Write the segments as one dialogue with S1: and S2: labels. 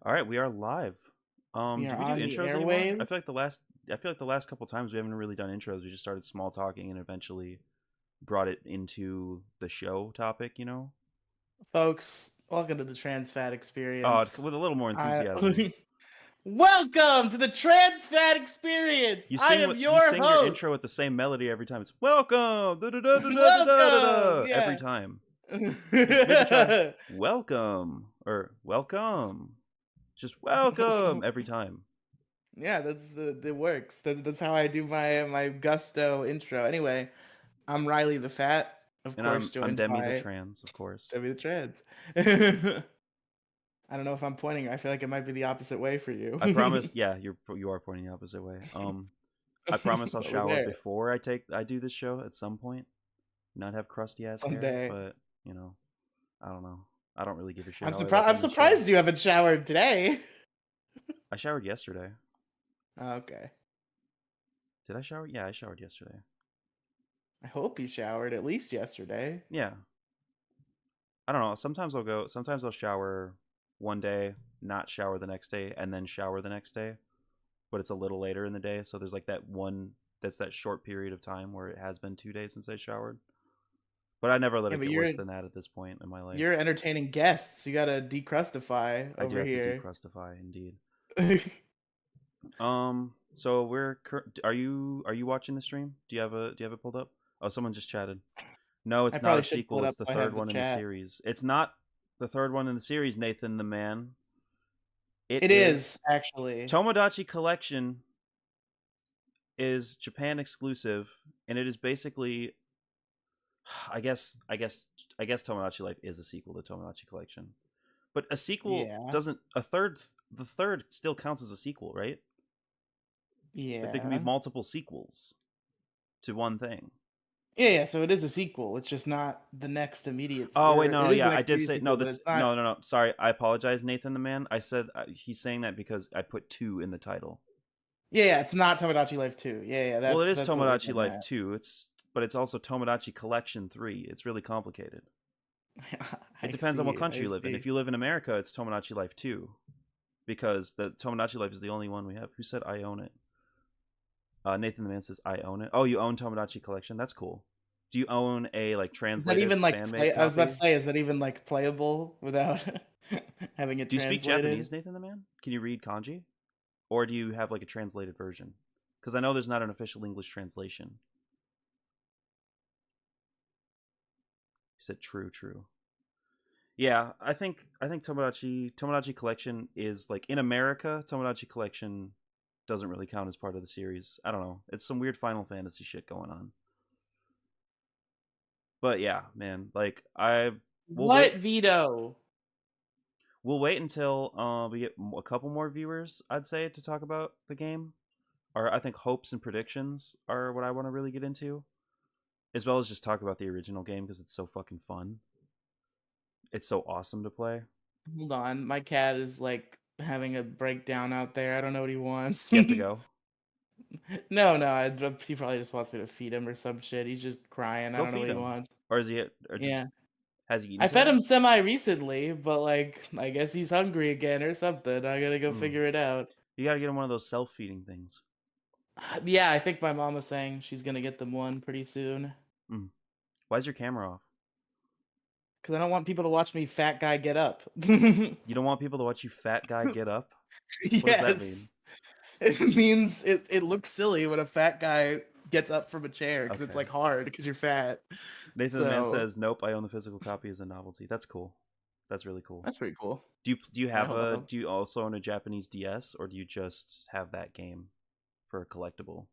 S1: All right, we are live.
S2: We are
S1: Do we do
S2: on the
S1: intros anymore?
S2: airwaves.
S1: I feel like the last couple times we haven't really done intros. We just started small talking and eventually brought it into the show topic, you know?
S2: Folks, welcome to the Trans Fat
S1: Oh,
S2: Experience.
S1: with a little more
S2: I
S1: enthusiasm.
S2: Welcome to the Trans Fat Experience. I am
S1: You
S2: your
S1: sing your
S2: host.
S1: intro with the same melody every time. It's welcome da, da, da, da, da, da, da,
S2: Welcome.
S1: da, every
S2: Yeah.
S1: time. Maybe try welcome or welcome. Just welcome every time.
S2: Yeah, that's the works. That's how I do my gusto intro. Anyway, I'm Riley the Fat, of
S1: And
S2: course,
S1: I'm
S2: joined
S1: Demi the
S2: by
S1: trans, of course.
S2: Debbie the Trans. I don't know if I'm pointing. I feel like it might be the opposite way for you.
S1: I promise. Yeah, you are pointing the opposite way. I promise I'll
S2: Over
S1: shower
S2: there
S1: before I do this show at some point. Not have crusty ass hair,
S2: someday.
S1: but you know, I don't know. I don't really give a shit
S2: I'm
S1: how I
S2: surprised.
S1: look
S2: I'm
S1: on this show.
S2: surprised you haven't showered today.
S1: I showered yesterday.
S2: Okay.
S1: Did I shower? Yeah, I showered yesterday.
S2: I hope you showered at least yesterday.
S1: Yeah. I don't know. Sometimes I'll shower one day, not shower the next day, and then shower the next day. But it's a little later in the day, so there's like that short period of time where it has been 2 days since I showered. But I never let
S2: Yeah,
S1: it
S2: but
S1: get
S2: you're
S1: worse than that at this point in my life.
S2: you're entertaining guests. You gotta decrustify
S1: I do
S2: over
S1: have to
S2: here.
S1: decrustify, indeed. So are you watching the stream? Do you have it pulled up? Oh, someone just chatted. No,
S2: I
S1: it's not
S2: probably
S1: a
S2: should pull
S1: sequel.
S2: it
S1: It's
S2: up
S1: the
S2: so I
S1: third
S2: have the
S1: one in the
S2: chat.
S1: series. It's not the third one in the series, Nathan the Man. It
S2: It
S1: is
S2: is actually.
S1: Tomodachi Collection is Japan exclusive, and it is basically I guess Tomodachi Life is a sequel to Tomodachi Collection. But a sequel
S2: Yeah.
S1: doesn't a third the third still counts as a sequel, right? Like there can be
S2: Yeah.
S1: multiple sequels to one thing.
S2: Yeah, yeah. So it is a sequel. It's just not the next immediate,
S1: Oh
S2: or
S1: wait,
S2: it
S1: no,
S2: is the
S1: yeah, I
S2: next
S1: did
S2: immediate
S1: say no.
S2: sequel, but
S1: That's
S2: it's not.
S1: no. Sorry, I apologize, Nathan the Man. I said he's saying that because I put two in the title.
S2: Yeah, yeah. It's not Tomodachi Life 2. Yeah, yeah.
S1: Well, it is
S2: That's what we're
S1: Tomodachi
S2: getting
S1: Life
S2: at.
S1: 2. But it's also Tomodachi Collection 3. It's really complicated. It
S2: I
S1: depends on what
S2: see.
S1: country
S2: I
S1: you live in.
S2: see.
S1: If you live in America, it's Tomodachi Life 2 because the Tomodachi Life is the only one we have. Who said I own it? Nathan the Man says I own it. Oh, you own Tomodachi Collection? That's cool. Do you own a like
S2: Is that
S1: translated
S2: even like
S1: fan made
S2: play? I was about to
S1: copy?
S2: say, is that even like playable without having it
S1: Do you speak
S2: translated?
S1: Japanese, Nathan the Man? Can you read kanji? Or do you have like a translated version? Because I know there's not an official English translation. You said true, true. Yeah, I think Tomodachi Collection is like in America. Tomodachi Collection doesn't really count as part of the series. I don't know. It's some weird Final Fantasy shit going on. But yeah, man, like I will
S2: What
S1: wait.
S2: veto?
S1: We'll wait until we get a couple more viewers. I'd say to talk about the game. Or I think hopes and predictions are what I want to really get into, as well as just talk about the original game because it's so fucking fun. It's so awesome to play.
S2: Hold on, my cat is like having a breakdown out there. I don't know what he wants.
S1: You have to go.
S2: No, no, he probably just wants me to feed him or some shit. He's just crying. I
S1: Go
S2: don't know what
S1: feed
S2: he
S1: him,
S2: wants.
S1: or is he? Or just
S2: Yeah,
S1: has he eaten
S2: I fed
S1: today?
S2: him semi recently, but like I guess he's hungry again or something. I gotta go
S1: Mm.
S2: figure it out.
S1: You gotta get him one of those self feeding things.
S2: Yeah, I think my mom was saying she's gonna get them one pretty soon.
S1: Mm. Why is your camera off?
S2: Because I don't want people to watch me fat guy get up.
S1: You don't want people to watch you fat guy get up? What does that mean?
S2: Yes. It means it looks silly when a fat guy gets up from a chair because it's
S1: Okay.
S2: like hard because you're fat.
S1: Nathan the Man
S2: So
S1: says, "Nope, I own the physical copy as a novelty." That's cool. That's really cool.
S2: that's pretty cool.
S1: Do
S2: Yeah, hold on.
S1: you also own a Japanese DS or do you just have that game for a collectible?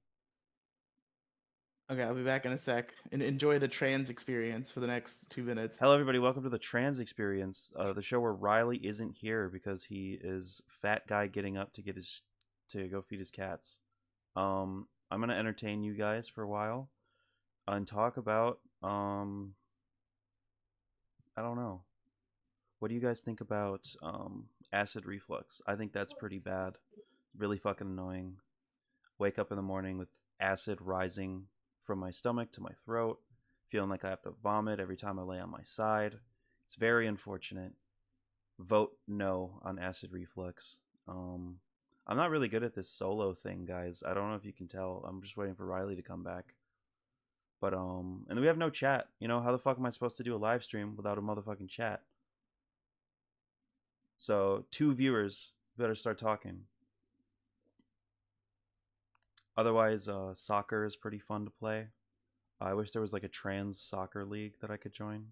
S2: Okay, I'll be back in a sec and enjoy the trans experience for the next 2 minutes.
S1: Hello, everybody. Welcome to the Trans Experience, the show where Riley isn't here because he is fat guy getting up to go feed his cats. I'm gonna entertain you guys for a while and talk about I don't know. What do you guys think about acid reflux? I think that's pretty bad. Really fucking annoying. Wake up in the morning with acid rising from my stomach to my throat, feeling like I have to vomit every time I lay on my side. It's very unfortunate. vote no on acid reflux. Um, I'm not really good at this solo thing, guys. I don't know if you can tell. I'm just waiting for Riley to come back. But and we have no chat. You know, how the fuck am I supposed to do a live stream without a motherfucking chat? So 2 viewers better start talking. Otherwise, soccer is pretty fun to play. I wish there was like a trans soccer league that I could join.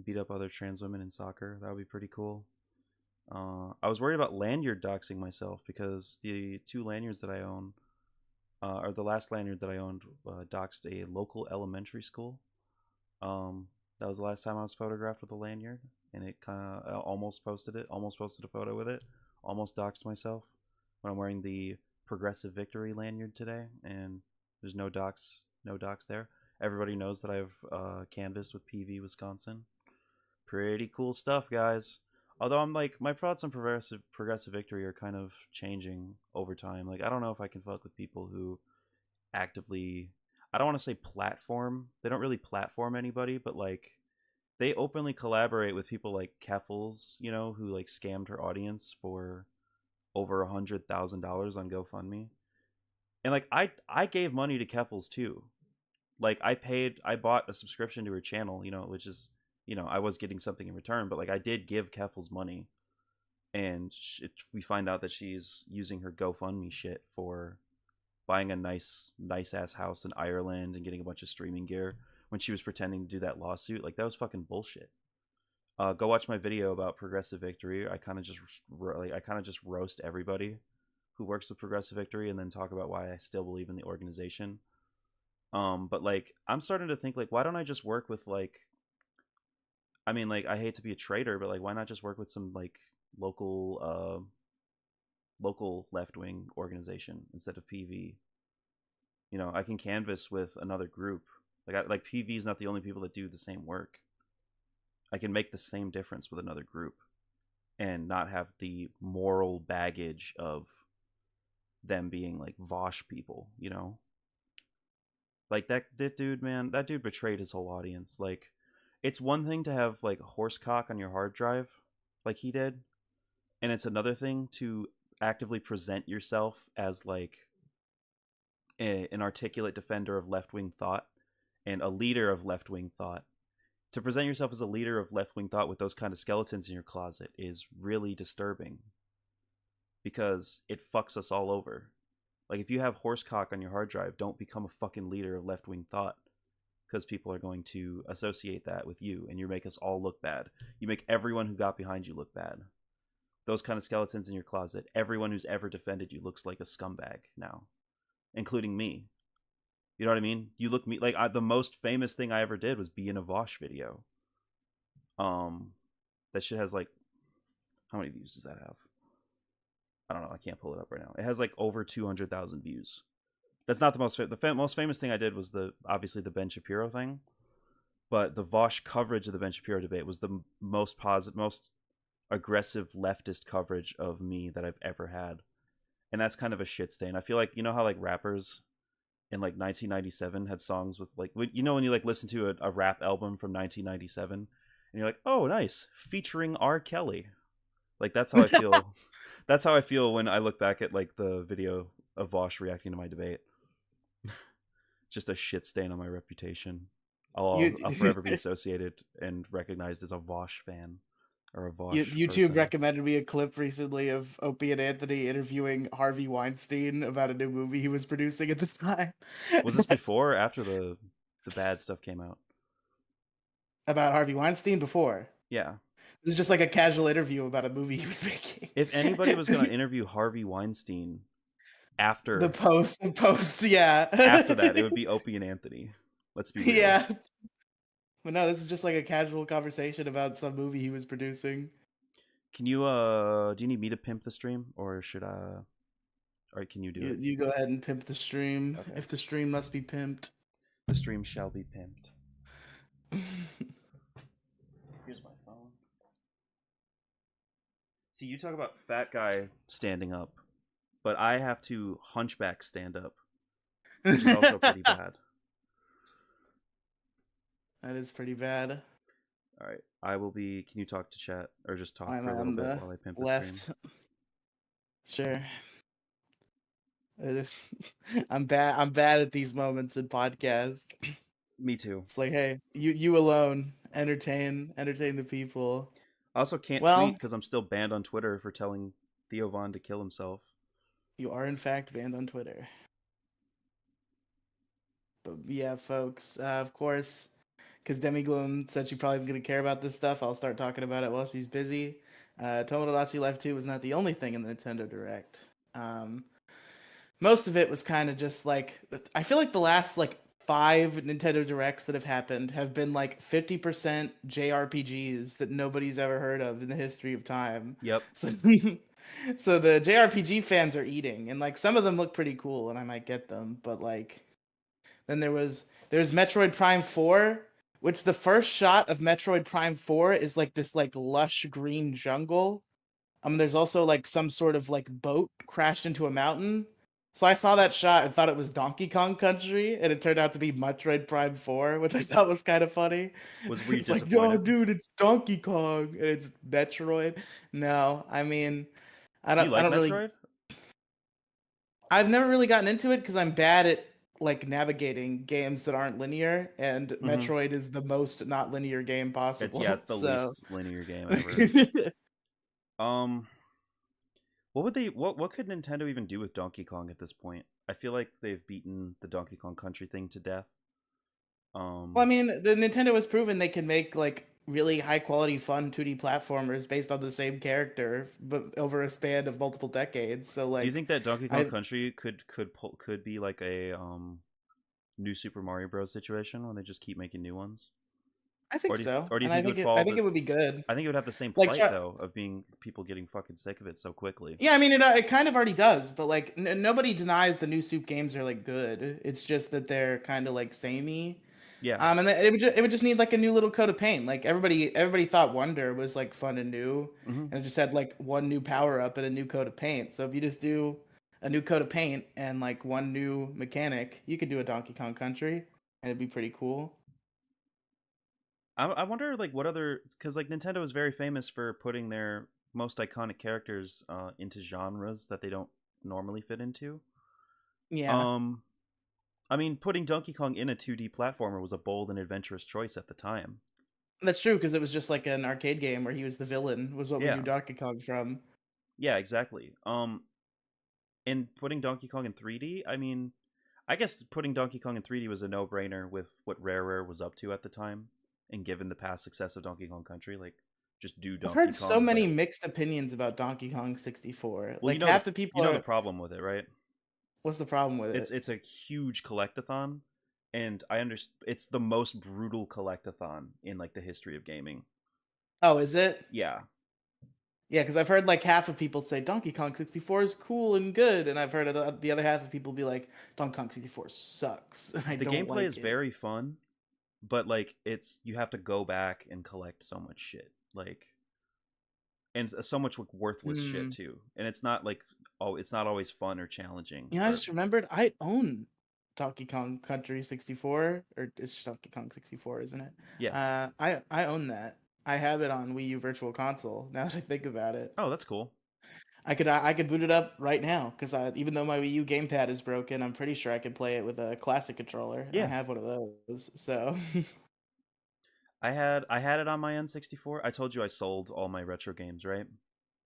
S1: Beat up other trans women in soccer. That would be pretty cool. I was worried about lanyard doxing myself because the 2 lanyards that I own, or the last lanyard that I owned, doxed a local elementary school. That was the last time I was photographed with a lanyard, and it kind of almost posted it. Almost posted a photo with it. Almost doxed myself when I'm wearing the Progressive Victory lanyard today, and there's no dox there. Everybody knows that I've canvassed with PV Wisconsin. Pretty cool stuff, guys. Although I'm like, my thoughts on progressive victory are kind of changing over time. Like, I don't know if I can fuck with people who actively, I don't want to say platform. They don't really platform anybody, but like they openly collaborate with people like Keffels, you know, who like scammed her audience for over $100,000 on GoFundMe. And like I gave money to Keffels too. Like I bought a subscription to her channel, you know, which is, you know, I was getting something in return, but like I did give Keffels money, and we find out that she's using her GoFundMe shit for buying a nice ass house in Ireland and getting a bunch of streaming gear when she was pretending to do that lawsuit. Like that was fucking bullshit. Go watch my video about Progressive Victory. I kind of just roast everybody who works with Progressive Victory and then talk about why I still believe in the organization. But like I'm starting to think like, why don't I just work with like, I mean, like I hate to be a traitor, but like why not just work with some like local local left wing organization instead of PV? You know, I can canvas with another group. Like PV is not the only people that do the same work. I can make the same difference with another group and not have the moral baggage of them being like Vosh people, you know? Like that dude, man, that dude betrayed his whole audience. Like it's one thing to have like horsecock on your hard drive like he did, and it's another thing to actively present yourself as like an articulate defender of left-wing thought and a leader of left-wing thought. To present yourself as a leader of left-wing thought with those kind of skeletons in your closet is really disturbing because it fucks us all over. Like if you have horsecock on your hard drive, don't become a fucking leader of left-wing thought because people are going to associate that with you and you make us all look bad. You make everyone who got behind you look bad. Those kind of skeletons in your closet, everyone who's ever defended you looks like a scumbag now, including me. You know what I mean? You look me like the most famous thing I ever did was be in a Vosh video. That shit has like, how many views does that have? I don't know. I can't pull it up right now. It has like over 200,000 views. That's not the most most famous thing I did was obviously the Ben Shapiro thing, but the Vosh coverage of the Ben Shapiro debate was the most positive, most aggressive leftist coverage of me that I've ever had, and that's kind of a shit stain. I feel like, you know how like rappers in like 1997 had songs with like, you know, when you like listen to a rap album from 1997 and you're like, oh nice, featuring R. Kelly. Like that's how I feel. That's how I feel when I look back at like the video of Vosh reacting to my debate. Just a shit stain on my reputation. I'll forever be associated and recognized as a Vosh fan or a Vosh
S2: YouTube
S1: person.
S2: recommended me a clip recently of Opie and Anthony interviewing Harvey Weinstein about a new movie he was producing at the time.
S1: Was this before or after the bad stuff came out?
S2: About Harvey Weinstein before.
S1: Yeah.
S2: It was just like a casual interview about a movie he was making.
S1: If anybody was going to interview Harvey Weinstein after
S2: the post, yeah.
S1: after that, it would be Opie and Anthony. Let's be real.
S2: Yeah. But no, this is just like a casual conversation about some movie he was producing.
S1: Can you do you need me to pimp the stream or should I, or can you do it?
S2: You go ahead and pimp the stream. Okay. If the stream must be pimped.
S1: The stream shall be pimped. Here's my phone. See, you talk about fat guy standing up, but I have to hunchback stand up, which is also pretty bad.
S2: That is pretty bad.
S1: All right. I will be. Can you talk to chat or just talk
S2: I'm
S1: for a little
S2: on
S1: bit
S2: the
S1: while I pimp the stream?
S2: left. Sure. I'm bad. I'm bad at these moments in podcast.
S1: Me too.
S2: It's like, hey, you alone, entertain the people.
S1: I also can't tweet
S2: Well,
S1: because I'm still banned on Twitter for telling Theo Von to kill himself.
S2: you are in fact banned on Twitter. But yeah, folks, of course, because Demigloom said she probably isn't going to care about this stuff, I'll start talking about it while she's busy. Tomodachi Life 2 was not the only thing in the Nintendo Direct. Most of it was kind of just like, I feel like the last like 5 Nintendo Directs that have happened have been like 50% JRPGs that nobody's ever heard of in the history of time.
S1: Yep.
S2: So, so the JRPG fans are eating, and like some of them look pretty cool, and I might get them, but like then there's Metroid Prime 4, which the first shot of Metroid Prime 4 is like this like lush green jungle. There's also like some sort of like boat crashed into a mountain. So I saw that shot and thought it was Donkey Kong Country, and it turned out to be Metroid Prime 4, which I thought was kind of funny.
S1: Were you
S2: It's like, yo,
S1: disappointed?
S2: dude, it's Donkey Kong and it's Metroid. No, I mean,
S1: Do you
S2: I
S1: like
S2: don't really
S1: Metroid?
S2: I've never really gotten into it because I'm bad at like navigating games that aren't linear, and
S1: Mm-hmm.
S2: Metroid is the most not linear game possible.
S1: It's the
S2: So
S1: least linear game ever. Um, what would they? What could Nintendo even do with Donkey Kong at this point? I feel like they've beaten the Donkey Kong Country thing to death.
S2: well, I
S1: Um,
S2: mean, the Nintendo has proven they can make like really high quality fun 2D platformers based on the same character but over a span of multiple decades. So
S1: do you
S2: like
S1: think that Donkey Kong
S2: I
S1: Country could be like a new Super Mario Bros. Situation when they just keep making new ones?
S2: I think so.
S1: Or do you
S2: And
S1: think it would
S2: I
S1: follow
S2: think
S1: the?
S2: it would be good.
S1: I think it would have the same
S2: Like
S1: plight though of being people getting fucking sick of it so quickly.
S2: yeah, I mean it kind of already does, but like nobody denies the new Soup games are like good. It's just that they're kind of like samey.
S1: Yeah.
S2: And it would just need like a new little coat of paint. Like everybody thought Wonder was like fun and new,
S1: Mm-hmm.
S2: and it just had like one new power up and a new coat of paint. So if you just do a new coat of paint and like one new mechanic, you could do a Donkey Kong Country, and it'd be pretty cool.
S1: I wonder like what other because like Nintendo is very famous for putting their most iconic characters into genres that they don't normally fit into.
S2: Yeah,
S1: Um, I mean, putting Donkey Kong in a 2D platformer was a bold and adventurous choice at the time.
S2: that's true because it was just like an arcade game where he was the villain. Was what we knew
S1: Yeah,
S2: Donkey Kong from.
S1: yeah, exactly. And putting Donkey Kong in 3D, I mean, I guess putting Donkey Kong in 3D was a no-brainer with what Rare was up to at the time, and given the past success of Donkey Kong Country, like just do
S2: I've
S1: Donkey
S2: heard so
S1: Kong,
S2: many
S1: but
S2: mixed opinions about Donkey Kong 64.
S1: well,
S2: Like half the
S1: you
S2: people
S1: know the
S2: are.
S1: problem with it, right?
S2: What's the problem with it?
S1: It's a huge collectathon, and I understand it's the most brutal collectathon in like the history of gaming.
S2: Oh, is it?
S1: Yeah,
S2: Yeah, because I've heard like half of people say Donkey Kong 64 is cool and good, and I've heard the other half of people be like Donkey Kong 64 sucks, and I
S1: the
S2: don't
S1: gameplay is
S2: like it.
S1: very fun, but like it's you have to go back and collect so much shit, like and so much like, worthless shit
S2: Hmm.
S1: too. And it's not like it's not always fun or challenging.
S2: You know, I
S1: Or
S2: just remembered I own Donkey Kong Country 64, or it's Donkey Kong 64, isn't it?
S1: yeah,
S2: I own that. I have it on Wii U Virtual Console. Now that I think about it,
S1: oh that's cool.
S2: I could boot it up right now because even though my Wii U gamepad is broken, I'm pretty sure I could play it with a classic controller. I
S1: Yeah,
S2: have one of those, so.
S1: I had it on my N64. I told you I sold all my retro games, right?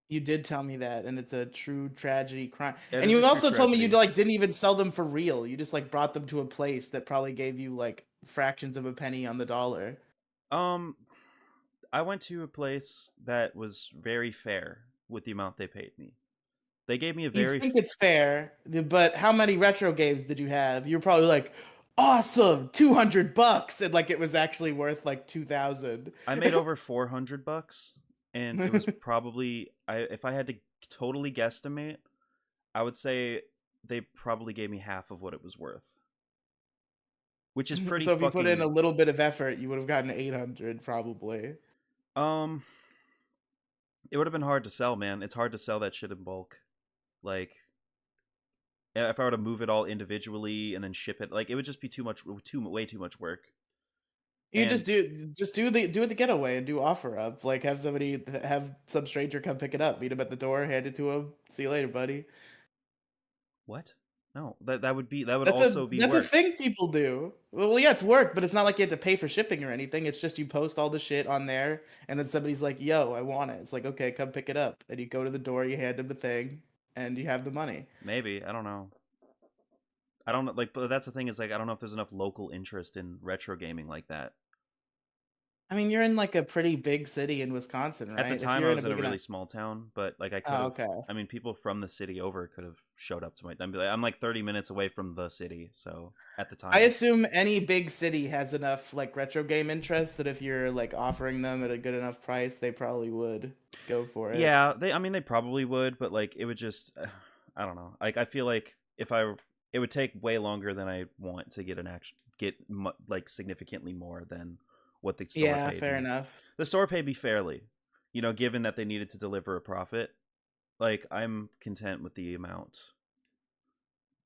S2: You did tell me that, and it's a true tragedy crime.
S1: It
S2: And
S1: is a
S2: you
S1: true
S2: also told me you
S1: tragedy.
S2: like didn't even sell them for real. You just like brought them to a place that probably gave you like fractions of a penny on the dollar.
S1: um I went to a place that was very fair with the amount they paid me. They gave me a
S2: You
S1: very
S2: think it's fair, but how many retro games did you have? You're probably like, awesome, $200, and like it was actually worth like 2,000.
S1: I made over $400 and it was probably I if I had to totally guesstimate, I would say they probably gave me half of what it was worth, which is pretty
S2: So if you put in a
S1: fucking
S2: little bit of effort, you would have gotten 800 probably.
S1: um it would have been hard to sell, man. It's hard to sell that shit in bulk. Like if I were to move it all individually and then ship it, like it would just be too much way too much work.
S2: You
S1: And
S2: just do it the getaway and do offer up. Like have some stranger come pick it up, meet him at the door, hand it to him. See you later, buddy.
S1: what? No, that would also be
S2: That's a
S1: work.
S2: thing people do. Well, yeah, it's work, but it's not like you have to pay for shipping or anything. It's just you post all the shit on there, and then somebody's like, "Yo, I want it." It's like, okay, come pick it up, and you go to the door, you hand them the thing, and you have the money.
S1: Maybe, I don't know. I don't know, like, but that's the thing is like I don't know if there's enough local interest in retro gaming like that.
S2: I mean, you're in like a pretty big city in Wisconsin,
S1: At the
S2: right? If
S1: time,
S2: you're
S1: I
S2: in a
S1: was in a
S2: big
S1: really
S2: enough,
S1: small town, but like I could
S2: oh,
S1: have.
S2: okay.
S1: I mean, people from the city over could have showed up to my. I'm like 30 minutes away from the city, so at the
S2: I
S1: time,
S2: assume any big city has enough like retro game interest that if you're like offering them at a good enough price, they probably would go for it.
S1: yeah, they. I mean, they probably would, but like it would just. I don't know. Like I feel like if I, it would take way longer than I want to get like significantly more than what the store
S2: Yeah,
S1: paid
S2: fair
S1: me.
S2: enough.
S1: The store paid me fairly, given that they needed to deliver a profit. Like I'm content with the amount.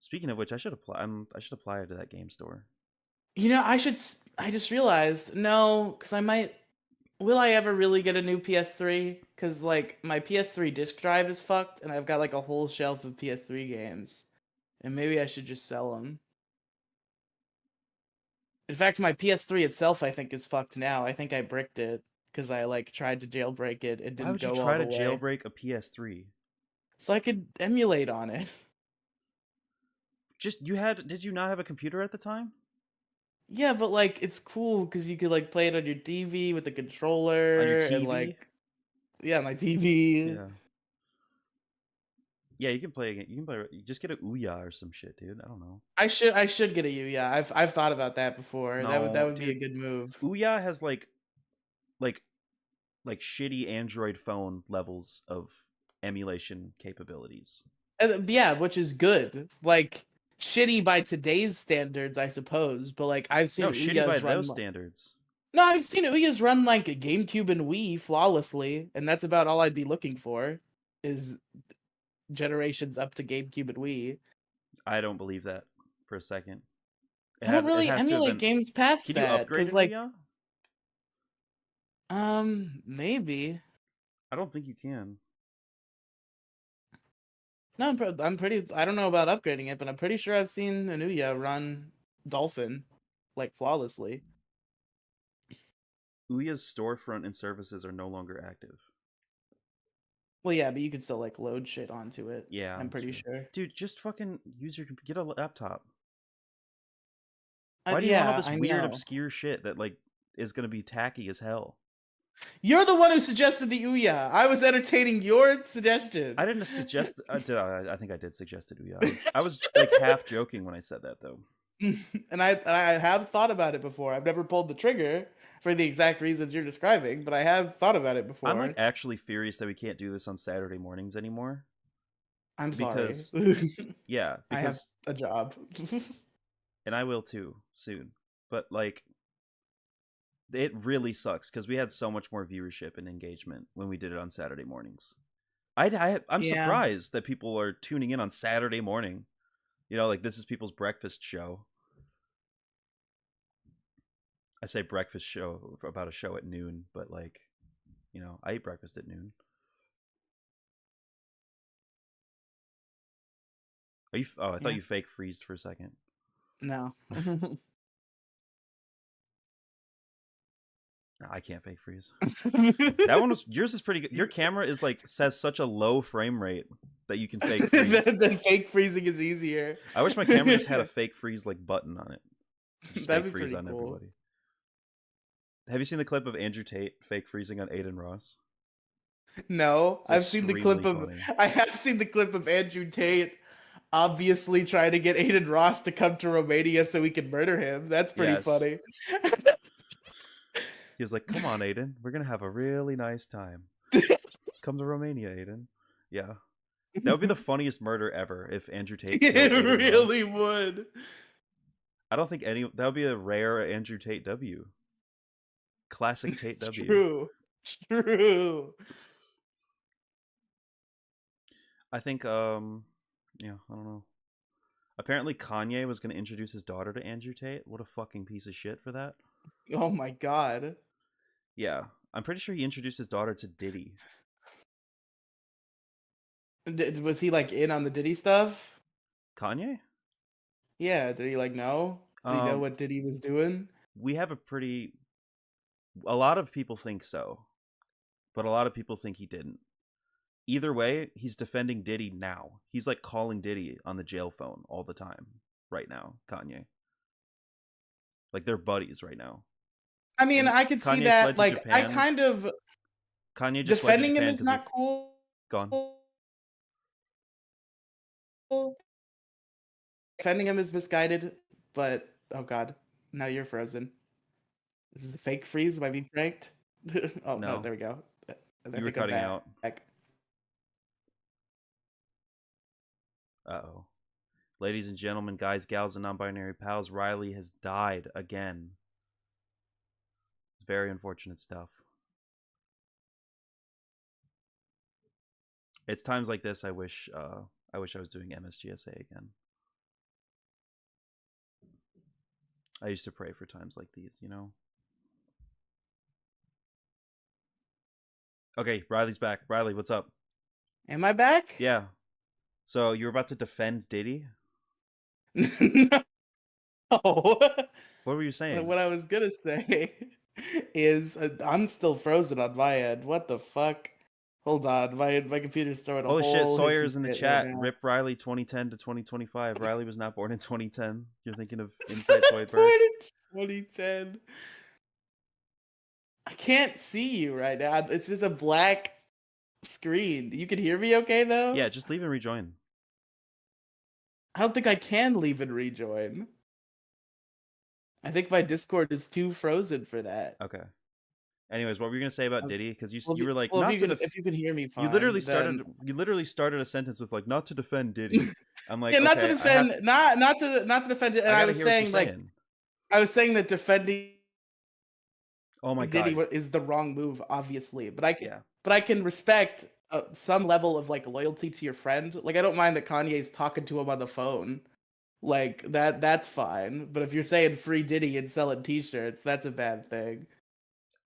S1: Speaking of which, I should apply. I should apply to that game store.
S2: I just realized no, because I might. Will I ever really get a new PS3? Because like my PS3 disc drive is fucked, and I've got like a whole shelf of PS3 games, and maybe I should just sell them. In fact, my PS3 itself, I think, is fucked now. I think I bricked it because I like tried to jailbreak it. It
S1: Why
S2: didn't
S1: would you
S2: go all
S1: try
S2: the
S1: to
S2: way,
S1: jailbreak a PS3?
S2: so I could emulate on it.
S1: Just you had? Did you not have a computer at the time?
S2: Yeah, but like it's cool because you could like play it on your TV with the
S1: On your
S2: controller and
S1: TV?
S2: like yeah, my TV.
S1: Yeah. Yeah, you can play again. You can play. You just get a Ouya or some shit, dude. I don't know.
S2: I should get a U. Yeah, I've thought about that before. That
S1: No,
S2: would be a
S1: dude.
S2: good move.
S1: Ouya has like shitty Android phone levels of emulation capabilities.
S2: Yeah, which is good. Like shitty by today's standards, I suppose. But like I've
S1: No,
S2: seen
S1: shitty by
S2: Ouya's
S1: those standards.
S2: no, I've seen Ouya's run like a GameCube and Wii flawlessly, and that's about all I'd be looking for. Is generations up to GameCube and Wii.
S1: I don't believe that for a second.
S2: I don't
S1: It
S2: really
S1: has to have
S2: emulate
S1: been.
S2: games past
S1: Can you
S2: that
S1: upgrade
S2: because
S1: an
S2: like
S1: Ouya?
S2: maybe.
S1: I don't think you can.
S2: No, I'm pretty. I don't know about upgrading it, but I'm pretty sure I've seen Anuya run Dolphin like flawlessly.
S1: Ouya's storefront and services are no longer active.
S2: Well, yeah, but you could still like load shit onto it.
S1: Yeah,
S2: I'm
S1: that's
S2: pretty
S1: true.
S2: sure.
S1: Dude, just fucking use your get a laptop. Why do you want all
S2: Yeah,
S1: this
S2: I
S1: weird,
S2: know.
S1: obscure shit that like is gonna be tacky as hell?
S2: You're the one who suggested the Ouya. I was entertaining your suggestion.
S1: I didn't suggest. I think I did suggest it. Yeah, I was like half joking when I said that though.
S2: And I have thought about it before. I've never pulled the trigger for the exact reasons you're describing, but I have thought about it
S1: I'm like
S2: before.
S1: actually furious that we can't do this on Saturday mornings anymore
S2: I'm sorry.
S1: because yeah,
S2: I have
S1: because
S2: a job.
S1: and I will too soon. But like it really sucks because we had so much more viewership and engagement when we did it on Saturday mornings. I'm
S2: Yeah.
S1: surprised that people are tuning in on Saturday morning. Like this is people's breakfast show. I say breakfast show about a show at noon, but like, I eat breakfast at noon. Are you? Oh, I thought
S2: Yeah.
S1: you fake freezed for a second.
S2: No.
S1: No, I can't fake freeze. That one was yours is pretty good. Your camera is like says such a low frame rate that you can fake freeze.
S2: The fake freezing is easier.
S1: I wish my camera just had a fake freeze like button on it. Just
S2: That'd
S1: fake
S2: be
S1: freeze
S2: pretty
S1: on
S2: cool.
S1: everybody. Have you seen the clip of Andrew Tate fake freezing on Aiden Ross?
S2: No,
S1: It's
S2: I've seen the clip
S1: extremely
S2: of
S1: funny.
S2: I have seen the clip of Andrew Tate obviously trying to get Aiden Ross to come to Romania so we can murder him. That's pretty
S1: Yes.
S2: funny.
S1: He was like, "Come on, Aiden, we're gonna have a really nice time. Come to Romania, Aiden." Yeah, that would be the funniest murder ever if Andrew Tate killed
S2: It
S1: Aiden
S2: really
S1: Ross.
S2: would.
S1: I don't think that would be a rare Andrew Tate W. Classic Tate
S2: It's
S1: W.
S2: true. True.
S1: I think yeah, I don't know. Apparently Kanye was going to introduce his daughter to Andrew Tate. What a fucking piece of shit for that.
S2: Oh my god.
S1: Yeah, I'm pretty sure he introduced his daughter to Diddy.
S2: Was he like in on the Diddy stuff?
S1: Kanye?
S2: Yeah, did he like know? Did he know
S1: Um,
S2: what Diddy was doing?
S1: we have a lot of people think so, but a lot of people think he didn't. Either way, he's defending Diddy now. He's like calling Diddy on the jail phone all the time right now, Kanye. Like they're buddies right now.
S2: I mean,
S1: And
S2: I could see
S1: Kanye fled
S2: that.
S1: to
S2: Like, I
S1: Japan.
S2: kind of
S1: Kanye just fled to
S2: defending him
S1: Japan
S2: is
S1: because of
S2: not cool.
S1: gone.
S2: Defending him is misguided, but oh god, now you're frozen. This is a fake freeze. Am I being pranked? Oh no,
S1: No,
S2: there we go. I
S1: you were
S2: think I'm
S1: cutting out.
S2: back.
S1: Uh-oh. Ladies and gentlemen, guys, gals, and non-binary pals, Riley has died again. It's very unfortunate stuff. It's times like this I wish I was doing MSGSA again. I used to pray for times like these, you know? Okay, Riley's back. Riley, what's up?
S2: Am I back?
S1: Yeah. So you were about to defend Diddy?
S2: No.
S1: What were you saying?
S2: What I was gonna say is I'm still frozen on my end. What the fuck? Hold on, my computer's throwing a
S1: Holy shit,
S2: whole
S1: Sawyer's
S2: hissy
S1: in the
S2: fit
S1: chat.
S2: right now.
S1: Rip Riley 2010 to 2025. Riley was not born in 2010. You're thinking of Inside Zoidberg.
S2: 2010. I can't see you right now. It's just a black screen. You can hear me okay though?
S1: Yeah, just leave and rejoin.
S2: I don't think I can leave and rejoin. I think my Discord is too frozen for that.
S1: Okay. Anyways, what were you gonna say about Diddy? Because you were like,
S2: well,
S1: not to
S2: if you can hear me fine,
S1: you literally
S2: then...
S1: started a sentence with like, not to defend Diddy. I'm like,
S2: yeah, not
S1: okay,
S2: to defend, not to defend it. And
S1: I
S2: I
S1: gotta
S2: was
S1: hear what
S2: saying
S1: you're
S2: like,
S1: saying.
S2: I was saying that defending
S1: Oh my
S2: Diddy
S1: god.
S2: is the wrong move, obviously. But
S1: Yeah.
S2: I can respect some level of like loyalty to your friend. Like I don't mind that Kanye's talking to him on the phone. Like that's fine. But if you're saying free Diddy and selling T-shirts, that's a bad thing.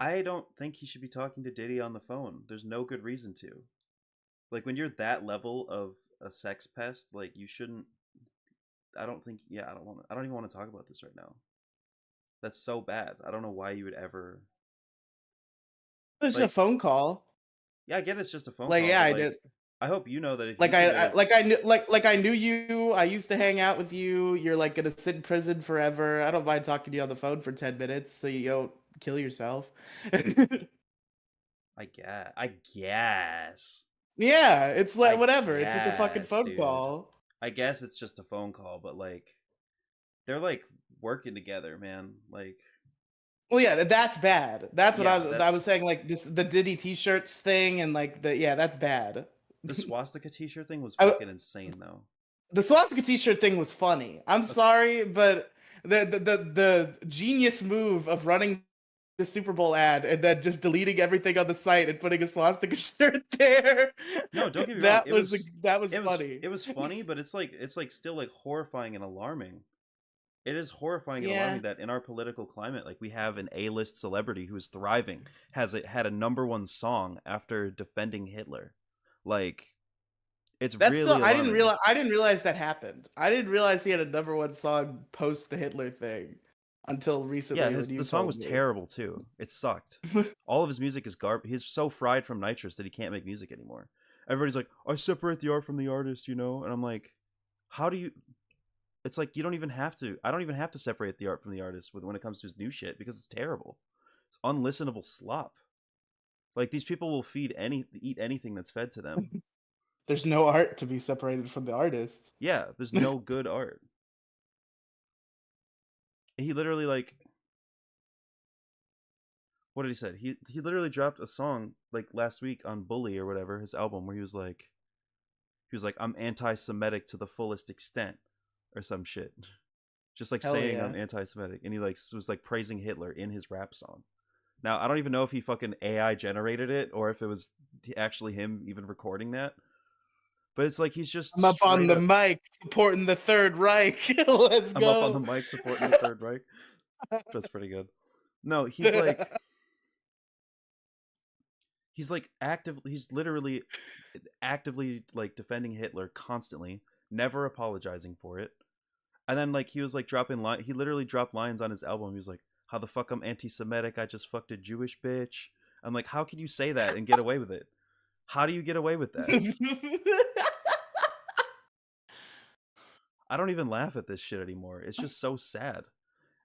S1: I don't think he should be talking to Diddy on the phone. There's no good reason to. Like when you're that level of a sex pest, like you shouldn't. I don't think. Yeah, I don't want. I don't even want to talk about this right now. That's so bad. I don't know why you would ever.
S2: It's just a
S1: Like,
S2: phone call.
S1: yeah, I get it's just a phone
S2: Like
S1: call,
S2: yeah,
S1: but
S2: I
S1: like,
S2: did.
S1: I hope you know that if
S2: Like
S1: you committed,
S2: I knew you. I used to hang out with you. You're like gonna sit in prison forever. I don't mind talking to you on the phone for 10 minutes so you don't kill yourself.
S1: I guess,
S2: Yeah, it's like
S1: I
S2: whatever. It's just a fucking
S1: guess,
S2: phone
S1: dude.
S2: call.
S1: I guess it's just a phone call, but like, they're like working together, man. Like,
S2: Well, yeah, that's bad. That's what
S1: yeah,
S2: I was
S1: that's
S2: saying. Like the Diddy T-shirts thing and like yeah, that's bad.
S1: the swastika T-shirt thing was
S2: I,
S1: fucking insane, though.
S2: the swastika T-shirt thing was funny. I'm
S1: Okay.
S2: sorry, but the genius move of running the Super Bowl ad and then just deleting everything on the site and putting a swastika shirt there.
S1: No, don't get me wrong.
S2: That was funny.
S1: It was funny, but it's like still like horrifying and alarming. It is horrifying and
S2: Yeah.
S1: alarming that in our political climate, like we have an A-list celebrity who is thriving, had a #1 song after defending Hitler. Like, it's
S2: That's
S1: really
S2: still
S1: alarming.
S2: I didn't realize that happened. I didn't realize he had a #1 song post the Hitler thing until recently.
S1: Yeah,
S2: when you
S1: the song
S2: told
S1: was
S2: me.
S1: terrible too. It sucked. All of his music is garbage. He's so fried from nitrous that he can't make music anymore. Everybody's like, I separate the art from the artist, you know? And I'm like, how do you? It's like you don't even have to. I don't even have to separate the art from the artist when it comes to his new shit because it's terrible. It's unlistenable slop. Like these people will eat anything that's fed to them.
S2: There's no art to be separated from the artist.
S1: Yeah, there's no good art. He literally like, what did he say? He literally dropped a song like last week on Bully or whatever, his album, where he was like, I'm anti-Semitic to the fullest extent, or some shit. Just like
S2: Hell
S1: saying
S2: yeah.
S1: I'm anti-Semitic, and he like was like praising Hitler in his rap song. Now I don't even know if he fucking AI generated it or if it was actually him even recording that. But it's like he's just
S2: I'm up on the
S1: up,
S2: mic supporting the Third Reich. Let's
S1: I'm
S2: go.
S1: up on the mic supporting the Third Reich. That's pretty good. No, he's like he's literally actively like defending Hitler constantly, never apologizing for it. And then like he was like he literally dropped lines on his album. He was like, "How the fuck I'm anti-Semitic? I just fucked a Jewish bitch." I'm like, "How can you say that and get away with it? How do you get away with that?" I don't even laugh at this shit anymore. It's just so sad.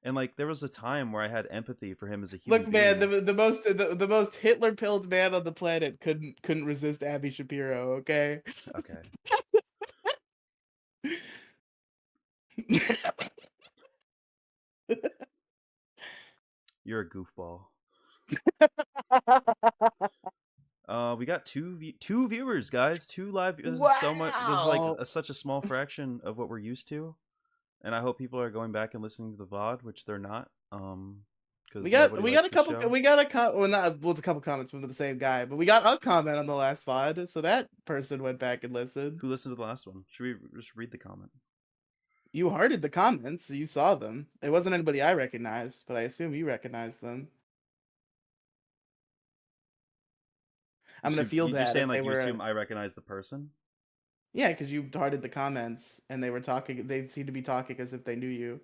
S1: And like there was a time where I had empathy for him as a human
S2: Look, man,
S1: being.
S2: the most Hitler pilled man on the planet couldn't resist Abby Shapiro. Okay.
S1: Okay. You're a goofball. We got two viewers, guys. Two live. This is so much. This is like
S2: Wow.
S1: such a small fraction of what we're used to, and I hope people are going back and listening to the VOD, which they're not.
S2: We
S1: Because
S2: got
S1: nobody
S2: we got
S1: likes
S2: a
S1: this
S2: couple
S1: show.
S2: we got a well not well it's a couple comments from the same guy, but we got a comment on the last VOD, so that person went back and listened.
S1: Who listened to the last one? Should we just read the comment?
S2: You hearted the comments, you saw them. It wasn't anybody I recognized, but I assume you recognized them. I'm gonna feel
S1: You just
S2: that
S1: saying
S2: if they
S1: like you
S2: were
S1: assume I recognize the person?
S2: yeah, because you hearted the comments and they were talking. They seemed to be talking as if they knew you.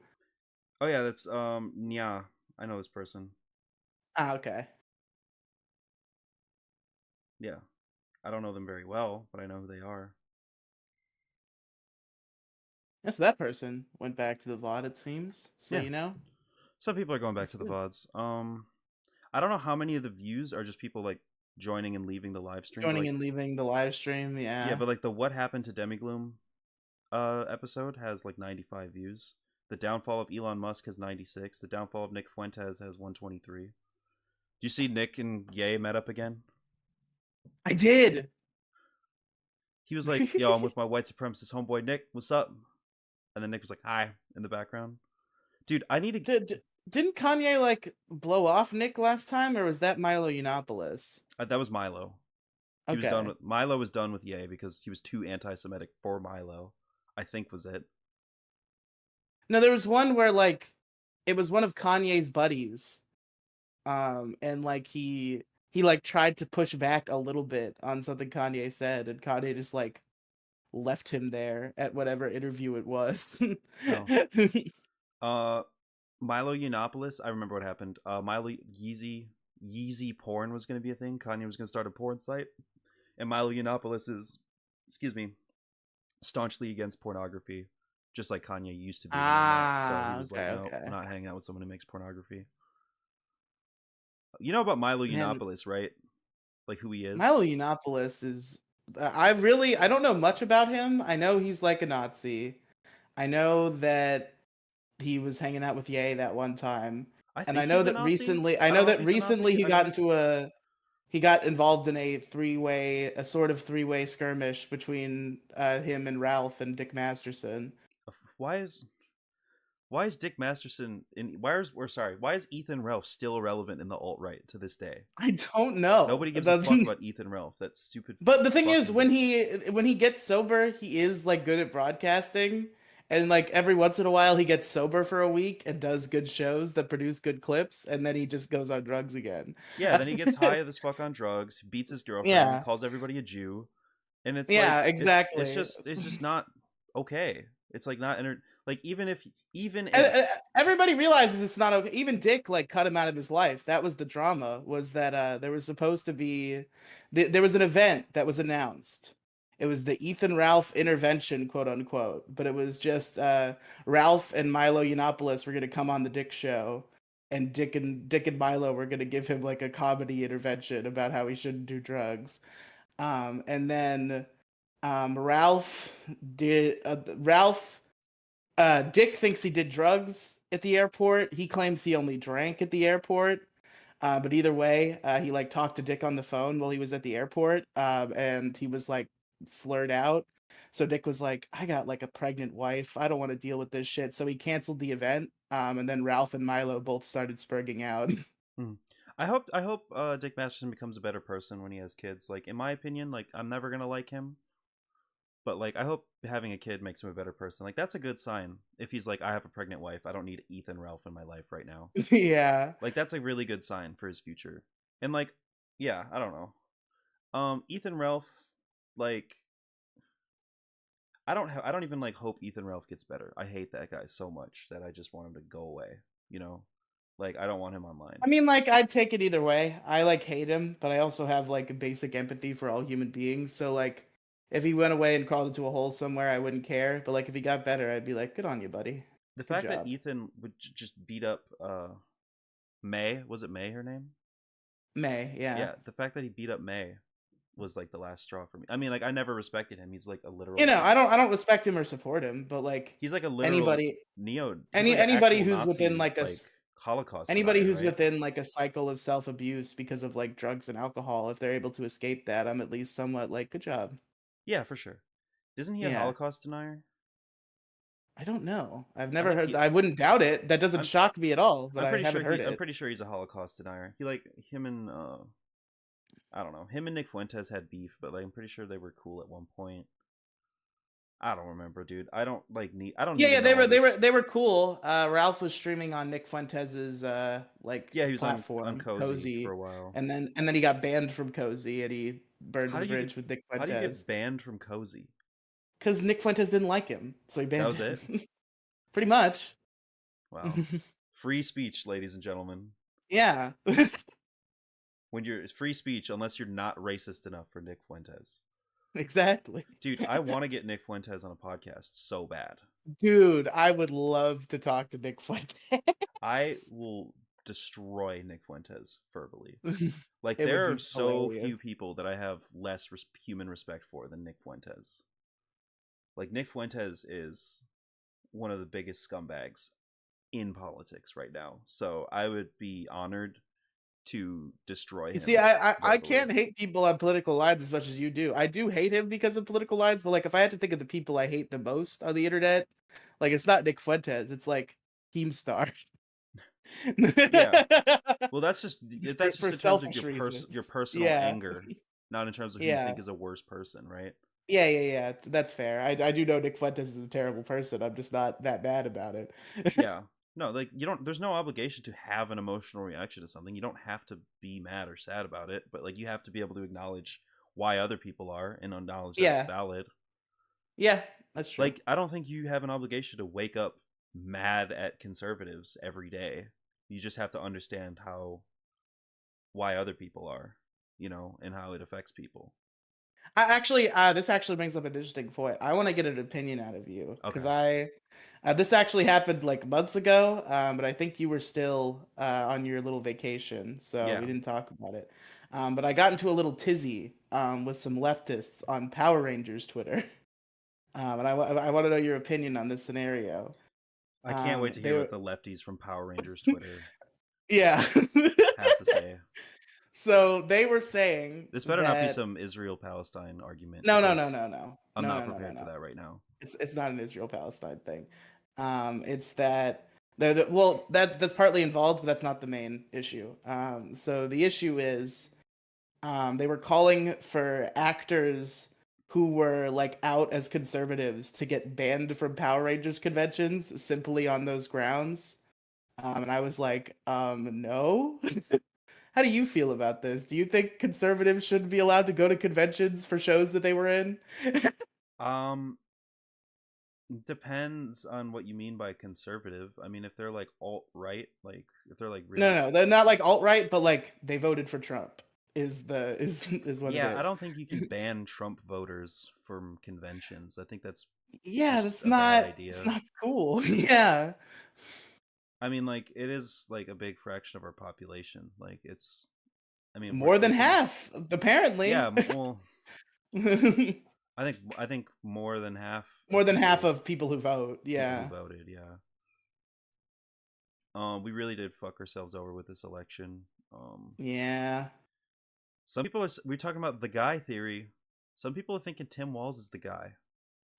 S1: Oh yeah, that's Nya. I know this person.
S2: Ah, okay.
S1: Yeah, I don't know them very well, but I know who they are.
S2: Yeah, so that person went back to the VOD. It seems so.
S1: Yeah,
S2: You know,
S1: some people are going back
S2: that's
S1: to the
S2: good.
S1: VODs. I don't know how many of the views are just people like joining and leaving the live stream, but
S2: Joining
S1: like
S2: and leaving the live stream.
S1: yeah,
S2: Yeah,
S1: but like the what happened to Demigloom episode has like 95 views. The downfall of Elon Musk has 96. The downfall of Nick Fuentes has 123. Do you see Nick and Ye met up again?
S2: I did.
S1: He was like, "Yo, I'm with my white supremacist homeboy Nick. What's up?" And then Nick was like, "Hi" in the background. Dude, I need to.
S2: Didn't Kanye like blow off Nick last time, or was that Milo Yiannopoulos?
S1: That was Milo. He was done
S2: Okay.
S1: with Milo was done with Ye because he was too anti-Semitic for Milo. I think was it.
S2: No, there was one where like it was one of Kanye's buddies, and like he like tried to push back a little bit on something Kanye said, and Kanye just like left him there at whatever interview it was.
S1: Oh, uh, Milo Yiannopoulos. I remember what happened. Milo Yeezy porn was going to be a thing. Kanye was going to start a porn site, and Milo Yiannopoulos is, excuse me, staunchly against pornography, just like Kanye used to be when they met. So he
S2: Ah,
S1: was like,
S2: okay,
S1: "No,
S2: okay.
S1: I'm not hanging out with someone who makes pornography." You know about Milo
S2: Man,
S1: Yiannopoulos, right? Like who he is.
S2: Milo Yiannopoulos is I don't know much about him. I know he's like a Nazi. I know that he was hanging out with Ye that one time.
S1: I
S2: And
S1: think he's a Nazi. I don't know if he's a Nazi.
S2: he
S1: I know
S2: got
S1: he's.
S2: into a he got involved in a sort of three-way skirmish between him and Ralph and Dick Masterson.
S1: Why is Dick Masterson in? Why is Ethan Ralph still relevant in the alt right to this day?
S2: I don't know.
S1: Nobody gives a fuck about Ethan Ralph. That stupid
S2: But the thing is,
S1: fucking bitch.
S2: when he gets sober, he is like good at broadcasting, and like every once in a while, he gets sober for a week and does good shows that produce good clips, and then he just goes on drugs again.
S1: Yeah, then he gets high as fuck on drugs, beats his girlfriend,
S2: Yeah,
S1: calls everybody a Jew, and it's like
S2: yeah, exactly.
S1: it's just not okay. It's like not like even
S2: And,
S1: if
S2: everybody realizes it's not okay. Even Dick like cut him out of his life. That was the drama. Was that there was supposed to be there was an event that was announced. It was the Ethan Ralph intervention, quote unquote. But it was just Ralph and Milo Yiannopoulos were going to come on the Dick show, and Dick and Milo were going to give him like a comedy intervention about how he shouldn't do drugs. And then Ralph Dick thinks he did drugs at the airport. He claims he only drank at the airport. But either way, he like talked to Dick on the phone while he was at the airport, and he was like slurred out. So Dick was like, "I got like a pregnant wife. I don't want to deal with this shit." So he canceled the event. And then Ralph and Milo both started spurging out.
S1: mm. I hope Dick Masterson becomes a better person when he has kids. Like in my opinion, like I'm never gonna like him. But like, I hope having a kid makes him a better person. Like, that's a good sign. If he's like, I have a pregnant wife, I don't need Ethan Ralph in my life right now.
S2: Yeah.
S1: Like, that's a really good sign for his future. And like, yeah, I don't know. Ethan Ralph, like, I don't even like hope Ethan Ralph gets better. I hate that guy so much that I just want him to go away. You know, like I don't want him online.
S2: I mean, like, I'd take it either way. I like hate him, but I also have like a basic empathy for all human beings. So like, if he went away and crawled into a hole somewhere, I wouldn't care. But like, if he got better, I'd be like, good on you, buddy.
S1: The
S2: Good
S1: fact that
S2: job.
S1: Ethan would just beat up May, was it May her name?
S2: May, yeah.
S1: Yeah, the fact that he beat up May was like the last straw for me. I mean, like I never respected him. He's like a
S2: You
S1: literal
S2: know, I don't respect him or support him, but like
S1: he's like a literal
S2: anybody
S1: he's like an
S2: anybody
S1: actual
S2: who's within
S1: Nazi
S2: like a
S1: like Holocaust
S2: anybody
S1: denier,
S2: who's
S1: right?
S2: within like a cycle of self-abuse because of like drugs and alcohol, if they're able to escape that, I'm at least somewhat like, good job.
S1: Yeah, for sure. Isn't he a
S2: Yeah.
S1: Holocaust denier?
S2: I don't know. I've
S1: I
S2: never
S1: think
S2: heard.
S1: he
S2: I wouldn't doubt it. That doesn't
S1: I'm
S2: shock me at all, but I haven't heard
S1: I'm
S2: it.
S1: pretty sure he's a Holocaust denier. He like him and I don't know. Him and Nick Fuentes had beef, but like I'm pretty sure they were cool at one point. I don't remember, dude. I don't
S2: Yeah,
S1: need to
S2: yeah,
S1: know all this.
S2: they were cool. Ralph was streaming on Nick Fuentes's like
S1: Yeah, he was on
S2: platform,
S1: Cozy for
S2: Cozy,
S1: a while.
S2: and then he got banned from Cozy and he burned
S1: How
S2: the
S1: do you get
S2: bridge with Nick
S1: how do you
S2: Fuentes
S1: get banned from Cozy?
S2: because Nick Fuentes didn't like him, so he
S1: That
S2: banned
S1: was it?
S2: him. Pretty much.
S1: Wow. Free speech, ladies and gentlemen.
S2: Yeah.
S1: When you're free speech unless you're not racist enough for Nick Fuentes.
S2: Exactly.
S1: Dude, I want to get Nick Fuentes on a podcast so bad.
S2: Dude, I would love to talk to Nick Fuentes.
S1: I will destroy Nick Fuentes verbally. Like
S2: It would
S1: there are
S2: be
S1: so few
S2: hilarious.
S1: people that I have less human respect for than Nick Fuentes. Like Nick Fuentes is one of the biggest scumbags in politics right now. So I would be honored to destroy
S2: You
S1: him
S2: see, I
S1: verbally.
S2: can't hate people on political lines as much as you do. I do hate him because of political lines, but like if I had to think of the people I hate the most on the internet, like it's not Nick Fuentes, it's like Keemstar.
S1: Yeah. Well, that's just
S2: For
S1: in terms of
S2: selfish
S1: your
S2: reasons.
S1: personal
S2: Yeah.
S1: anger, not in terms of who you
S2: Yeah.
S1: think is a worse person, right?
S2: Yeah, yeah, yeah. That's fair. I do know Nick Fuentes is a terrible person. I'm just not that bad about it.
S1: Yeah. No, like you don't there's no obligation to have an emotional reaction to something. You don't have to be mad or sad about it, but like you have to be able to acknowledge why other people are and acknowledge that it's
S2: Yeah.
S1: valid.
S2: Yeah, that's true.
S1: Like I don't think you have an obligation to wake up mad at conservatives every day. You just have to understand why other people are, and how it affects people.
S2: This actually brings up an interesting point. I want to get an opinion out of you because
S1: Okay.
S2: this actually happened like months ago, but I think you were still on your little vacation, so we
S1: Yeah.
S2: didn't talk about it. But I got into a little tizzy with some leftists on Power Rangers Twitter, and I want to know your opinion on this scenario.
S1: I can't wait to hear
S2: They
S1: what the lefties from Power Rangers Twitter
S2: yeah.
S1: have to say.
S2: So they were saying
S1: This better not be
S2: that
S1: some Israel Palestine argument
S2: no, no, no,
S1: because
S2: no, no,
S1: I'm
S2: no,
S1: not
S2: no, no, no,
S1: prepared for
S2: no.
S1: that right now.
S2: It's not an Israel Palestine thing. It's that well that's partly involved, but that's not the main issue. So the issue is they were calling for actors who were like out as conservatives to get banned from Power Rangers conventions simply on those grounds. And I was like, no. How do you feel about this? Do you think conservatives should be allowed to go to conventions for shows that they were in?
S1: Um, Depends on what you mean by conservative. I mean, if they're like alt right, like if they're like
S2: No,
S1: really,
S2: no, they're not like alt right, but like they voted for Trump. Is what it
S1: yeah, I
S2: is.
S1: don't think you can ban Trump voters from conventions. I think that's
S2: Yeah,
S1: just a bad
S2: it's
S1: idea.
S2: not cool. Yeah,
S1: I mean, like it is like a big fraction of our population. Like it's, I mean, if we're
S2: more than
S1: thinking,
S2: half apparently.
S1: yeah, well, I think more than half
S2: More
S1: of
S2: than half
S1: people
S2: of people who vote.
S1: who
S2: Yeah,
S1: voted. Yeah. We really did fuck ourselves over with this election.
S2: yeah.
S1: Some people we're talking about the guy theory. Some people are thinking Tim Walz is the guy.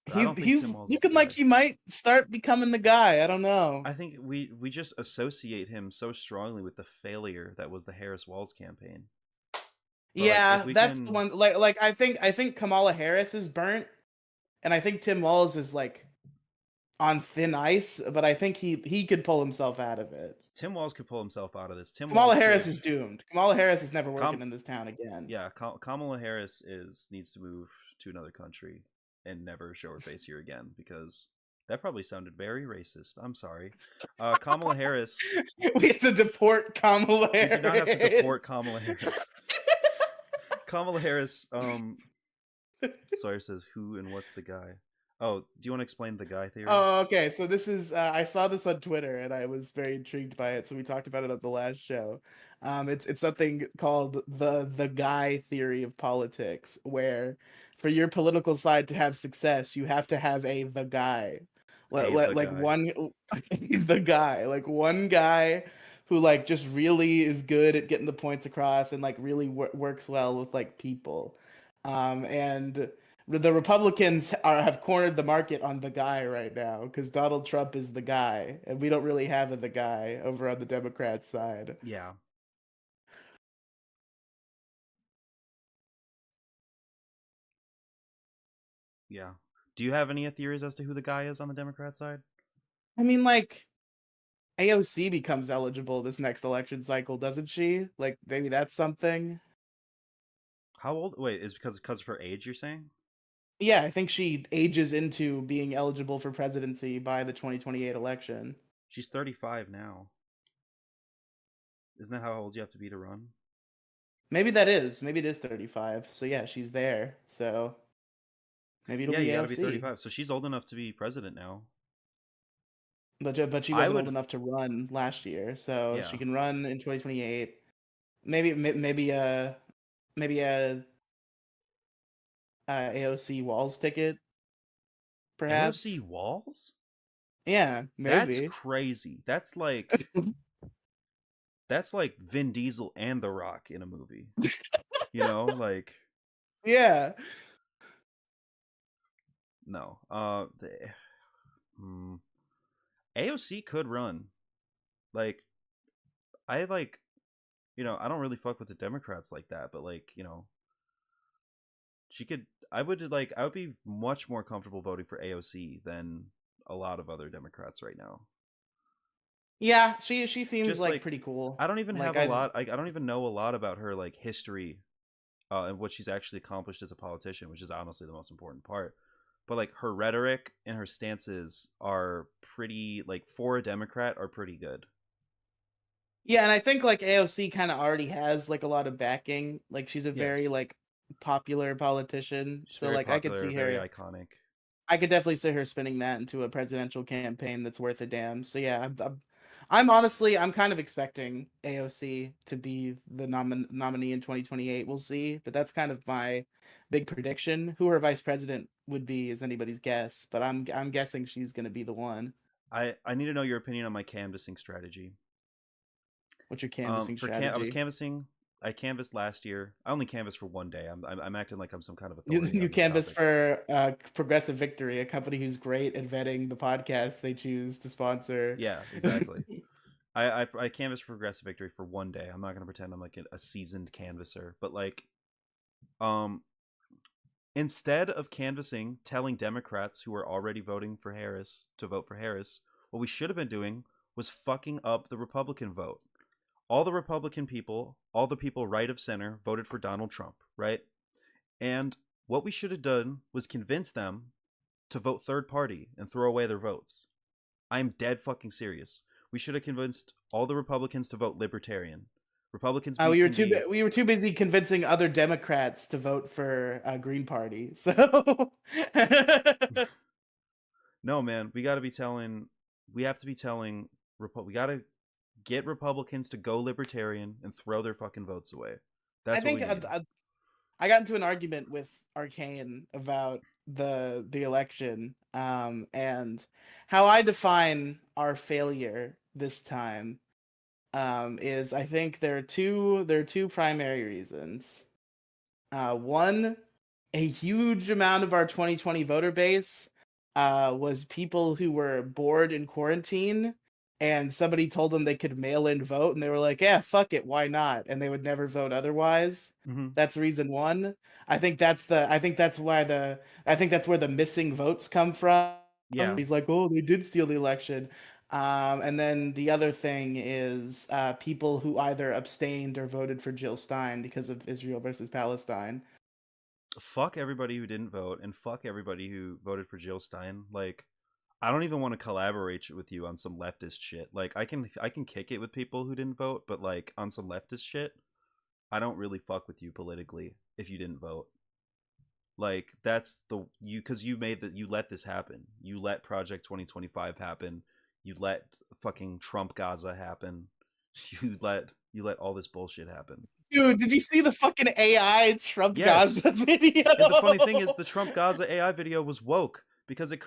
S1: But I don't think Tim
S2: He's
S1: Walz is the
S2: looking like
S1: guy.
S2: he might start becoming the guy. I don't know.
S1: I think we just associate him so strongly with the failure that was the Harris Walz campaign. But like if
S2: Yeah,
S1: we
S2: that's the
S1: can
S2: one. Like I think Kamala Harris is burnt, and I think Tim Walz is like on thin ice, but I think he could pull himself out of it.
S1: Tim Walz could pull himself out of this. Tim
S2: Kamala
S1: Walz
S2: Harris
S1: could.
S2: is doomed. Kamala Harris is never working
S1: Com-
S2: in this town again.
S1: yeah, Kamala Harris needs to move to another country and never show her face here again because that probably sounded very racist. I'm sorry. Kamala Harris.
S2: We have to deport Kamala Harris.
S1: We do not have to deport Kamala Harris. Kamala Harris. Sawyer says, "Who and what's the guy?" Oh, do you want to explain the guy theory?
S2: Oh, okay. So this is I saw this on Twitter and I was very intrigued by it. So we talked about it on the last show. It's something called the guy theory of politics, where for your political side to have success, you have to have the guy,
S1: The
S2: like
S1: guy.
S2: one the guy, like one guy who like just really is good at getting the points across and like really works well with like people, and the Republicans have cornered the market on the guy right now because Donald Trump is the guy, and we don't really have the guy over on the Democrat side.
S1: Yeah. Yeah. Do you have any theories as to who the guy is on the Democrat side?
S2: I mean, like AOC becomes eligible this next election cycle, doesn't she? Like maybe that's something.
S1: How old? Wait, is because of her age? You're saying?
S2: Yeah, I think she ages into being eligible for presidency by the 2028 election.
S1: She's 35 now. Isn't that how old you have to be to run?
S2: Maybe that is. Maybe it is 35. So yeah, she's there. So maybe it'll
S1: Yeah,
S2: be
S1: you
S2: AOC.
S1: gotta be 35. So she's old enough to be president now.
S2: But she
S1: I
S2: wasn't old
S1: would.
S2: enough to run last year, so
S1: Yeah.
S2: she can run in 2028. Maybe a AOC Walls ticket,
S1: AOC
S2: perhaps.
S1: Walls?
S2: Yeah,
S1: That's
S2: maybe.
S1: crazy. That's like Vin Diesel and The Rock in a movie. You know, like
S2: Yeah.
S1: no. AOC could run. Like I like, I don't really fuck with the Democrats like that, but like, she could. I would be much more comfortable voting for AOC than a lot of other Democrats right now.
S2: Yeah, she seems
S1: Just
S2: like
S1: like
S2: pretty cool.
S1: I don't even
S2: Like
S1: have a lot. I don't even know a lot about her like history, and what she's actually accomplished as a politician, which is honestly the most important part. But like her rhetoric and her stances are pretty like for a Democrat are pretty good.
S2: Yeah, and I think like AOC kind of already has like a lot of backing. Like she's a very
S1: Yes,
S2: like popular politician.
S1: she's
S2: So
S1: very
S2: like I could
S1: popular,
S2: see
S1: very
S2: her
S1: iconic.
S2: I could definitely see her spinning that into a presidential campaign that's worth a damn. So yeah, I'm honestly I'm kind of expecting AOC to be the nominee in 2028. We'll see, but that's kind of my big prediction. Who her vice president would be is anybody's guess, but I'm guessing she's going to be the one.
S1: I need to know your opinion on my canvassing strategy.
S2: What's your canvassing
S1: I was
S2: strategy?
S1: canvassing. I canvassed last year. I only canvassed for one day. I'm acting like I'm some kind of
S2: You,
S1: authority
S2: you
S1: on this
S2: canvass
S1: topic.
S2: for Progressive Victory, a company who's great at vetting the podcast they choose to sponsor.
S1: Yeah, exactly. I canvassed for Progressive Victory for one day. I'm not gonna pretend I'm like a seasoned canvasser, but like, um, instead of canvassing, telling Democrats who are already voting for Harris to vote for Harris, what we should have been doing was fucking up the Republican vote. All the Republican people, all the people right of center, voted for Donald Trump, right? And what we should have done was convince them to vote third party and throw away their votes. I'm dead fucking serious. We should have convinced all the Republicans to vote libertarian. Republicans
S2: We were
S1: can be.
S2: we were too busy convincing other Democrats to vote for Green Party. So
S1: No, man, we got to be telling. We have to be telling. We got to get Republicans to go libertarian and throw their fucking votes away.
S2: I
S1: That's what
S2: think
S1: we need.
S2: I got into an argument with Arcane about the election, and how I define our failure this time, is I think there are two primary reasons. One, a huge amount of our 2020 voter base was people who were bored in quarantine and somebody told them they could mail in vote, and they were like, "Yeah, fuck it, why not?" And they would never vote otherwise.
S1: Hmm.
S2: That's reason one. I think that's where the missing votes come from.
S1: Yeah.
S2: He's like, "Oh, they did steal the election." And then the other thing is people who either abstained or voted for Jill Stein because of Israel versus Palestine.
S1: Fuck everybody who didn't vote, and fuck everybody who voted for Jill Stein. Like, I don't even want to collaborate with you on some leftist shit. Like, I can kick it with people who didn't vote, but like on some leftist shit, I don't really fuck with you politically if you didn't vote. Like, that's the you because you let this happen. You let Project 2025 happen. You let fucking Trump Gaza happen. You let all this bullshit happen.
S2: Dude, did you see the fucking AI Trump
S1: Yes.
S2: Gaza video?
S1: And the funny thing is the Trump Gaza AI video was woke because it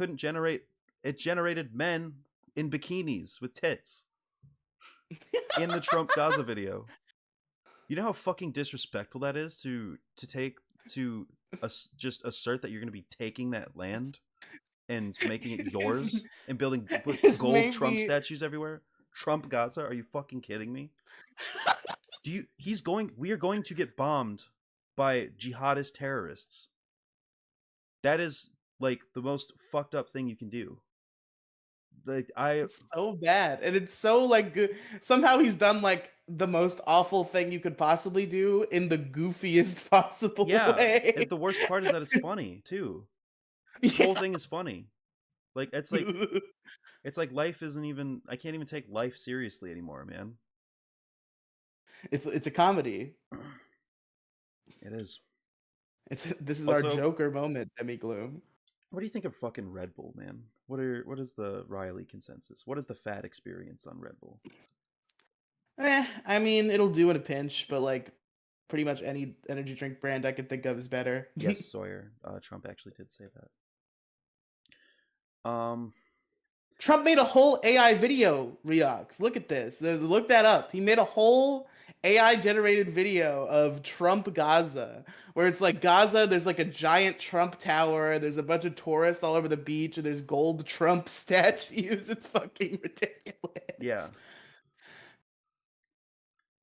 S1: generated men in bikinis with tits in the Trump Gaza video. You know how fucking disrespectful that is to take to just assert that you're going to be taking that land and making it yours and building with
S2: This
S1: gold
S2: made
S1: Trump
S2: me
S1: statues everywhere. Trump Gaza, are you fucking kidding me? We are going to get bombed by jihadist terrorists. That is like the most fucked up thing you can do. Like
S2: it's so bad. And it's so like good. Somehow he's done like the most awful thing you could possibly do in the goofiest possible
S1: yeah,
S2: way.
S1: the worst part is that it's funny too. The whole
S2: Yeah.
S1: thing is funny. Like it's like life isn't even I can't even take life seriously anymore, man.
S2: It's a comedy.
S1: It is.
S2: This is our
S1: Also,
S2: Joker moment, Demi Gloom.
S1: what do you think of fucking Red Bull, man? What is the Riley consensus? What is the fat experience on Red Bull?
S2: I mean, it'll do in a pinch, but like pretty much any energy drink brand I could think of is better.
S1: Yes, Sawyer. Trump actually did say that.
S2: Trump made a whole AI video, Reox. Look at this. Look that up. He made a whole AI generated video of Trump Gaza, where it's like Gaza, there's like a giant Trump tower, there's a bunch of tourists all over the beach, and there's gold Trump statues. It's fucking ridiculous.
S1: yeah.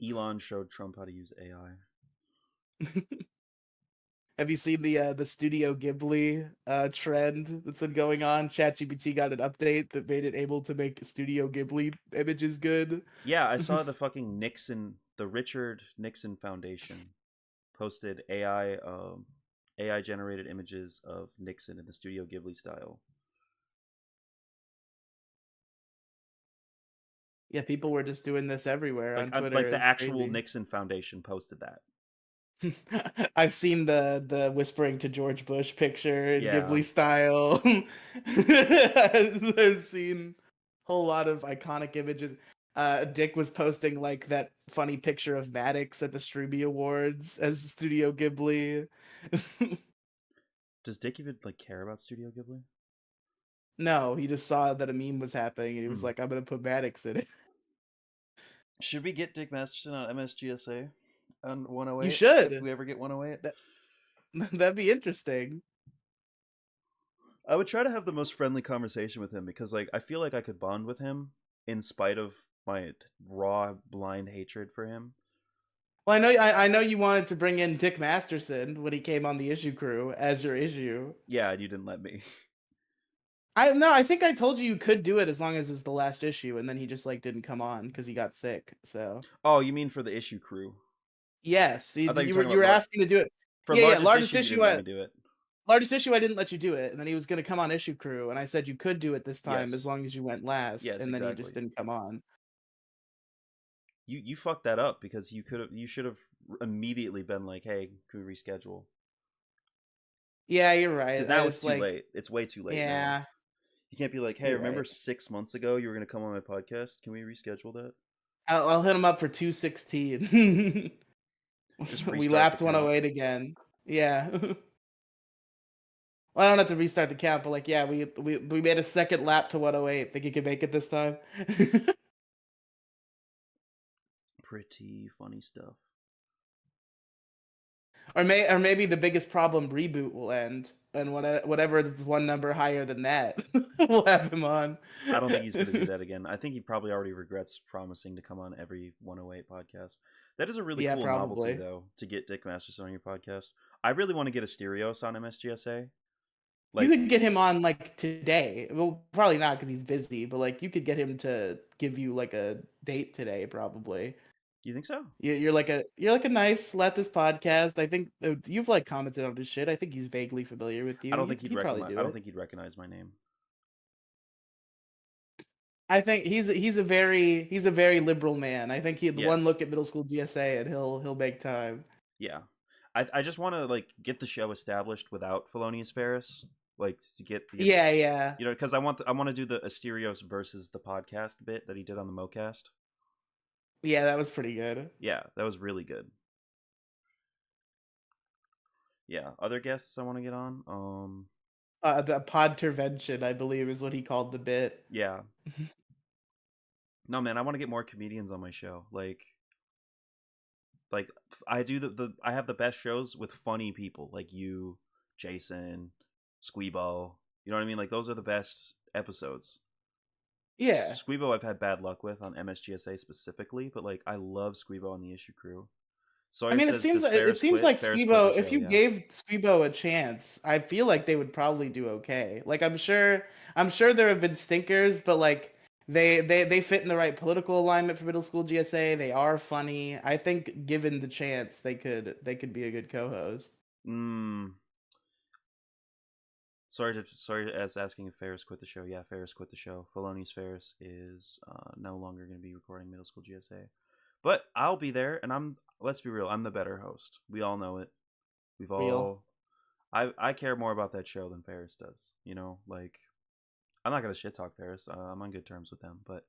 S1: Elon showed Trump how to use AI.
S2: Have you seen the Studio Ghibli trend that's been going on? ChatGPT got an update that made it able to make Studio Ghibli images good.
S1: Yeah, I saw the fucking the Richard Nixon Foundation posted AI generated images of Nixon in the Studio Ghibli style.
S2: Yeah, people were just doing this everywhere on Twitter.
S1: Like the
S2: It's
S1: actual
S2: crazy.
S1: Nixon Foundation posted that.
S2: I've seen the whispering to George Bush picture in
S1: Yeah.
S2: Ghibli style. I've seen a whole lot of iconic images. Dick was posting like that funny picture of Maddox at the Strooby Awards as Studio Ghibli.
S1: Does Dick even like care about Studio Ghibli?
S2: No, he just saw that a meme was happening and he was
S1: Hmm.
S2: like, I'm gonna put Maddox in it.
S1: Should we get Dick Masterson on MSGSA on 108?
S2: You should.
S1: If we ever get 108?
S2: That'd be interesting.
S1: I would try to have the most friendly conversation with him because like I feel like I could bond with him in spite of my raw blind hatred for him.
S2: Well, I know you wanted to bring in Dick Masterson when he came on the issue crew as your issue.
S1: Yeah, you didn't let me.
S2: I think I told you could do it as long as it was the last issue, and then he just like didn't come on because he got sick. So
S1: Oh, you mean for the issue crew?
S2: yes,
S1: I thought
S2: you
S1: you
S2: were
S1: were talking about
S2: asking to do it.
S1: for
S2: Yeah,
S1: largest issue. You didn't let me do it.
S2: largest issue I didn't let you do it, and then he was gonna come on issue crew, and I said you could do it this time as
S1: Yes.
S2: long as you went last,
S1: Yes,
S2: and then he just
S1: exactly.
S2: didn't come on.
S1: You fucked that up because you should have immediately been like, hey, can we reschedule?
S2: Yeah, you're right.
S1: Because
S2: I
S1: now it's
S2: just
S1: too
S2: like
S1: late. It's way too late now.
S2: yeah,
S1: You can't be like, hey,
S2: you're
S1: remember
S2: right.
S1: 6 months ago you were gonna come on my podcast? Can we reschedule that?
S2: I'll hit him up for 216.
S1: Just
S2: We
S1: restart the
S2: lapped
S1: count.
S2: 108 again. Yeah. Well, I don't have to restart the count, but like, yeah, we made a second lap to 108. Think you can make it this time?
S1: Pretty funny stuff.
S2: or maybe the biggest problem reboot will end, and whatever is one number higher than that, we'll have him on.
S1: I don't think he's going to do that again. I think he probably already regrets promising to come on every 108 podcast. That is a really
S2: Yeah,
S1: cool novelty,
S2: probably.
S1: though, to get Dick Masterson on your podcast. I really want to get Asterios on MSGSA.
S2: You
S1: Like,
S2: could get him on like today. Well, probably not because he's busy, but like you could get him to give you like a date today, probably.
S1: you think so?
S2: You're like a nice leftist podcast. I think you've like commented on his shit. I think he's vaguely familiar with
S1: I
S2: you.
S1: don't think he'd
S2: He'd probably
S1: recognize.
S2: do
S1: I don't
S2: it.
S1: think he'd recognize my name.
S2: I think he's a very liberal man. I think he had one
S1: Yes.
S2: look at middle school GSA and he'll make time.
S1: Yeah. I just want to like get the show established without Felonious Ferris, like to get
S2: Yeah, yeah,
S1: because I want to do the Asterios versus the podcast bit that he did on the MoCast.
S2: yeah. That was pretty good.
S1: Yeah, that was really good. Yeah, other guests I want to get on.
S2: The podtervention, I believe, is what he called the bit.
S1: Yeah. No, man, I want to get more comedians on my show. Like I do the I have the best shows with funny people like you, Jason, Squeebo. You know what I mean? Like those are the best episodes.
S2: Yeah.
S1: Squeebo I've had bad luck with on MSGSA specifically, but like I love Squeebo on the issue crew.
S2: I
S1: Sawyer
S2: mean,
S1: says, "Does
S2: it
S1: Ferris
S2: seems
S1: quit?"
S2: like
S1: Ferris quit the
S2: Squeebo. If
S1: show.
S2: you
S1: Yeah,
S2: gave Squeebo a chance, I feel like they would probably do okay. Like I'm sure there have been stinkers, but like they fit in the right political alignment for middle school GSA. They are funny. I think given the chance, they could be a good co-host.
S1: mm, sorry as asking if Ferris quit the show. Yeah, Ferris quit the show. Felonious Ferris is no longer going to be recording middle school GSA, but I'll be there, and let's be real, I'm the better host. We all know it. We've
S2: Real.
S1: all I care more about that show than Ferris does. You know, like I'm not gonna shit talk Ferris. I'm on good terms with them, but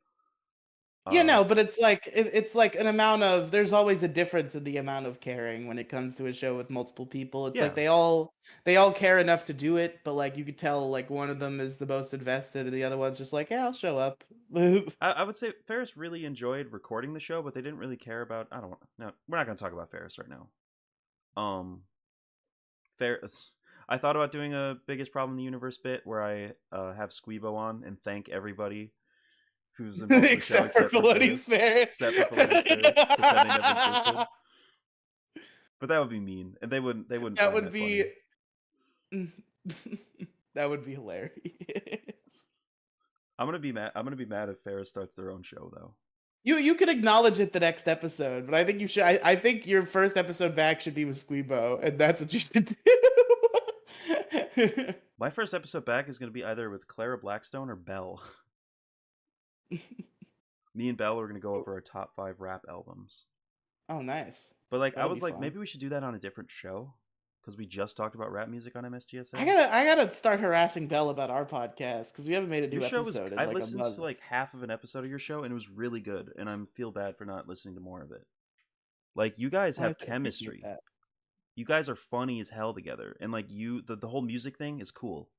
S2: Yeah,
S1: uh,
S2: no, but it's like an amount of there's always a difference in the amount of caring when it comes to a show with multiple people. It's like
S1: yeah,
S2: they all care enough to do it, but like you could tell like one of them is the most invested and the other one's just like, yeah, I'll show up.
S1: I would say Ferris really enjoyed recording the show, but they didn't really care about. I don't want. No, we're not gonna talk about Ferris right now. Um, Ferris. I thought about doing a biggest problem in the universe bit where I have Squeebo on and thank everybody who's involved in the show
S2: Except for
S1: except for
S2: Feloni's
S1: Ferris,
S2: Fair.
S1: except for Felonious Ferris, pretend they never existed. But that would be mean, and they wouldn't
S2: That
S1: find
S2: would
S1: that funny.
S2: be that would be hilarious.
S1: I'm gonna be mad. I'm gonna be mad if Ferris starts their own show though.
S2: You could acknowledge it the next episode, but I think you should. I think your first episode back should be with Squeebo, and that's what you should do.
S1: My first episode back is gonna be either with Clara Blackstone or Belle. Me and Belle are gonna go over our top 5 rap albums.
S2: Oh, nice.
S1: But like, I
S2: That'll be
S1: was like,
S2: fun.
S1: maybe we should do that on a different show because we just talked about rap music on MSGSA.
S2: I gotta start harassing Belle about our podcast because we haven't made a
S1: Your
S2: new
S1: show was.
S2: episode in
S1: I
S2: like a
S1: listened
S2: month.
S1: to like half of an episode of your show and it was really good, and I feel bad for not listening to more of it. Like, you guys
S2: Well, I
S1: have
S2: appreciate
S1: chemistry.
S2: that.
S1: You guys are funny as hell together, and like the whole music thing is cool.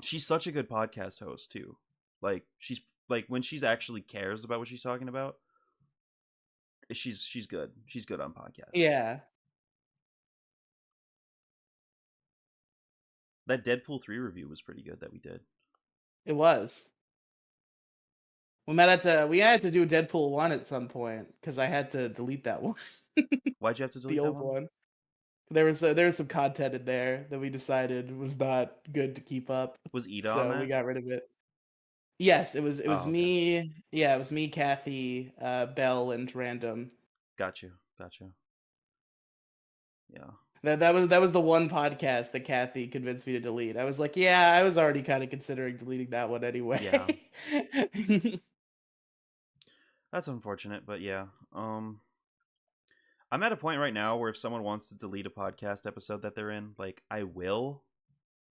S1: She's such a good podcast host too. Like she's like when she's actually cares about what she's talking about, she's good. She's good on podcasts.
S2: Yeah,
S1: That Deadpool 3 review was pretty good that we did.
S2: it was. We had to do Deadpool 1 at some point because I had to delete that one,
S1: Why'd you have to
S2: the
S1: delete that
S2: old
S1: one?
S2: one. There was some content in there that we decided was not good to keep up,
S1: Was Ida on
S2: so we
S1: that?
S2: got rid of it. Yes, it was
S1: Oh, okay.
S2: me. Yeah, it was me, Kathy, Belle, and Random.
S1: Got you. Got you. Yeah.
S2: That was the one podcast that Kathy convinced me to delete. I was like, yeah, I was already kind of considering deleting that one
S1: Yeah.
S2: anyway.
S1: That's unfortunate, but yeah. I'm at a point right now where if someone wants to delete a podcast episode that they're in, like I will,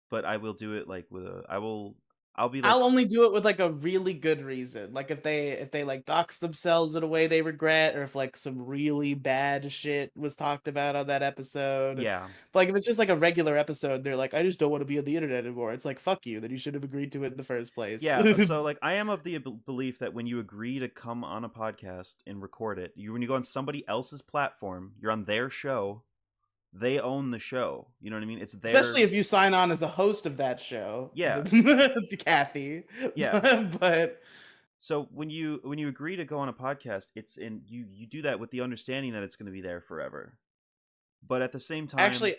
S1: but I will do it like I will I'll be like,
S2: I'll only do it with like a really good reason. Like if they like dox themselves in a way they regret, or if like some really bad shit was talked about on that episode.
S1: yeah,
S2: But like if it's just like a regular episode, they're like, I just don't want to be on the internet anymore. It's like fuck you, then you should have agreed to it in the first place.
S1: yeah. So like, I am of the belief that when you agree to come on a podcast and record it, when you go on somebody else's platform, you're on their show. They own the show. You know what I mean? It's
S2: Especially if
S1: theirs.
S2: you sign on as a host of that show,
S1: Yeah,
S2: Kathy.
S1: yeah.
S2: But
S1: So when you agree to go on a podcast, it's in you do that with the understanding that it's going to be there forever. But at the same time,
S2: actually,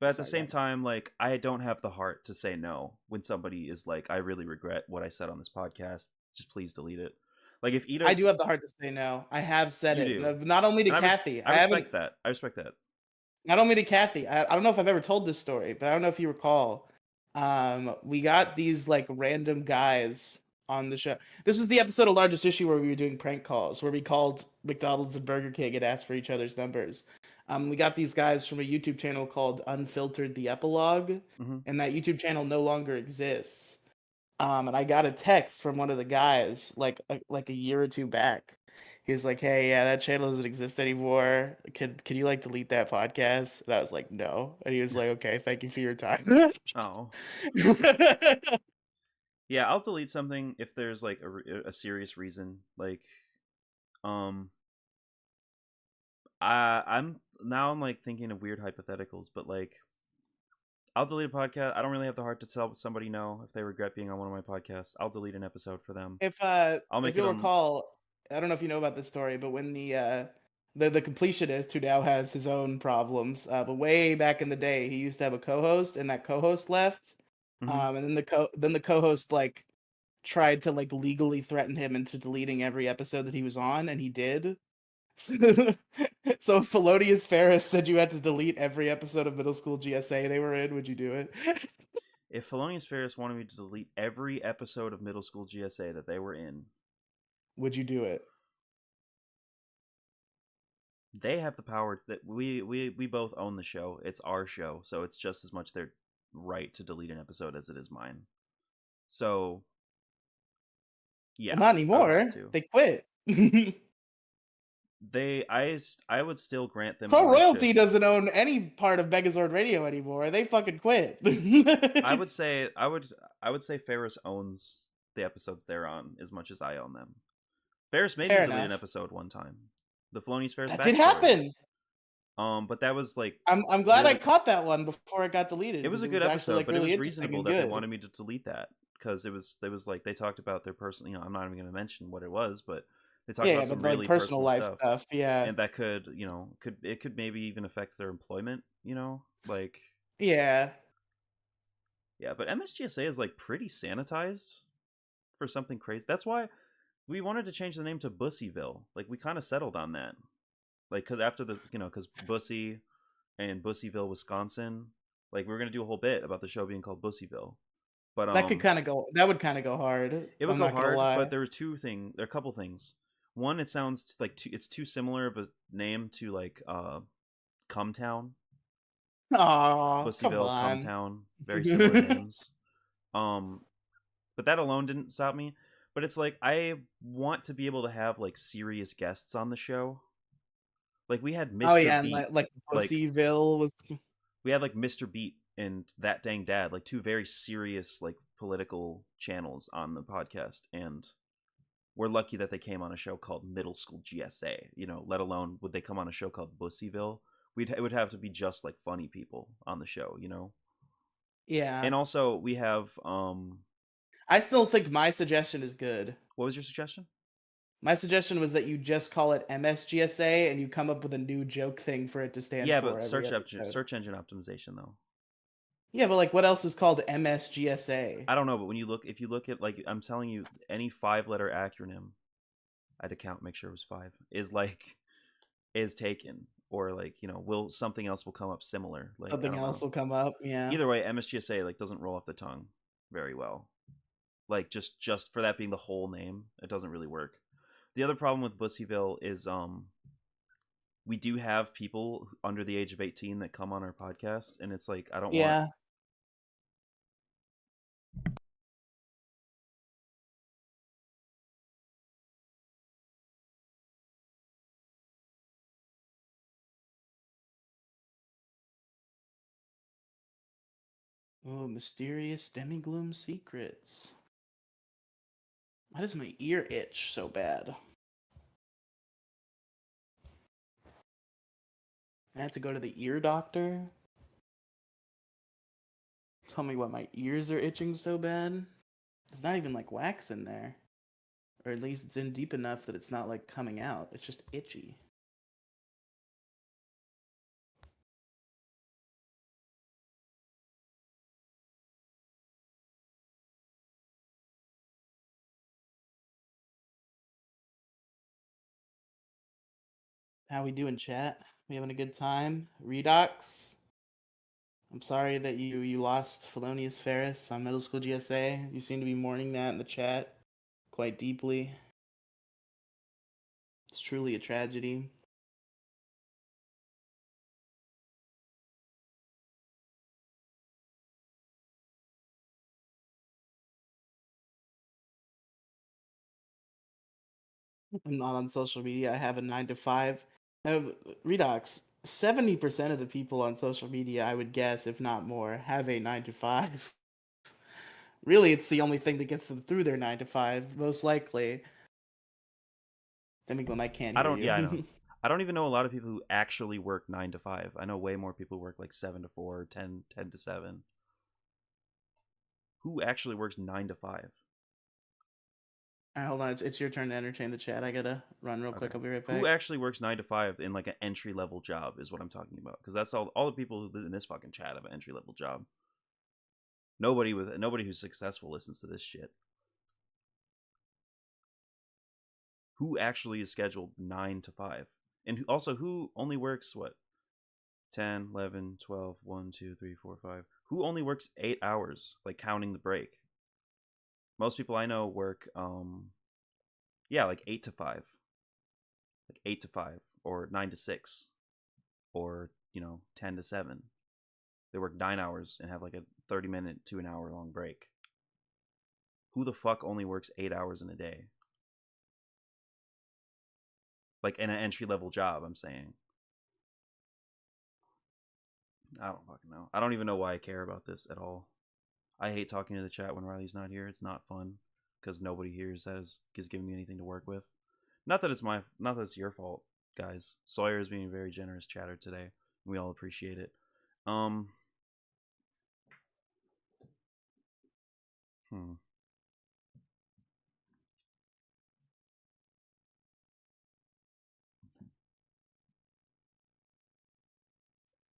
S1: but at the
S2: sorry, go
S1: same
S2: ahead.
S1: time, like, I don't have the heart to say no when somebody is like, I really regret what I said on this podcast. Just please delete it. Like, if
S2: I
S1: Ida,
S2: do have the heart to say no. I have said
S1: you
S2: it.
S1: do,
S2: Not only to
S1: and
S2: Kathy.
S1: I
S2: I haven't.
S1: respect that. I respect that.
S2: Not only to Kathy. I don't know if I've ever told this story, but I don't know if you recall. We got these like random guys on the show. This was the episode of Largest Issue where we were doing prank calls, where we called McDonald's and Burger King and asked for each other's numbers. We got these guys from a YouTube channel called Unfiltered the Epilogue,
S1: Hmm.
S2: and that YouTube channel no longer exists. And I got a text from one of the guys like a year or two back. He's like, "Hey, yeah, that channel doesn't exist anymore. Can you like delete that podcast?" And I was like, "No." And he was like, "Okay, thank you for your time."
S1: Oh, yeah. I'll delete something if there's like a serious reason. Like, um, I'm like thinking of weird hypotheticals, but like, I'll delete a podcast. I don't really have the heart to tell somebody no if they regret being on one of my podcasts. I'll delete an episode for them. I'll
S2: If
S1: make it
S2: you'll
S1: on.
S2: recall, I don't know if you know about this story, but when the completionist who now has his own problems, but way back in the day, he used to have a co-host, and that co-host left.
S1: Hmm.
S2: And then the co-host like tried to like legally threaten him into deleting every episode that he was on, and he did. So, so if Felonious Ferris said you had to delete every episode of Middle School GSA they were in, would you do it?
S1: If Felonious Ferris wanted me to delete every episode of Middle School GSA that they were in,
S2: Would you do it?
S1: they have the power that we both own the show. It's our show, so it's just as much their right to delete an episode as it is mine. So
S2: Well,
S1: yeah,
S2: not
S1: I would have
S2: anymore.
S1: to.
S2: They quit.
S1: I would still grant them
S2: Pro
S1: ownership.
S2: Royalty doesn't own any part of Megazord Radio anymore. They fucking quit.
S1: I would say I would say Ferris owns the episodes they're on as much as I own them. Ferris made me
S2: Fair
S1: delete an
S2: enough.
S1: episode one time. The Filoni's Ferris
S2: That did
S1: backstory.
S2: happen.
S1: But that was like
S2: I'm glad I
S1: really,
S2: caught that one before it got deleted
S1: it was
S2: because
S1: a
S2: it
S1: good
S2: was actually
S1: episode,
S2: like
S1: but it
S2: really
S1: was
S2: interesting
S1: reasonable
S2: and
S1: that they
S2: good.
S1: wanted me to delete that because it was like they talked about their personal. I'm not even going to mention what it was, but they talked
S2: Yeah,
S1: about
S2: yeah,
S1: some
S2: but like
S1: really
S2: personal
S1: personal
S2: life
S1: stuff,
S2: stuff. Yeah,
S1: and that could could maybe even affect their employment. Like,
S2: yeah.
S1: yeah. But MSGSA is like pretty sanitized for something crazy. That's why we wanted to change the name to Bussyville. Like, we kind of settled on that. Like, because after the because Bussy and Bussyville, Wisconsin, like, we were gonna do a whole bit about the show being called Bussyville, but
S2: That could kind of go. That would kind of go hard.
S1: it would
S2: I'm
S1: go
S2: not gonna
S1: hard. But
S2: lie.
S1: there are a couple things. One, it sounds like it's too similar of a name to like Cumtown,
S2: Aw, come
S1: Bussyville,
S2: on.
S1: Cumtown, very similar names. Um, but that alone didn't stop me. But it's like I want to be able to have like serious guests on the show. Like, we had
S2: Oh
S1: Mr.
S2: yeah, and
S1: Beat,
S2: like
S1: like
S2: Pussyville was.
S1: we had like Mr. Beat and That Dang Dad, like two very serious like political channels on the podcast, and we're lucky that they came on a show called Middle School GSA. Let alone would they come on a show called Bussyville. It would have to be just like funny people on the show.
S2: Yeah,
S1: And also we have
S2: I still think my suggestion is good.
S1: what was your suggestion?
S2: My suggestion was that you just call it MSGSA and you come up with a new joke thing for it to stand
S1: Yeah,
S2: for
S1: but
S2: every episode.
S1: search engine optimization though.
S2: Yeah, but like what else is called MSGSA?
S1: I don't know, but if you look at, like, I'm telling you, any 5-letter acronym, I had to count, make sure it was 5, is taken, or like, will something else will come up similar. Like, I
S2: Something
S1: don't
S2: else
S1: know.
S2: will come up. Yeah.
S1: Either way, MSGSA like doesn't roll off the tongue very well. Like, just for that being the whole name, it doesn't really work. The other problem with Bussyville is we do have people under the age of 18 that come on our podcast, and it's like I don't want
S2: Yeah. Oh, mysterious Demigloom secrets. Why does my ear itch so bad? I had to go to the ear doctor. Tell me what, my ears are itching so bad? There's not even like wax in there. Or at least it's in deep enough that it's not like coming out. It's just itchy. How we doing, chat? We having a good time? Redox? I'm sorry that you lost Felonious Ferris on Middle School GSA. You seem to be mourning that in the chat quite deeply. It's truly a tragedy. I'm not on social media. I have a 9 to 5. Redox, 70% of the people on social media, I would guess, if not more, have a 9 to 5. Really, it's the only thing that gets them through their 9 to 5, most likely. Demigloom, I can't
S1: I
S2: hear
S1: don't. Yeah, I know.
S2: you.
S1: I don't even know a lot of people who actually work 9 to 5. I know way more people who work like 7 to 4, 10 to 7. Who actually works 9 to 5?
S2: All right, hold on. It's your turn to entertain the chat. I gotta run real
S1: Okay.
S2: quick. I'll be right
S1: Who
S2: back.
S1: actually works 9 to 5 in like an entry level job is what I'm talking about. Because that's all the people who in this fucking chat have an entry level job. Nobody who's successful listens to this shit. Who actually is scheduled 9 to 5? And also who only works what? 10, 11, 12, 1, 2, 3, 4, 5. Who only works 8 hours, like counting the break? Most people I know work yeah, like 8 to 5. Like 8 to 5 or 9 to 6 or, 10 to 7. They work 9 hours and have like a 30-minute to an hour long break. Who the fuck only works 8 hours in a day? Like in an entry level job, I'm saying. I don't fucking know. I don't even know why I care about this at all. I hate talking to the chat when Riley's not here. It's not fun because nobody here is giving me anything to work with. Not that it's your fault, guys. Sawyer is being a very generous chatter today. We all appreciate it. Um. Hmm.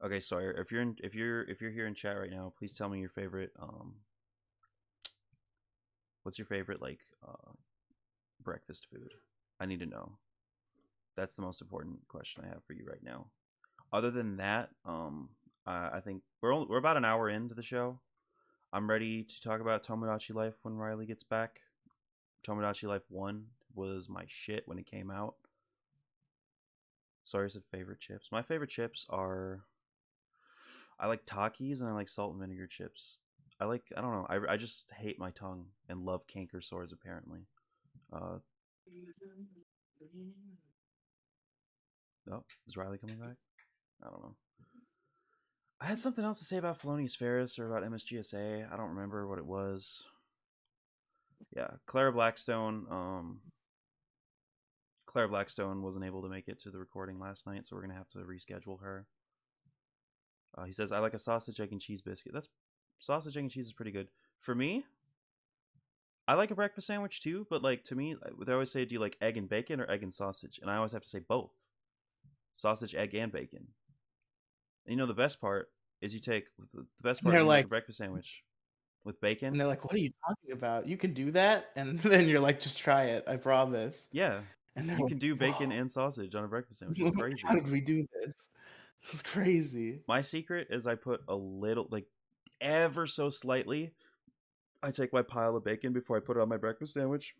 S1: Okay, Sawyer. If you're here in chat right now, please tell me your favorite. What's your favorite breakfast food? I need to know. That's the most important question I have for you right now. Other than that, I think we're about an hour into the show. I'm ready to talk about Tomodachi Life when Riley gets back. Tomodachi Life 1 was my shit when it came out. Sorry, I said favorite chips. My favorite chips are I like Takis and I like salt and vinegar chips. I don't know. I just hate my tongue and love canker sores apparently. Uh oh, is Riley coming back? I don't know. I had something else to say about Felonious Ferris or about MSGSA. I don't remember what it was. Yeah, Clara Blackstone. Clara Blackstone wasn't able to make it to the recording last night, so we're gonna have to reschedule her. He says I like a sausage, egg, and cheese biscuit. That's sausage, egg, and cheese is pretty good for me. I like a breakfast sandwich too, but like to me, they always say, "Do you like egg and bacon or egg and sausage?" And I always have to say both: sausage, egg, and bacon. And the best part is you take the best
S2: And
S1: part
S2: they're
S1: when you make
S2: like,
S1: a breakfast sandwich with bacon.
S2: what are you talking about? You can do that? And then you're like, just try it. I promise.
S1: Yeah,
S2: And they're
S1: you
S2: like,
S1: can do bacon
S2: whoa,
S1: and sausage on a breakfast sandwich. It's
S2: how
S1: crazy.
S2: did we do this? This is crazy.
S1: My secret is I put a little, like, ever so slightly. I take my pile of bacon before I put it on my breakfast sandwich.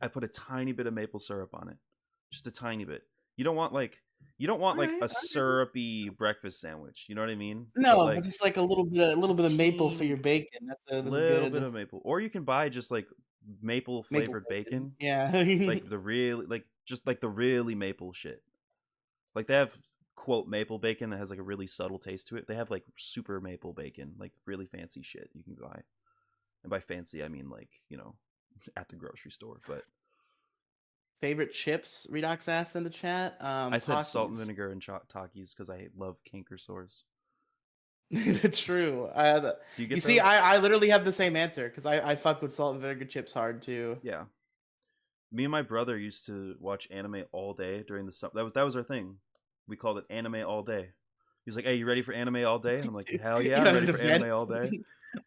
S1: I put a tiny bit of maple syrup on it, just a tiny bit. You don't want like
S2: All right,
S1: a
S2: all right.
S1: syrupy breakfast sandwich. You know what I mean? But
S2: No, but
S1: like
S2: just like a little
S1: just
S2: bit
S1: a
S2: of maple for
S1: teeny
S2: your bacon. That's
S1: little bit
S2: good.
S1: of maple, or you can buy just like maple
S2: Maple
S1: flavored
S2: bacon.
S1: bacon,
S2: Yeah.
S1: like the really like just like the really maple shit. Like they have. quote maple bacon that has like a really subtle taste to it. They have like super maple bacon, like really fancy shit you can buy. And by fancy, I mean like, at the grocery store. But
S2: Favorite chips? Redox asked in the chat.
S1: I said salt and
S2: Takis.
S1: vinegar and Takis because I love canker sores.
S2: True.
S1: Do you
S2: You
S1: get
S2: see,
S1: those?
S2: I literally have the same answer because I fuck with salt and vinegar chips hard too.
S1: Yeah. Me and my brother used to watch anime all day during the summer. That was our thing. We called it anime all day. He's like, "Hey, you ready for anime all day?" And I'm like, "Hell yeah,
S2: You
S1: I'm
S2: had
S1: ready
S2: an
S1: for
S2: event.
S1: anime all day."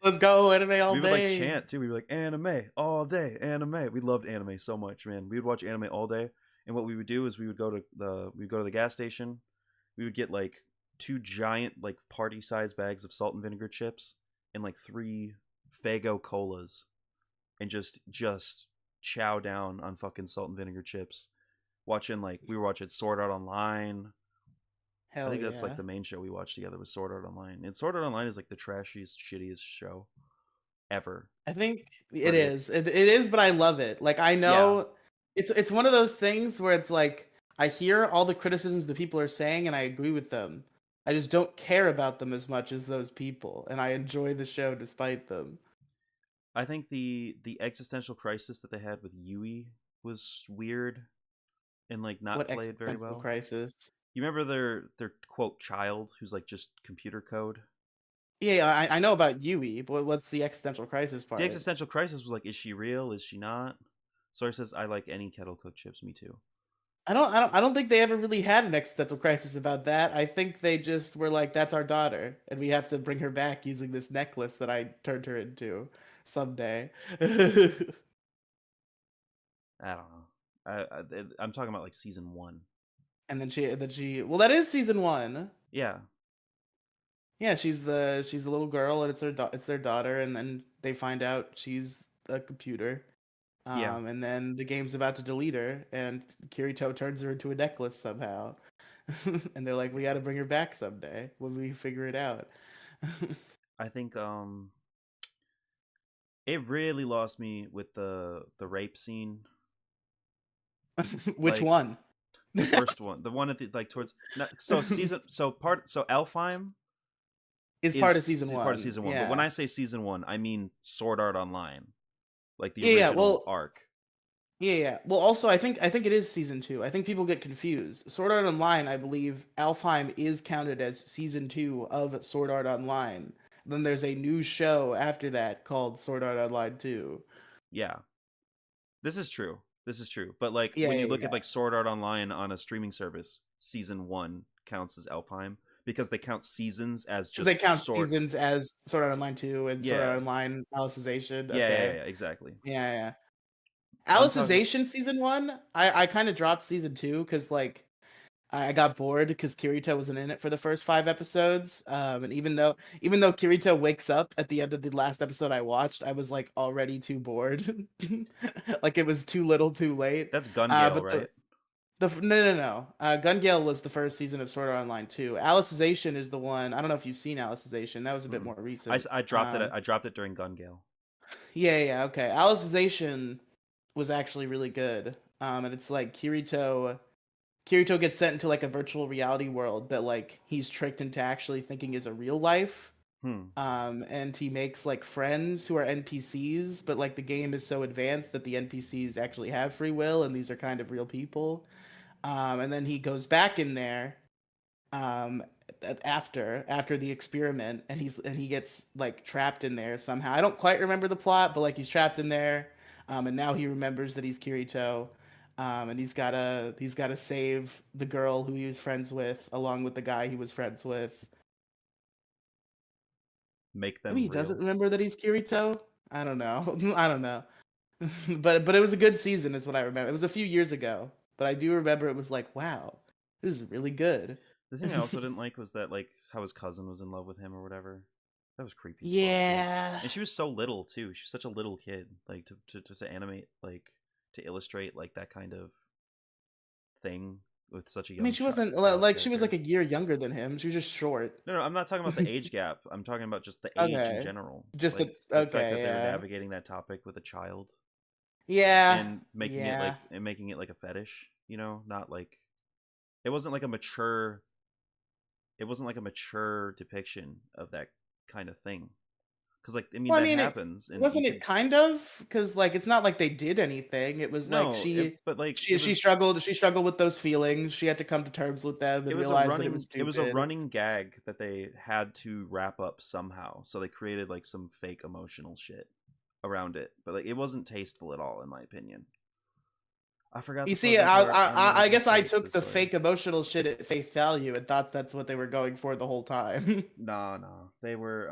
S2: Let's go anime all
S1: We would like
S2: day.
S1: chant too. We'd be like, "Anime all day, anime." We loved anime so much, man. We would watch anime all day. And what we would do is we would go to the gas station. We would get like two giant like party size bags of salt and vinegar chips and like three Fago colas and just chow down on fucking salt and vinegar chips. We were watching Sword Art Online. I
S2: Hell
S1: think that's like
S2: yeah.
S1: the main show we watched together was Sword Art Online. And Sword Art Online is like the trashiest, shittiest show ever.
S2: I think
S1: But
S2: it
S1: it's
S2: is. It is, but I love it. Like I
S1: yeah.
S2: know it's one of those things where it's like I hear all the criticisms that people are saying and I agree with them. I just don't care about them as much as those people, and I enjoy the show despite them.
S1: I think the existential crisis that they had with Yui was weird and like not
S2: What
S1: played very
S2: existential
S1: well.
S2: crisis?
S1: You remember their quote child who's like just computer code?
S2: Yeah, I know about Yui, but what's the existential crisis
S1: The
S2: part?
S1: existential crisis was like, is she real? Is she not? Sawyer says, I like any kettle cooked chips. Me too.
S2: I don't think they ever really had an existential crisis about that. I think they just were like, "That's our daughter, and we have to bring her back using this necklace that I turned her into someday."
S1: I don't know. I'm talking about like season one.
S2: Well, that is season one.
S1: Yeah,
S2: Yeah, she's the little girl, and it's their daughter, and then they find out she's a computer.
S1: yeah.
S2: And then the game's about to delete her, and Kirito turns her into a necklace somehow. And they're like, "We got to bring her back someday when we figure it out."
S1: I think it really lost me with the rape scene.
S2: Which
S1: Like
S2: one?
S1: the first one, the one at the like towards so season so Elfheim
S2: Is part of
S1: is
S2: season
S1: part of
S2: one.
S1: season one. But when
S2: Yeah.
S1: I say season one, I mean Sword Art Online, like the
S2: Yeah, yeah.
S1: original
S2: Well,
S1: arc.
S2: yeah, yeah. Well, also, I think it is season two. I think people get confused. Sword Art Online, I believe, Alfheim is counted as season two of Sword Art Online. Then there's a new show after that called Sword Art Online 2.
S1: Yeah, this is true. This is true. But like
S2: Yeah,
S1: when you
S2: yeah,
S1: look at
S2: yeah.
S1: like Sword Art Online on a streaming service, season one counts as Elfheim because they count seasons as
S2: Because they
S1: just
S2: count
S1: sword.
S2: seasons as Sword Art Online 2 and Sword
S1: Yeah,
S2: Art Online Alicization.
S1: yeah,
S2: Okay.
S1: exactly.
S2: Yeah, yeah.
S1: I'm talking.
S2: Alicization season one, I kind of dropped season two because like I got bored because Kirito wasn't in it for the first 5 episodes. And even though Kirito wakes up at the end of the last episode I watched, I was like already too bored. Like it was too little, too late.
S1: That's Gun Gale,
S2: But
S1: right?
S2: no. Gun Gale was the first season of Sword Art Online 2. Alicization is the one. I don't know if you've seen Alicization. That was a bit
S1: Mm.
S2: more
S1: I,
S2: recent.
S1: s- I dropped it. I dropped it during Gun Gale.
S2: Yeah, yeah, okay. Alicization was actually really good. And it's like Kirito gets sent into like a virtual reality world that like he's tricked into actually thinking is a real life.
S1: Hmm.
S2: And he makes like friends who are NPCs, but like the game is so advanced that the NPCs actually have free will and these are kind of real people. And then he goes back in there um after the experiment, and he gets like trapped in there somehow. I don't quite remember the plot, but like he's trapped in there. And now he remembers that he's Kirito. And he's gotta save the girl who he was friends with along with the guy he was friends with.
S1: Make
S2: Maybe
S1: them
S2: he doesn't
S1: real.
S2: remember that he's Kirito. I don't know. I don't know. But it was a good season is what I remember. It was a few years ago, but I do remember it was like, wow, this is really good.
S1: The thing I also didn't like was that like how his cousin was in love with him or whatever. That was creepy as fuck too.
S2: Yeah.
S1: And she was so little too. She was such a little kid. Like to animate like to illustrate like that kind of thing with such a
S2: I mean,
S1: young
S2: she wasn't
S1: child
S2: like she was like
S1: character.
S2: a year younger than him. She was just short.
S1: No, I'm not talking about the age gap. I'm talking about just the age in
S2: Okay.
S1: general.
S2: Just
S1: Like
S2: the
S1: the fact
S2: okay,
S1: that they were
S2: yeah.
S1: navigating that topic with a child
S2: Yeah.
S1: and
S2: Yeah.
S1: making it like a fetish, not like it wasn't like a mature it wasn't like a mature depiction of that kind of thing. Because like I mean
S2: Well, I
S1: that
S2: mean, it
S1: happens, and you
S2: wasn't
S1: could
S2: it kind of because like it's not like they did anything. It was like
S1: no, it, but like
S2: she struggled with those feelings. She had to come to terms with them
S1: it
S2: and
S1: was a
S2: realize that it was stupid.
S1: running gag that they had to wrap up somehow. So they created like some fake emotional shit around it, but like it wasn't tasteful at all, in my opinion. I forgot
S2: You
S1: the
S2: see,
S1: fuzzy part, and then
S2: I
S1: it
S2: guess
S1: just
S2: I
S1: like
S2: took
S1: says
S2: the
S1: sorry.
S2: fake emotional shit at face value and thought that's what they were going for the whole time.
S1: Nah, they were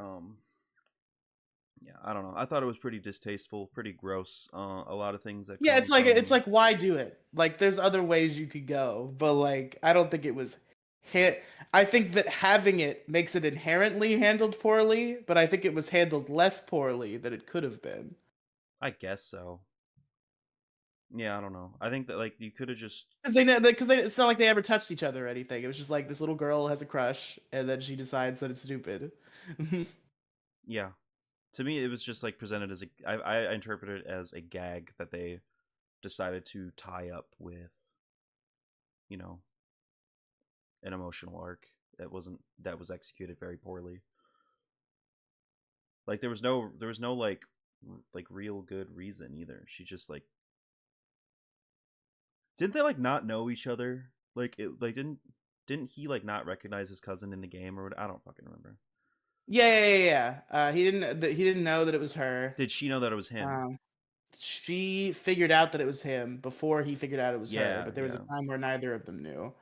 S1: yeah, I don't know. I thought it was pretty distasteful, pretty gross. A lot of things that
S2: Yeah,
S1: come
S2: it's
S1: from
S2: like why do it? Like there's other ways you could go, but like I don't think it was hit. I think that having it makes it inherently handled poorly, but I think it was handled less poorly than it could have been.
S1: I guess so. Yeah, I don't know. I think that like you could have just
S2: Because it's not like they ever touched each other or anything. It was just like this little girl has a crush, and then she decides that it's stupid.
S1: yeah. To me, it was just like presented as I interpreted it as a gag that they decided to tie up with, you know, an emotional arc that was executed very poorly. Like there was no like real good reason either. She just like didn't they like not know each other? Like it like didn't he like not recognize his cousin in the game or what? I don't fucking remember.
S2: He didn't know that it was her.
S1: Did she know that it was him?
S2: Um, she figured out that it was him before he figured out it was her,
S1: Yeah,
S2: but there was a
S1: yeah.
S2: time where neither of them knew.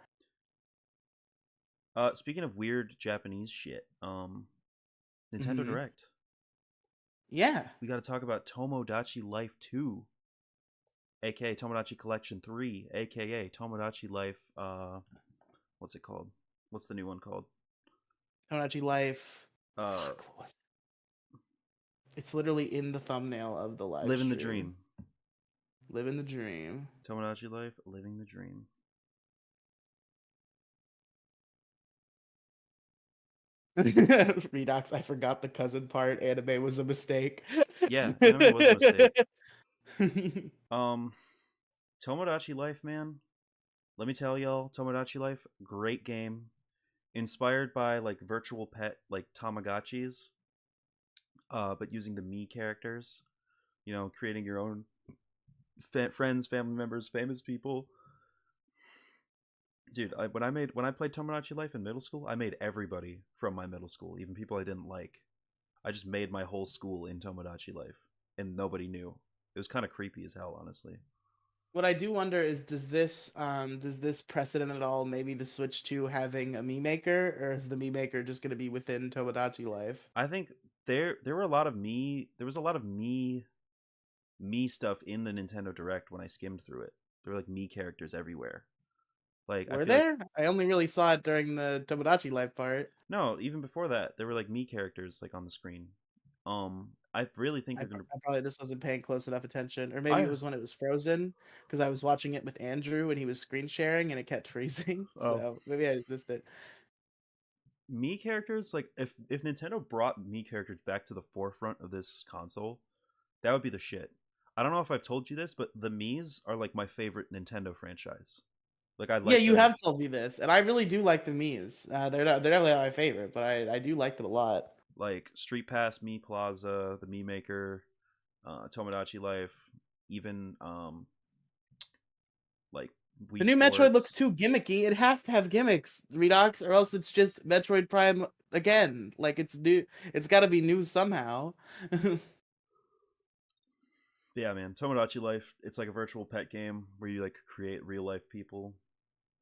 S1: Speaking of weird Japanese shit, Nintendo
S2: Hmm.
S1: Direct.
S2: Yeah.
S1: We got to talk about Tomodachi Life 2, aka Tomodachi Collection 3, aka Tomodachi Life what's it called? What's the new one called?
S2: Tomodachi Life.
S1: Uh
S2: Fuck, what was it? It's literally in the thumbnail of the live
S1: Living the
S2: stream.
S1: Dream.
S2: Living the dream.
S1: Tomodachi Life, Living the Dream.
S2: Redox, I forgot the cousin part. Anime was a mistake.
S1: Yeah, anime was a mistake. Um Tomodachi Life, man. Let me tell y'all, Tomodachi Life, great game. Inspired by like virtual pet like Tamagotchis, but using the me characters. You know, creating your own friends, family members, famous people. Dude, when I played Tomodachi Life in middle school, I made everybody from my middle school, even people I didn't like. I just made my whole school in Tomodachi Life, and nobody knew. It was kind of creepy as hell, honestly.
S2: What I do wonder is does this precedent at all maybe the Switch 2 having a Mii Maker, or is the Mii Maker just gonna be within Tomodachi Life?
S1: I think there were a lot of me. There was a lot of me stuff in the Nintendo Direct when I skimmed through it. There were like me characters everywhere. Like I
S2: Were
S1: feel like
S2: there? I only really saw it during the Tomodachi Life part.
S1: no, even before that, there were like me characters like on the screen. I really think they're gonna.
S2: I probably just wasn't paying close enough attention, or maybe it
S1: I
S2: was when it was frozen because I was watching it with Andrew and he was screen sharing and it kept freezing.
S1: oh
S2: So maybe I just missed it.
S1: me characters like if Nintendo brought me characters back to the forefront of this console, that would be the shit. I don't know if I've told you this, but the Mii's are like my favorite Nintendo franchise. Like I
S2: Yeah,
S1: like
S2: you
S1: their
S2: have told me this, and I really do like the Mii's. They're definitely not my favorite, but I do like them a lot.
S1: like Street Pass, Mii Plaza, the Mii Maker, Tomodachi Life, even like
S2: The
S1: Wii
S2: new Metroid looks
S1: Sports.
S2: too gimmicky. It has to have gimmicks, Redox, or else it's just Metroid Prime again. Like it's new. It's got to be new somehow.
S1: Yeah, man, Tomodachi Life. It's like a virtual pet game where you like create real life people.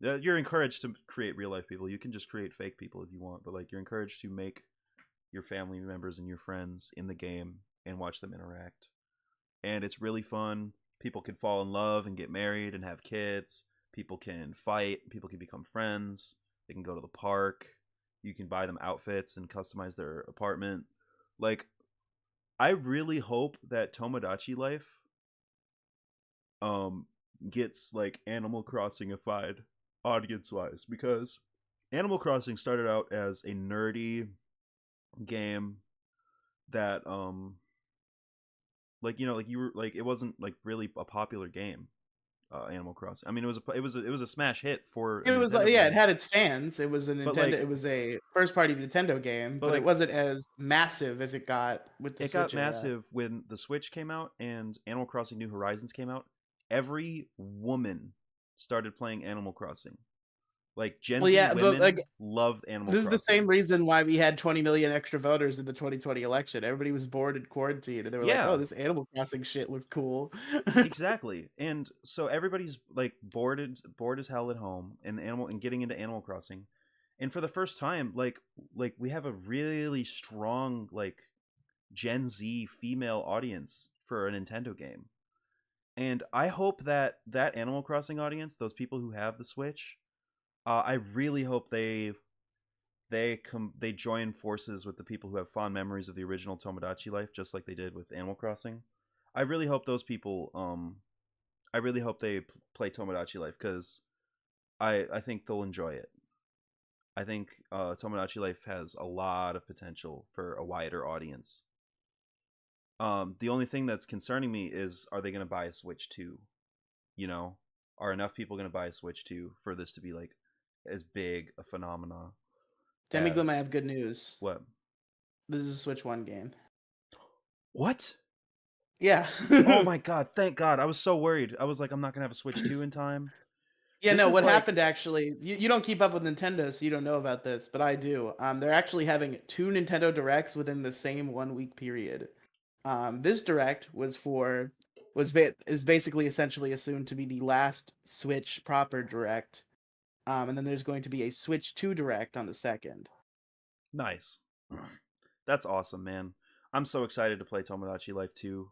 S1: Yeah, you're encouraged to create real life people. You can just create fake people if you want, but like you're encouraged to make your family members and your friends in the game and watch them interact. And it's really fun. People can fall in love and get married and have kids. People can fight. People can become friends. They can go to the park. You can buy them outfits and customize their apartment. Like, I really hope that Tomodachi Life um gets like Animal Crossing-ified audience wise, because Animal Crossing started out as a nerdy game that like you know like you were like it wasn't like really a popular game. Animal Crossing. I mean, it was a smash hit for a
S2: It was
S1: Nintendo
S2: yeah, it
S1: game,
S2: had its fans. It was a
S1: but
S2: Nintendo.
S1: like
S2: It was a first party Nintendo game,
S1: but
S2: but it
S1: like
S2: wasn't as massive as it got with the
S1: it got
S2: Switch era.
S1: massive when the Switch came out and Animal Crossing New Horizons came out. Every woman started playing Animal Crossing. Like Gen
S2: Well,
S1: Z
S2: yeah, but like
S1: women loved Animal
S2: this is the same
S1: Crossing.
S2: reason why we had 20 million extra voters in the 2020 election. Everybody was bored in quarantine, and they were like, "Oh,
S1: Yeah,
S2: this Animal Crossing shit looks cool."
S1: exactly. And so everybody's like bored as hell at home and getting into Animal Crossing. And for the first time, like we have a really strong like Gen Z female audience for a Nintendo game. And I hope that that Animal Crossing audience, those people who have the Switch, I really hope they join forces with the people who have fond memories of the original Tomodachi Life, just like they did with Animal Crossing. I really hope those people. I really hope they play Tomodachi Life because I think they'll enjoy it. I think Tomodachi Life has a lot of potential for a wider audience. The only thing that's concerning me is, are they going to buy a Switch 2? You know, are enough people going to buy a Switch 2 for this to be like as big a phenomena
S2: Demiglim, I
S1: as
S2: have good news.
S1: what?
S2: This is a Switch One game.
S1: What?
S2: Yeah.
S1: Oh my god, thank God. I was so worried. I was like, I'm not going to have a Switch 2 in time.
S2: Yeah,
S1: This
S2: no,
S1: is
S2: what
S1: like,
S2: happened actually, you don't keep up with Nintendo, so you don't know about this, but I do. They're actually having two Nintendo Directs within the same 1 week period. This Direct is basically essentially assumed to be the last Switch proper Direct. And then there's going to be a Switch 2 Direct on the second.
S1: nice. That's awesome, man. I'm so excited to play Tomodachi Life 2.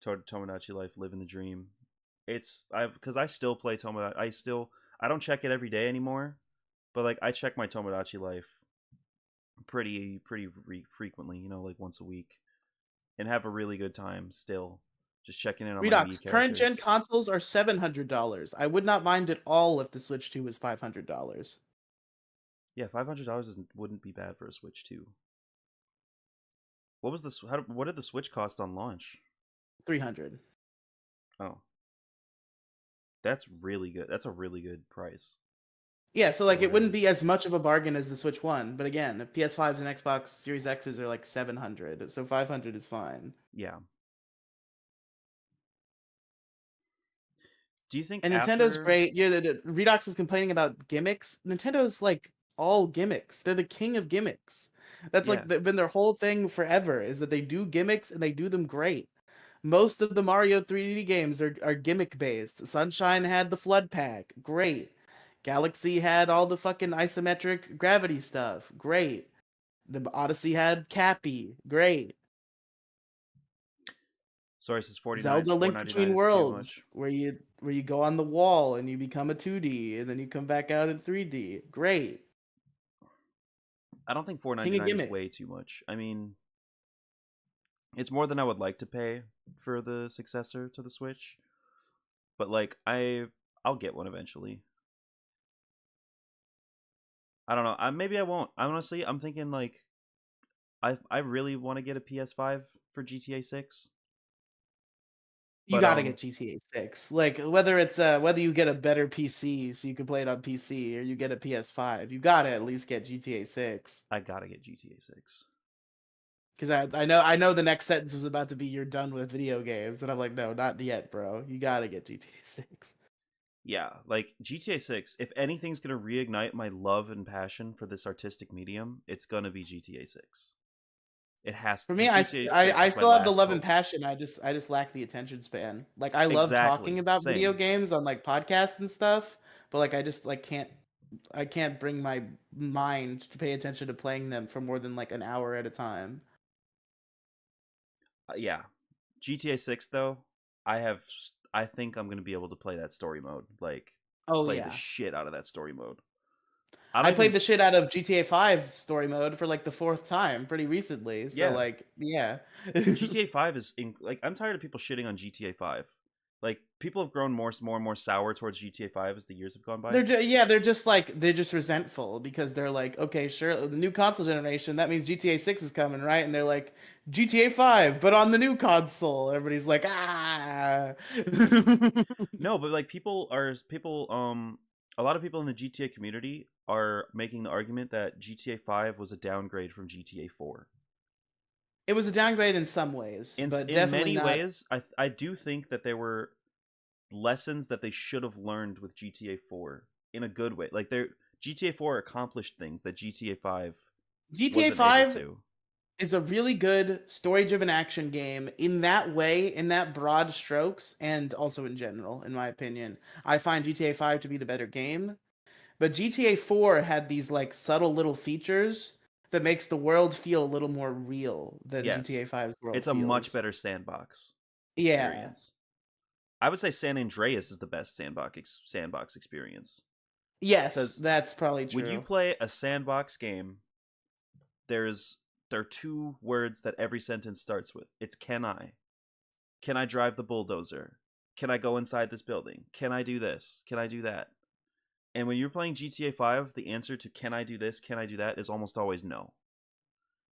S1: Tomodachi Life Living the Dream. Because I still play Tomodachi. I don't check it every day anymore, but like I check my Tomodachi Life pretty frequently, you know, like once a week, and have a really good time still. Just checking in on my Wii
S2: Redux, current gen
S1: characters.
S2: consoles are $700. I would not mind at all if the Switch 2 was $500.
S1: Yeah, $500 wouldn't be bad for a Switch 2. What did the Switch cost on launch?
S2: 300.
S1: Oh, that's really good. That's a really good price
S2: Yeah, so
S1: for
S2: like
S1: what
S2: it
S1: it
S2: wouldn't be
S1: is.
S2: as much of a bargain as the Switch One, but again, the PS5s and Xbox Series X's are like 700, so 500 is fine.
S1: Yeah. Do you think
S2: And Nintendo's
S1: after?
S2: great. Yeah, the Redux is complaining about gimmicks. Nintendo's like all gimmicks. They're the king of gimmicks. That's
S1: Yeah,
S2: like been their whole thing forever. Is that they do gimmicks and they do them great. Most of the Mario 3D games are gimmick based. Sunshine had the flood pack, great. Galaxy had all the fucking isometric gravity stuff, great. The Odyssey had Cappy, great.
S1: Source is
S2: Zelda Link
S1: 499
S2: Between
S1: is too
S2: Worlds,
S1: much.
S2: where you go on the wall and you become a 2D and then you come back out in 3D. Great.
S1: I don't think
S2: King of
S1: 499 is
S2: gimmicks.
S1: way too much. I mean, it's more than I would like to pay for the successor to the Switch, but like I'll get one eventually. I don't know. Maybe I won't. Honestly, I'm thinking like I really want to get a PS5 for GTA 6,
S2: You
S1: but
S2: got to get GTA 6. Like whether you get a better PC so you can play it on PC or you get a PS5, you got to at least get GTA 6.
S1: I got to get GTA 6.
S2: Cuz I know the next sentence was about to be you're done with video games and I'm like no, not yet, bro. You got to get GTA 6.
S1: Yeah, like GTA 6, if anything's going to reignite my love and passion for this artistic medium, it's going to be GTA 6. It has
S2: For
S1: to.
S2: me,
S1: GTA 6
S2: I
S1: is my
S2: still have the
S1: last
S2: love and
S1: hope.
S2: passion. I just lack the attention span. Like I love talking
S1: Exactly.
S2: about video
S1: Same.
S2: games on like podcasts and stuff, but like I just like can't bring my mind to pay attention to playing them for more than like an hour at a time.
S1: Yeah. GTA 6 though, I have I think I'm going to be able to play that story mode. Like
S2: Oh
S1: play the
S2: yeah.
S1: shit out of that story mode. I
S2: I
S1: don't
S2: played
S1: even
S2: the shit out of GTA 5 story mode for like the fourth time pretty recently. So
S1: yeah.
S2: like, yeah.
S1: GTA 5 is like I'm tired of people shitting on GTA 5 Like people have grown more and more sour towards GTA 5 as the years have gone by.
S2: They're just resentful because they're like, okay, sure, the new console generation, that means GTA 6 is coming, right? And they're like, GTA 5, but on the new console. Everybody's like, ah.
S1: No, but like a lot of people in the GTA community are making the argument that GTA 5 was a downgrade from GTA 4.
S2: It was a downgrade in some ways, but
S1: In
S2: definitely
S1: many
S2: not.
S1: ways, I do think that there were lessons that they should have learned with GTA 4 in a good way. Like GTA 4 accomplished things that GTA 5
S2: GTA
S1: wasn't able
S2: 5
S1: to.
S2: is a really good story-driven action game in that way, in that broad strokes, and also in general, in my opinion. I find GTA 5 to be the better game, but GTA 4 had these like subtle little features that makes the world feel a little more real than
S1: Yes.
S2: GTA 5's world
S1: It's a much
S2: feels.
S1: better sandbox
S2: Yeah.
S1: experience. I would say San Andreas is the best sandbox experience.
S2: Yes,
S1: Cuz
S2: that's probably
S1: when you
S2: true.
S1: play a sandbox game, there's there are two words that every sentence starts with. It's can I. Can I drive the bulldozer? Can I go inside this building? Can I do this? Can I do that? And when you're playing GTA 5, the answer to can I do this, can I do that is almost always no.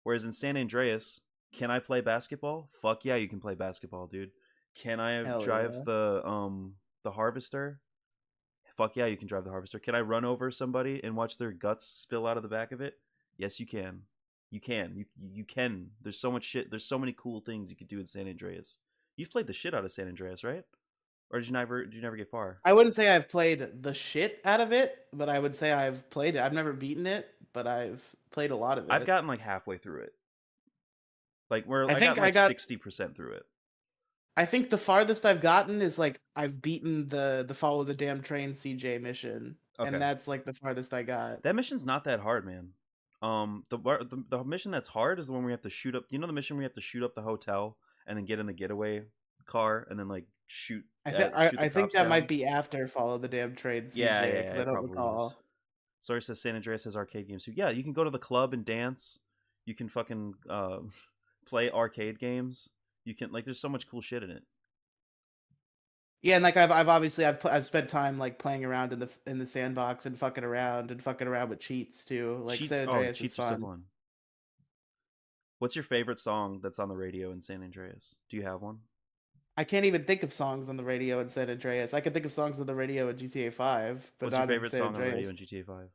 S1: Whereas in San Andreas, can I play basketball? Fuck yeah, you can play basketball, dude. Can I
S2: Hell
S1: drive
S2: yeah.
S1: the harvester? Fuck yeah, you can drive the harvester. Can I run over somebody and watch their guts spill out of the back of it? Yes, you can. You can. You can. There's so much shit. There's so many cool things you could do in San Andreas. You've played the shit out of San Andreas, right? Or did you never get far?
S2: I wouldn't say I've played the shit out of it, but I would say I've played it. I've never beaten it, but I've played a lot of
S1: I've
S2: it.
S1: gotten like halfway through it. Like where
S2: I
S1: I
S2: think
S1: got
S2: I
S1: like
S2: got
S1: 60% through it.
S2: I think the farthest I've gotten is like I've beaten the follow the damn train CJ mission, and
S1: Okay.
S2: that's like the farthest I got.
S1: That mission's not that hard, man. The mission that's hard is the one where you have to shoot up. You know the mission where you have to shoot up the hotel and then get in the getaway car and then like shoot the
S2: I think
S1: cops
S2: that
S1: down.
S2: might be after follow the damn train CJ because I
S1: It
S2: don't
S1: probably is.
S2: recall.
S1: Sorry, says San Andreas has arcade games too. Yeah, you can go to the club and dance. You can fucking play arcade games. You can like, there's so much cool shit in it.
S2: Yeah, and like I've obviously I've spent time like playing around in the sandbox and fucking around with cheats too. Like
S1: Cheats.
S2: San
S1: Oh,
S2: Andreas is
S1: cheats are so
S2: fun.
S1: fun. What's your favorite song that's on the radio in San Andreas? Do you have one?
S2: I can't even think of songs on the radio in San Andreas. I can think of songs on the radio in GTA 5, but
S1: What's your
S2: not in
S1: favorite
S2: San
S1: song on the radio
S2: Andreas.
S1: in GTA 5?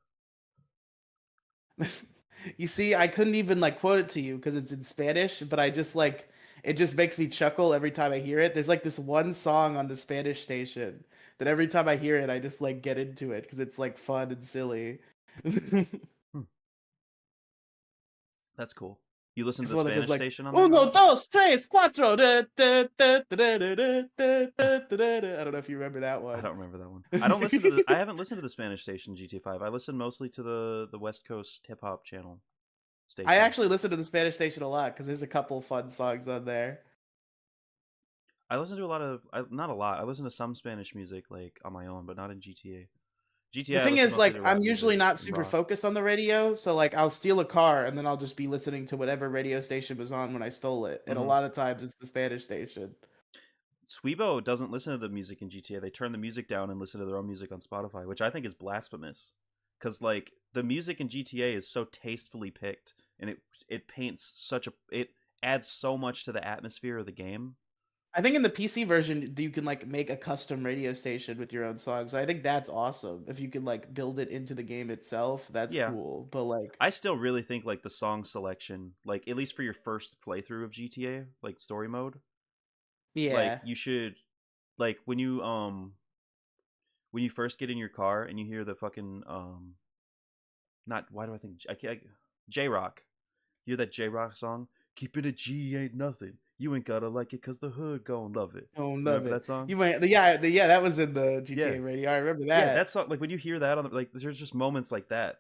S2: You see, I couldn't even like quote it to you because it's in Spanish, but I just like it just makes me chuckle every time I hear it. There's like this one song on the Spanish station that every time I hear it, I just like get into it because it's like fun and silly.
S1: Hmm, that's cool. You listen to
S2: It's
S1: the
S2: one that goes
S1: Spanish
S2: like
S1: station on there?
S2: uno, dos, tres, cuatro. I don't know if you remember that
S1: I
S2: one.
S1: don't remember that one. I don't listen to the. I haven't listened to the Spanish station GTA 5. I listen mostly to the West Coast hip hop channel
S2: I
S1: station.
S2: actually listen to the Spanish station a lot because there's a couple fun songs on there.
S1: I listen to a lot of, not a lot. I listen to some Spanish music like on my own, but not in GTA.
S2: The
S1: GTA, I
S2: thing
S1: listen
S2: is,
S1: mostly
S2: like,
S1: to
S2: I'm
S1: rap
S2: usually
S1: music
S2: not
S1: and
S2: super
S1: rock.
S2: focused on the radio, so like, I'll steal a car and then I'll just be listening to whatever radio station was on when I stole it. And a
S1: Mm-hmm.
S2: lot of times, it's the Spanish station.
S1: Sweebo doesn't listen to the music in GTA. They turn the music down and listen to their own music on Spotify, which I think is blasphemous. Because like the music in GTA is so tastefully picked, and it paints such a it adds so much to the atmosphere of the game.
S2: I think in the PC version, you can like make a custom radio station with your own songs. I think that's awesome. If you can like build it into the game itself, that's
S1: Yeah,
S2: cool. But like,
S1: I still really think like the song selection, like at least for your first playthrough of GTA, like story mode, like
S2: yeah,
S1: you should, like when you first get in your car and you hear the fucking not, why do I think J Rock, you hear that J Rock song, keeping it G ain't nothing, you ain't gotta like it cause the hood gon' love it.
S2: oh, love
S1: Remember
S2: it.
S1: that song?
S2: You might, yeah, that was in the
S1: Yeah,
S2: GTA radio. I remember
S1: yeah,
S2: that.
S1: that song, like when you hear that on the, like there's just moments like that,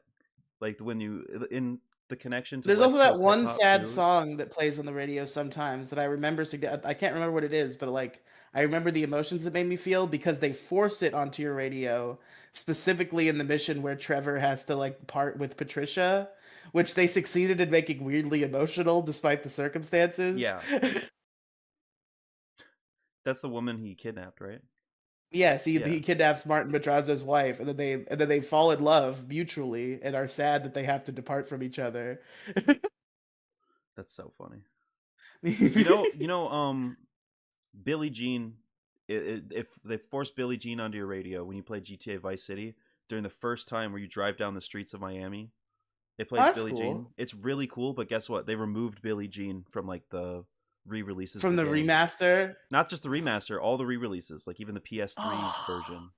S1: like when you in the connection to
S2: There's also
S1: West
S2: that
S1: Coast hip
S2: one
S1: hop
S2: sad
S1: too.
S2: song that plays on the radio sometimes that I remember. I can't remember what it is, but like I remember the emotions it made me feel because they force it onto your radio, specifically in the mission where Trevor has to like part with Patricia, which they succeeded in making weirdly emotional despite the circumstances.
S1: Yeah, That's the woman he kidnapped, right?
S2: Yes,
S1: Yeah,
S2: he kidnaps Martin Madrazo's wife, and then they fall in love mutually and are sad that they have to depart from each other.
S1: that's so funny. You know, Billie Jean. If they force Billie Jean onto your radio when you play GTA Vice City during the first time where you drive down the streets of Miami, it
S2: Oh,
S1: plays
S2: that's
S1: Billie Jean.
S2: cool.
S1: It's really cool, but guess what? They removed Billie Jean from like the re-releases of
S2: From
S1: the
S2: the
S1: game.
S2: remaster.
S1: Not just the remaster, all the re-releases, like even the PS3
S2: Oh,
S1: version.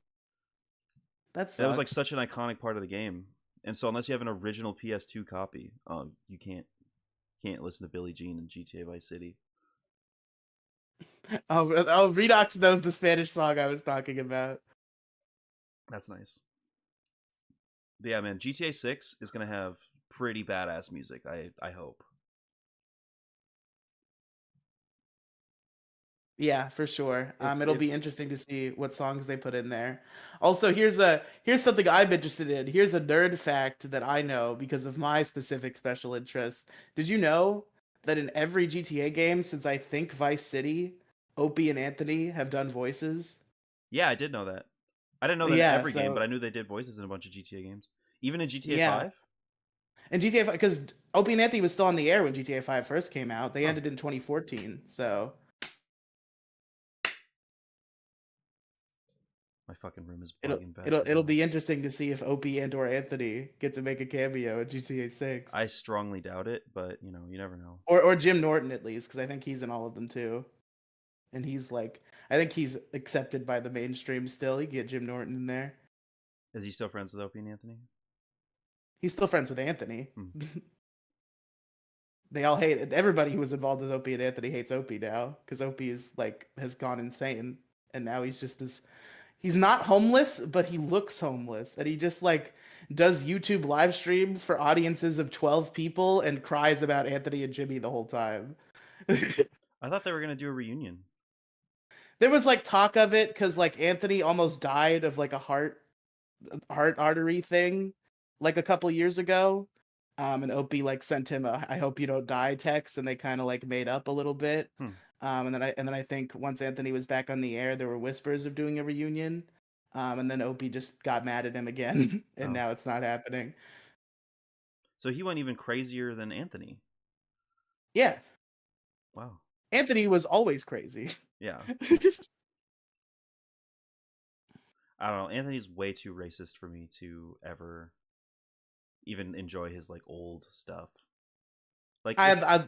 S2: that
S1: And it was like
S2: sucks.
S1: such an iconic part of the game. And so unless you have an original PS2 copy, you can't listen to Billie Jean in GTA Vice City.
S2: Oh, Redox knows the Spanish song I was talking about.
S1: That's nice. But yeah, man, GTA 6 is gonna have pretty badass music. I hope.
S2: Yeah, for sure. It'll
S1: If
S2: be interesting to see what songs they put in there. Also, here's something I'm interested in. Here's a nerd fact that I know because of my specific special interest. Did you know that in every GTA game since I think Vice City, Opie and Anthony have done voices?
S1: Yeah, I did know that. I didn't know that in
S2: Yeah,
S1: every game,
S2: so
S1: but I knew they did voices in a bunch of GTA games. Even in GTA
S2: yeah.
S1: 5?
S2: And GTA 5, because Opie and Anthony was still on the air when GTA 5 first came out. They
S1: Huh.
S2: ended in 2014. So
S1: My fucking room is
S2: it'll
S1: bugging bad
S2: it'll
S1: right
S2: it'll
S1: now.
S2: be interesting to see if Opie and or Anthony get to make a cameo in GTA 6.
S1: I strongly doubt it, but you never know.
S2: Or Jim Norton at least, because I think he's in all of them too. And he's like, I think he's accepted by the mainstream still. You get Jim Norton in there.
S1: Is he still friends with Opie and Anthony?
S2: He's still friends with Anthony.
S1: Hmm.
S2: They all hate everybody who was involved with Opie and Anthony hates Opie now because Opie is like has gone insane, and now he's just this. He's not homeless, but he looks homeless, and he just like does YouTube live streams for audiences of 12 people and cries about Anthony and Jimmy the whole time.
S1: I thought they were gonna do a reunion.
S2: There was like talk of it because like Anthony almost died of like a heart artery thing like a couple years ago. And Opie like sent him a "I hope you don't die" text, and they kind of like made up a little bit.
S1: Hmm.
S2: And then I think once Anthony was back on the air, there were whispers of doing a reunion. And then Opie just got mad at him again, and
S1: Oh,
S2: now it's not happening.
S1: so he went even crazier than Anthony.
S2: Yeah,
S1: Wow.
S2: Anthony was always crazy.
S1: Yeah. I don't know. Anthony's way too racist for me to ever even enjoy his like old stuff. Like if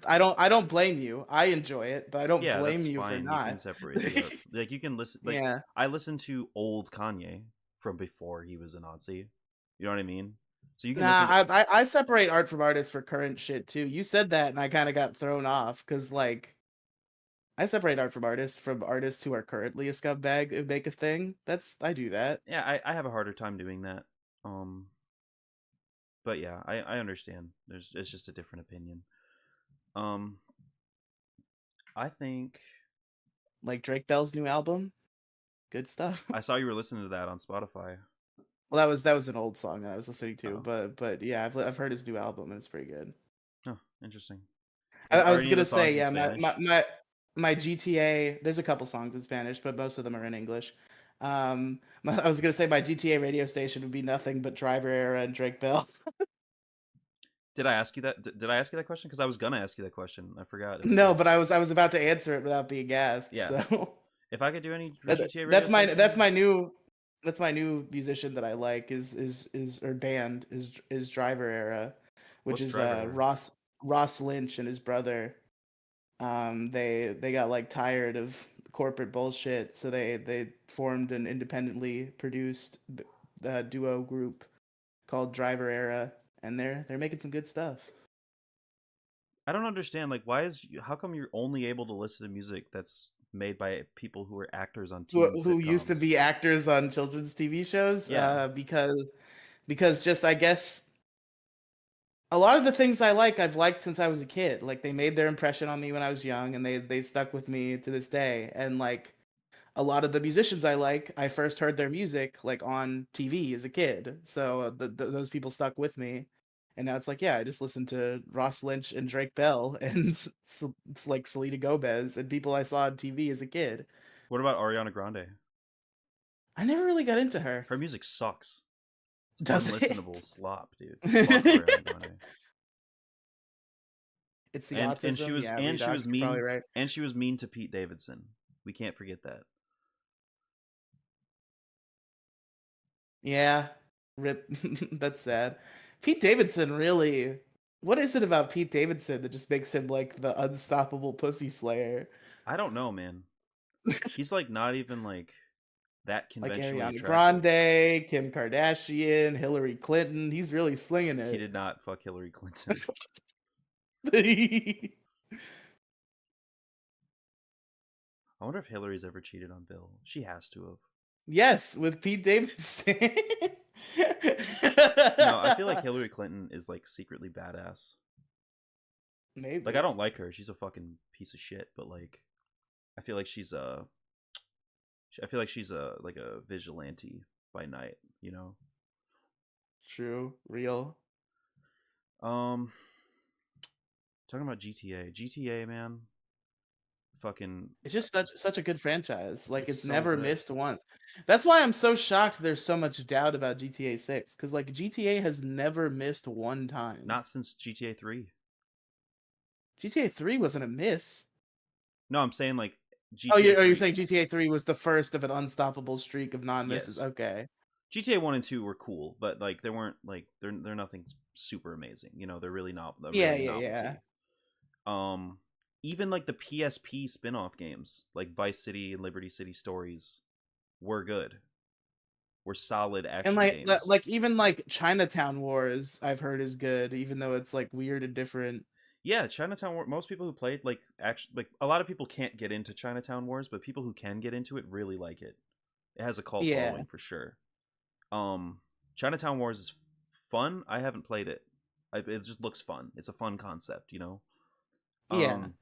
S2: I don't blame you. I enjoy it, but I don't
S1: yeah,
S2: blame
S1: that's
S2: you for
S1: fine. You can
S2: not.
S1: separate the art. Like you can listen. Like
S2: Yeah.
S1: I listen to old Kanye from before he was a Nazi. You know what I mean? So you can listen
S2: Nah,
S1: to.
S2: I separate art from artists for current shit too. You said that, and I kind of got thrown off because like I separate art from artists who are currently a scumbag who make a thing. I do that.
S1: Yeah, I have a harder time doing that. Um, but yeah, I understand. It's just a different opinion. Um, I think
S2: Like Drake Bell's new album, good stuff.
S1: I saw you were listening to that on Spotify.
S2: Well, that was an old song that I was listening to,
S1: Oh,
S2: but yeah, I've heard his new album and it's pretty good.
S1: oh, interesting.
S2: I
S1: Are
S2: was
S1: any of the
S2: gonna say,
S1: songs in
S2: yeah,
S1: Spanish?
S2: my GTA. There's a couple songs in Spanish, but most of them are in English. I was gonna say my GTA radio station would be nothing but Driver Era and Drake Bell.
S1: Did I ask you that? Did I ask you that question? Because I was gonna ask you that question. I forgot if I
S2: No,
S1: did.
S2: but I was about to answer it without being asked.
S1: Yeah.
S2: So
S1: If I could do any
S2: That-
S1: GTA radio
S2: that's my
S1: station,
S2: that's my new musician that I like is or band is Driver Era, which
S1: what's
S2: is
S1: Driver Era?
S2: Ross Lynch and his brother. They got like tired of corporate bullshit, so they formed an independently produced duo group called Driver Era, and they're making some good stuff.
S1: I don't understand. Like, how come you're only able to listen to music that's made by people who are actors on teen
S2: Who used to
S1: sitcoms?
S2: be actors on children's TV shows,
S1: Yeah.
S2: because just I guess a lot of the things I like, I've liked since I was a kid. Like they made their impression on me when I was young, and they stuck with me to this day. And like a lot of the musicians I like, I first heard their music like on TV as a kid. So those people stuck with me. And now it's like, yeah, I just listen to Ross Lynch and Drake Bell and it's like Selena Gomez and people I saw on TV as a kid.
S1: What about Ariana Grande?
S2: I never really got into her.
S1: Her music sucks. It's
S2: Does
S1: unlistenable
S2: it?
S1: slop, dude. Fuck Ariana Grande.
S2: It's the
S1: And she
S2: autism.
S1: was
S2: Yeah,
S1: and she
S2: Redox,
S1: was
S2: you're probably
S1: mean
S2: right.
S1: and she was mean to Pete Davidson. We can't forget that.
S2: Yeah, rip. That's sad. Pete Davidson really. What is it about Pete Davidson that just makes him like the unstoppable pussy slayer?
S1: I don't know, man. He's like not even like that
S2: Like
S1: conventionally
S2: Ariana
S1: attractive.
S2: Grande, Kim Kardashian, Hillary Clinton. He's really slinging
S1: He
S2: it.
S1: did not fuck Hillary Clinton. I wonder if Hillary's ever cheated on Bill. She has to have.
S2: Yes, with Pete Davidson.
S1: No, I feel like Hillary Clinton is like secretly badass. Like I
S2: Maybe.
S1: don't like her. She's a fucking piece of shit, but like I feel like she's a like a vigilante by night, you know.
S2: True. Real.
S1: Um talking about GTA. GTA, man. Fucking
S2: It's just such a good franchise. Like
S1: it's
S2: it's
S1: so
S2: never
S1: good.
S2: missed once. That's why I'm so shocked there's so much doubt about GTA 6 cuz like GTA has never missed one time.
S1: Not since GTA 3.
S2: GTA 3 wasn't a miss.
S1: No, I'm saying like
S2: Oh,
S1: GTA
S2: you're
S1: 3.
S2: saying GTA 3 was the first of an unstoppable streak of non-misses.
S1: Yes.
S2: Okay.
S1: GTA 1 and 2 were cool, but like they weren't like they're nothing super amazing. You know, they're really not
S2: Yeah,
S1: really a
S2: yeah, yeah.
S1: novelty. Um even like the PSP spin-off games, like Vice City and Liberty City Stories were good. Were solid
S2: And
S1: action games.
S2: like even like Chinatown Wars I've heard is good even though it's like weird and different.
S1: Yeah, Chinatown War. Most people who played like actually like a lot of people can't get into Chinatown Wars, but people who can get into it really like it. It has a cult
S2: Yeah.
S1: following for sure. Um, Chinatown Wars is fun. I haven't played it. It just looks fun. It's a fun concept, you know.
S2: Yeah.
S1: Um,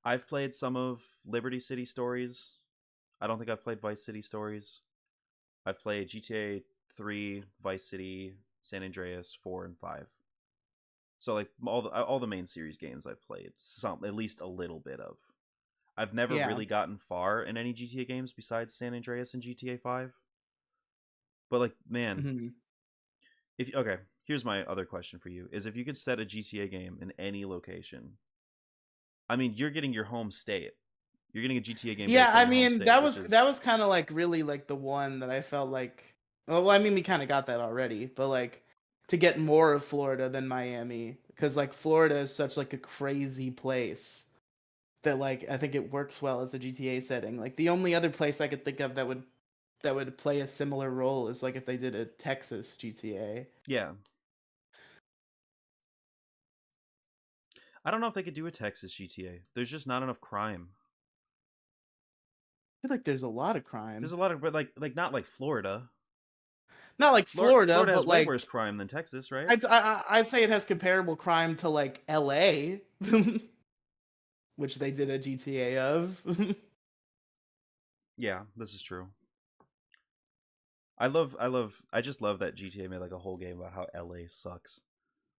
S1: I've played some of Liberty City Stories. I don't think I've played Vice City Stories. I've played GTA 3, Vice City, San Andreas 4 and 5. So like all the main series games I've played, some at least a little bit of. I've never
S2: Yeah.
S1: really gotten far in any GTA games besides San Andreas and GTA 5. But like, man,
S2: Mhm.
S1: if okay, here's my other question for you: is if you could set a GTA game in any location, I mean, you're getting your home state. You're getting a GTA game
S2: Yeah,
S1: based on
S2: I
S1: your home
S2: mean
S1: state, which
S2: that
S1: is
S2: was kind of like really like the one that I felt like well I mean we kind of got that already, but like to get more of Florida than Miami cuz like Florida is such like a crazy place that like I think it works well as a GTA setting. Like the only other place I could think of that would play a similar role is like if they did a Texas GTA.
S1: yeah. I don't know if they could do a Texas GTA. There's just not enough crime.
S2: I feel like there's a lot of
S1: There's
S2: crime.
S1: a lot of, but like not like Florida.
S2: Not like Florida,
S1: Florida
S2: but
S1: has way worse
S2: like
S1: crime than Texas, right?
S2: I'd say it has comparable crime to like LA, which they did a GTA of.
S1: Yeah, this is true. I just love that GTA made like a whole game about how LA sucks.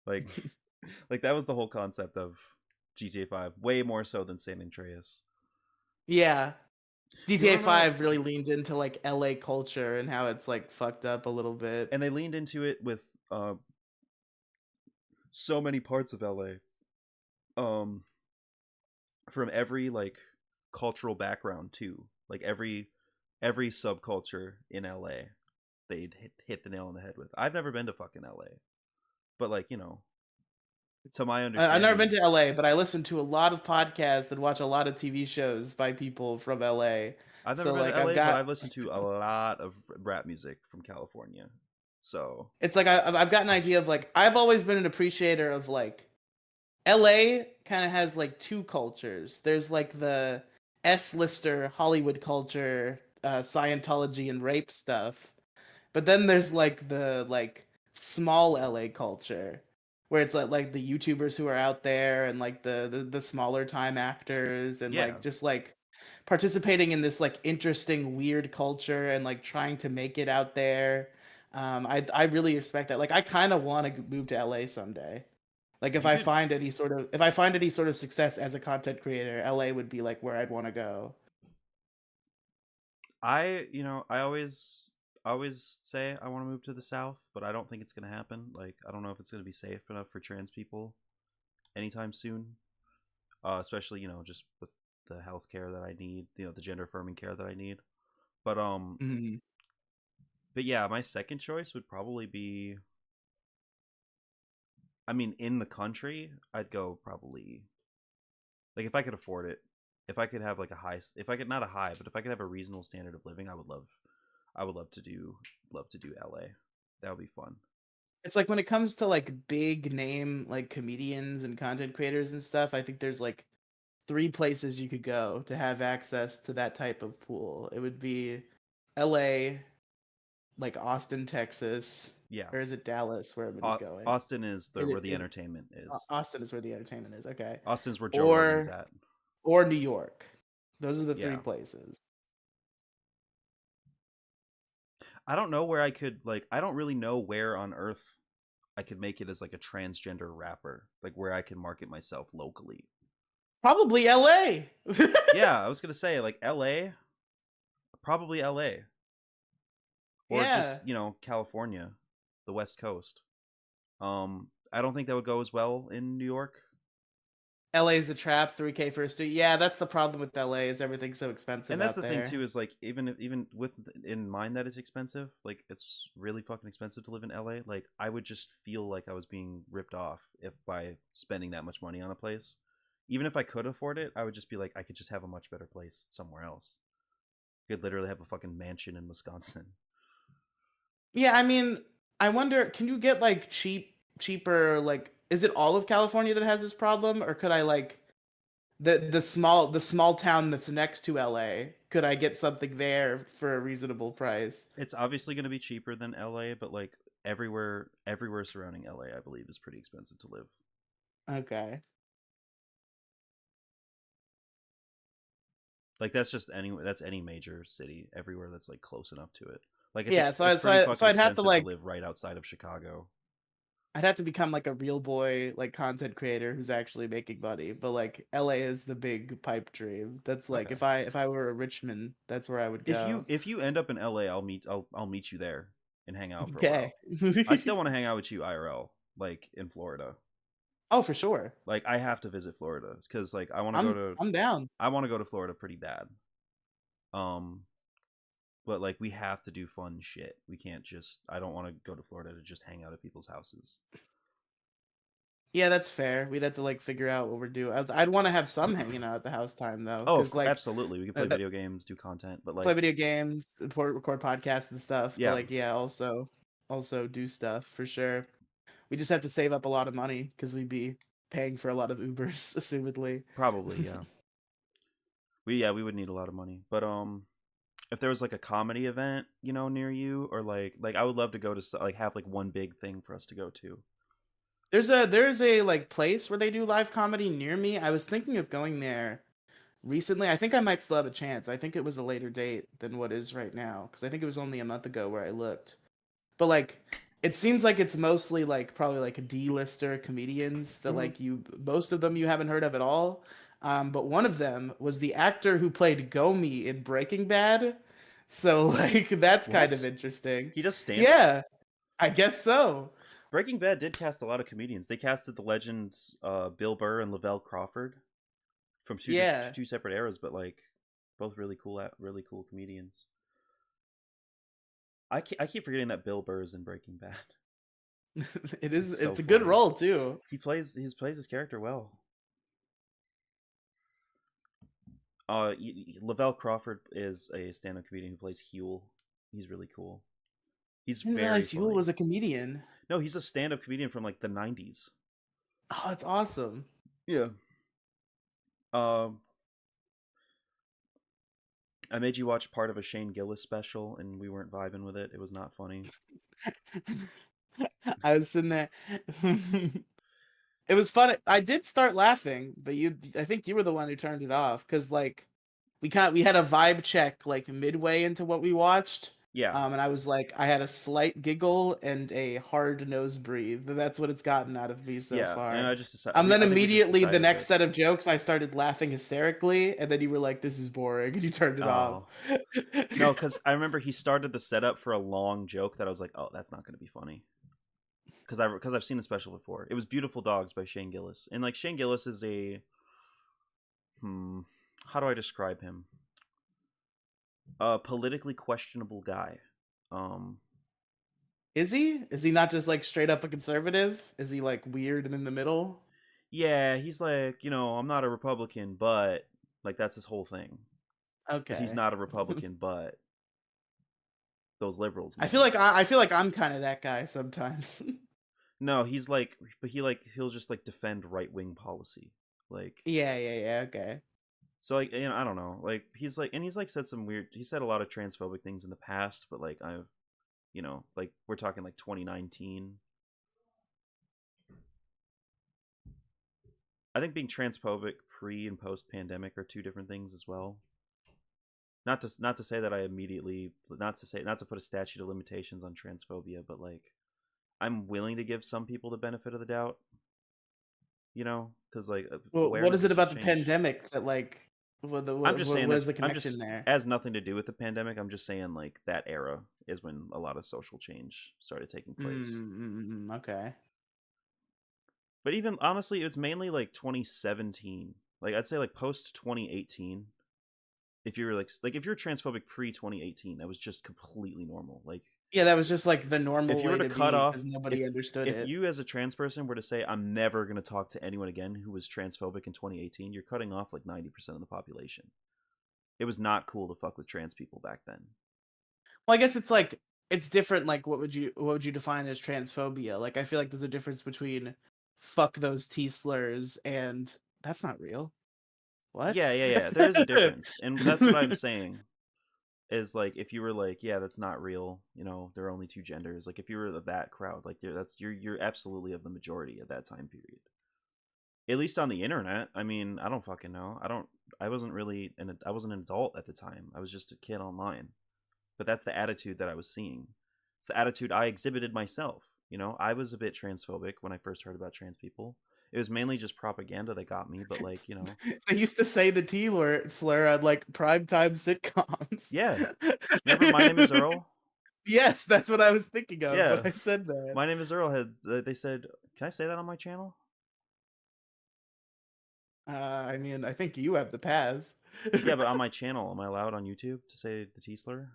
S1: Like like that was the whole concept of GTA 5, way more so than San Andreas.
S2: Yeah.
S1: You want
S2: GTA
S1: to know
S2: 5 really leaned into like LA culture and how it's like fucked up a little bit.
S1: and they leaned into it with so many parts of LA. Um from every like cultural background too. Like every subculture in LA they'd hit the nail on the head with. I've never been to fucking LA, but like, you know, to my
S2: I've never been
S1: understanding,
S2: to LA, but I listen to a lot of podcasts and watch a lot of TV shows by people from LA.
S1: I've never
S2: So
S1: been to
S2: like I've
S1: LA, but
S2: got
S1: I've listened to a lot of rap music from California. So,
S2: it's like I've got an idea of like I've always been an appreciator of like LA kind of has like two cultures. There's like the S-lister Hollywood culture, Scientology and rape stuff. But then there's like the like small LA culture where it's like the YouTubers who are out there and like the smaller time actors and
S1: yeah,
S2: like just like participating in this like interesting weird culture and like trying to make it out there. I really respect that. Like I kind of want to move to LA someday. Like
S1: you could
S2: if I find any sort of success as a content creator, LA would be like where I'd want to go.
S1: I always say I want to move to the south, but I don't think it's gonna happen. Like, I don't know if it's gonna be safe enough for trans people anytime soon. Especially just with the health care that I need, the gender affirming care that I need. But
S2: Mhm.
S1: but yeah, my second choice would probably be. I mean, in the country, I'd go probably like if I could afford it, if I could have like if I could not a high, but if I could have a reasonable standard of living, I would love to do LA. That would be fun.
S2: It's like when it comes to like big name like comedians and content creators and stuff, I think there's like three places you could go to have access to that type of pool. It would be LA, like Austin, Texas,
S1: Yeah,
S2: or is it Dallas where everybody's going?
S1: Austin is the where the entertainment is.
S2: Austin is where the entertainment is. Okay.
S1: Austin's where Joe Rogan's
S2: Or
S1: at.
S2: or New York. Those are the three
S1: Yeah,
S2: places.
S1: I don't know where I could like. I don't really know where on earth I could make it as like a transgender rapper, like where I can market myself locally.
S2: Probably LA.
S1: Yeah, I was gonna say like L.A. Probably L.A. or just
S2: Yeah.
S1: California, the West Coast. I don't think that would go as well in New York.
S2: LA's a trap, 3K for a student. Yeah, that's the problem with LA is everything's so expensive
S1: And that's
S2: out
S1: the thing
S2: there.
S1: too is like even with in mind that is expensive, like it's really fucking expensive to live in LA. Like I would just feel like I was being ripped off if by spending that much money on a place. Even if I could afford it, I would just be like I could just have a much better place somewhere else. Could literally have a fucking mansion in Wisconsin.
S2: Yeah, I mean, I wonder, can you get like cheaper like is it all of California that has this problem or could I like the small town that's next to LA, could I get something there for a reasonable price?
S1: It's obviously going to be cheaper than LA, but like everywhere surrounding LA, I believe is pretty expensive to live.
S2: Okay.
S1: Like that's any major city everywhere that's like close enough to it. Like
S2: Yeah,
S1: it's pretty
S2: so
S1: fucking
S2: I'd have to
S1: expensive to
S2: like
S1: live right outside of Chicago.
S2: I'd have to become like a real boy like content creator who's actually making money. But like LA is the big pipe dream. That's like
S1: Okay.
S2: if I were a Richmond, that's where I would
S1: If you
S2: go.
S1: if you end up in LA, I'll meet you there and hang out for a
S2: Okay.
S1: while. I still want to hang out with you IRL, like in Florida.
S2: Oh, for sure.
S1: Like I have to visit Florida because like
S2: I'm down.
S1: I want to go to Florida pretty bad. Um, but like we have to do fun shit. We can't just. I don't want to go to Florida to just hang out at people's houses.
S2: Yeah, that's fair. We'd have to like figure out what we're doing. I'd want to have some hanging out at the house time though,
S1: Oh,
S2: because like
S1: absolutely. We can play video games, do content, but
S2: play
S1: like,
S2: video games, record podcasts and stuff. But
S1: yeah,
S2: like, yeah, also do stuff for sure. We just have to save up a lot of money because we'd be paying for a lot of Ubers, assumedly.
S1: probably, yeah. We would need a lot of money, but if there was like a comedy event, near you, or like I would love to go to like have like one big thing for us to go to.
S2: There's a like place where they do live comedy near me. I was thinking of going there recently. I think I might still have a chance. I think it was a later date than what is right now because I think it was only a month ago where I looked. But like it seems like it's mostly like probably like D-lister comedians that
S1: Mm-hmm.
S2: like you most of them you haven't heard of at all. But one of them was the actor who played Gomi in Breaking Bad. So like that's kind of
S1: What?
S2: interesting.
S1: He does stand.
S2: Yeah, I guess so.
S1: Breaking Bad did cast a lot of comedians. They casted the legends Bill Burr and Lavelle Crawford from
S2: Yeah.
S1: two separate eras, but like both really cool comedians. I keep forgetting that Bill Burr is in Breaking Bad. It's so
S2: It's a good
S1: funny.
S2: role too.
S1: He plays his character well. Lavelle Crawford is a stand-up comedian who plays Huel. He's really cool. He's
S2: I didn't
S1: very
S2: realize Yule
S1: funny.
S2: was a comedian.
S1: No, he's a stand-up comedian from like the '90s.
S2: Oh, that's awesome.
S1: Yeah. Um, I made you watch part of a Shane Gillis special, and we weren't vibing with it. It was not funny.
S2: I was sitting there. It was fun. I did start laughing, but I think you were the one who turned it off because like we had a vibe check like midway into what we watched,
S1: Yeah,
S2: And I was like, I had a slight giggle and a hard nose breathe. That's what it's gotten out of me so
S1: yeah, and
S2: far.
S1: I just decided.
S2: Then
S1: I think we just
S2: immediately the
S1: decided
S2: next
S1: that.
S2: set of jokes, I started laughing hysterically, and then you were like, "This is boring," and you turned it off.
S1: Oh no, because I remember he started the setup for a long joke that I was like, oh, that's not going to be funny. Because I've seen the special before. It was "Beautiful Dogs" by Shane Gillis, and like Shane Gillis is a how do I describe him? A politically questionable guy. Um,
S2: Is he? Is he not just like straight up a conservative? Is he like weird and in the middle?
S1: yeah, he's like, I'm not a Republican, but like that's his whole thing. Is he's
S2: Okay.
S1: not a Republican, but those liberals
S2: I feel
S1: might.
S2: like I feel like I'm kind of that guy sometimes.
S1: No, he's like, but he'll just like defend right wing policy, like.
S2: Yeah, yeah, yeah. Okay.
S1: So like, I don't know, like he's like said some weird. He said a lot of transphobic things in the past, but like like we're talking like 2019. I think being transphobic pre and post pandemic are two different things as well. Not to say that I immediately not to put a statute of limitations on transphobia, but like I'm willing to give some people the benefit of the doubt, because like
S2: Well, what
S1: awareness
S2: is
S1: has
S2: it about
S1: just
S2: the
S1: changed.
S2: pandemic that like
S1: I'm just saying
S2: what is
S1: that's
S2: the
S1: I'm
S2: connection
S1: just
S2: there?
S1: has nothing to do with the pandemic. I'm just saying like that era is when a lot of social change started taking place.
S2: Okay.
S1: But even honestly, it's mainly like 2017. Like I'd say like post 2018. If you're like if you're transphobic pre 2018, that was just completely normal. Like
S2: Yeah, that was just like the
S1: if
S2: normal
S1: you were
S2: way
S1: to
S2: to
S1: cut
S2: be
S1: off
S2: because nobody understood
S1: if
S2: it.
S1: you as a trans person were to say I'm never going to talk to anyone again who was transphobic in 2018, you're cutting off like 90% of the population. It was not cool to fuck with trans people back then.
S2: Well, I guess it's like it's different. Like, what would you define as transphobia? Like, I feel like there's a difference between "fuck those T slurs" and "that's not real." What?
S1: Yeah, yeah, yeah. There is a difference. And that's what I'm saying. Is like if you were like, yeah, that's not real, there are only two genders. Like if you were that crowd, like you're absolutely of the majority at that time period. At least on the internet. I mean, I don't fucking know. I wasn't an adult at the time. I was just a kid online. But that's the attitude that I was seeing. It's the attitude I exhibited myself. I was a bit transphobic when I first heard about trans people. It was mainly just propaganda that got me, but like,
S2: They used to say the slur on like primetime sitcoms.
S1: yeah. Remember My Name is Earl?
S2: Yes, that's what I was thinking of when
S1: Yeah.
S2: I said that.
S1: My Name is Earl they said, "Can I say that on my channel?"
S2: I mean, I think you have the pass.
S1: Yeah, but on my channel, am I allowed on YouTube to say the T slur?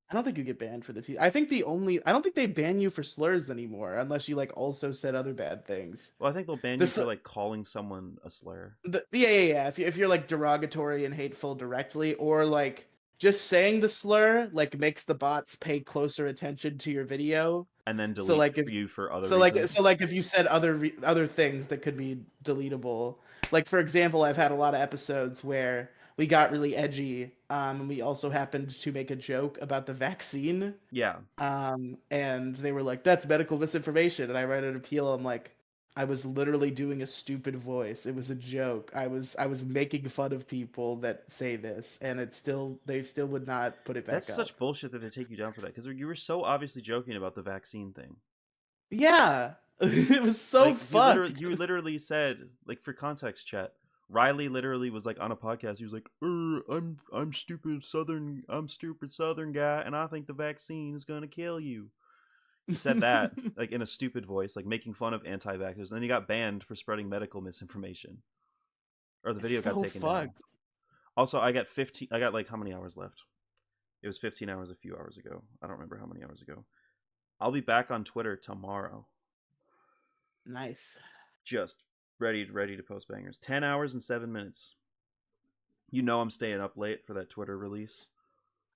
S2: I don't think you get banned for the T. I don't think they ban you for slurs anymore unless you like also said other bad things.
S1: Well, I think they'll ban
S2: The,
S1: you
S2: sl-
S1: for like calling someone a slur.
S2: yeah, yeah, yeah. If you're like derogatory and hateful directly, or like just saying the slur, like makes the bots pay closer attention to your video.
S1: And then
S2: So
S1: delete
S2: like if
S1: you for other
S2: so like
S1: reasons.
S2: so like if you said other things that could be deletable. Like for example, I've had a lot of episodes where we got really edgy. And we also happened to make a joke about the vaccine.
S1: Yeah.
S2: And they were like, "That's medical misinformation." And I read an appeal. I'm like, I was literally doing a stupid voice. It was a joke. I was making fun of people that say this, and they still would not put it
S1: That's
S2: back
S1: such
S2: up.
S1: bullshit that they take you down for that because you were so obviously joking about the vaccine thing.
S2: Yeah, it was so
S1: Like
S2: fucked.
S1: you literally said, like for context, chat. Riley literally was like on a podcast. He was like, I'm stupid Southern guy, and I think the vaccine is gonna kill you." He said that like in a stupid voice, like making fun of anti-vaxxers, and then he got banned for spreading medical misinformation, or the
S2: It's
S1: video got
S2: so
S1: taken down.
S2: fucked.
S1: Also, I got 15. I got like how many hours left? It was 15 hours a few hours ago. I don't remember how many hours ago. I'll be back on Twitter tomorrow.
S2: Nice.
S1: Just ready to post bangers. 10 hours and 7 minutes. I'm staying up late for that Twitter release.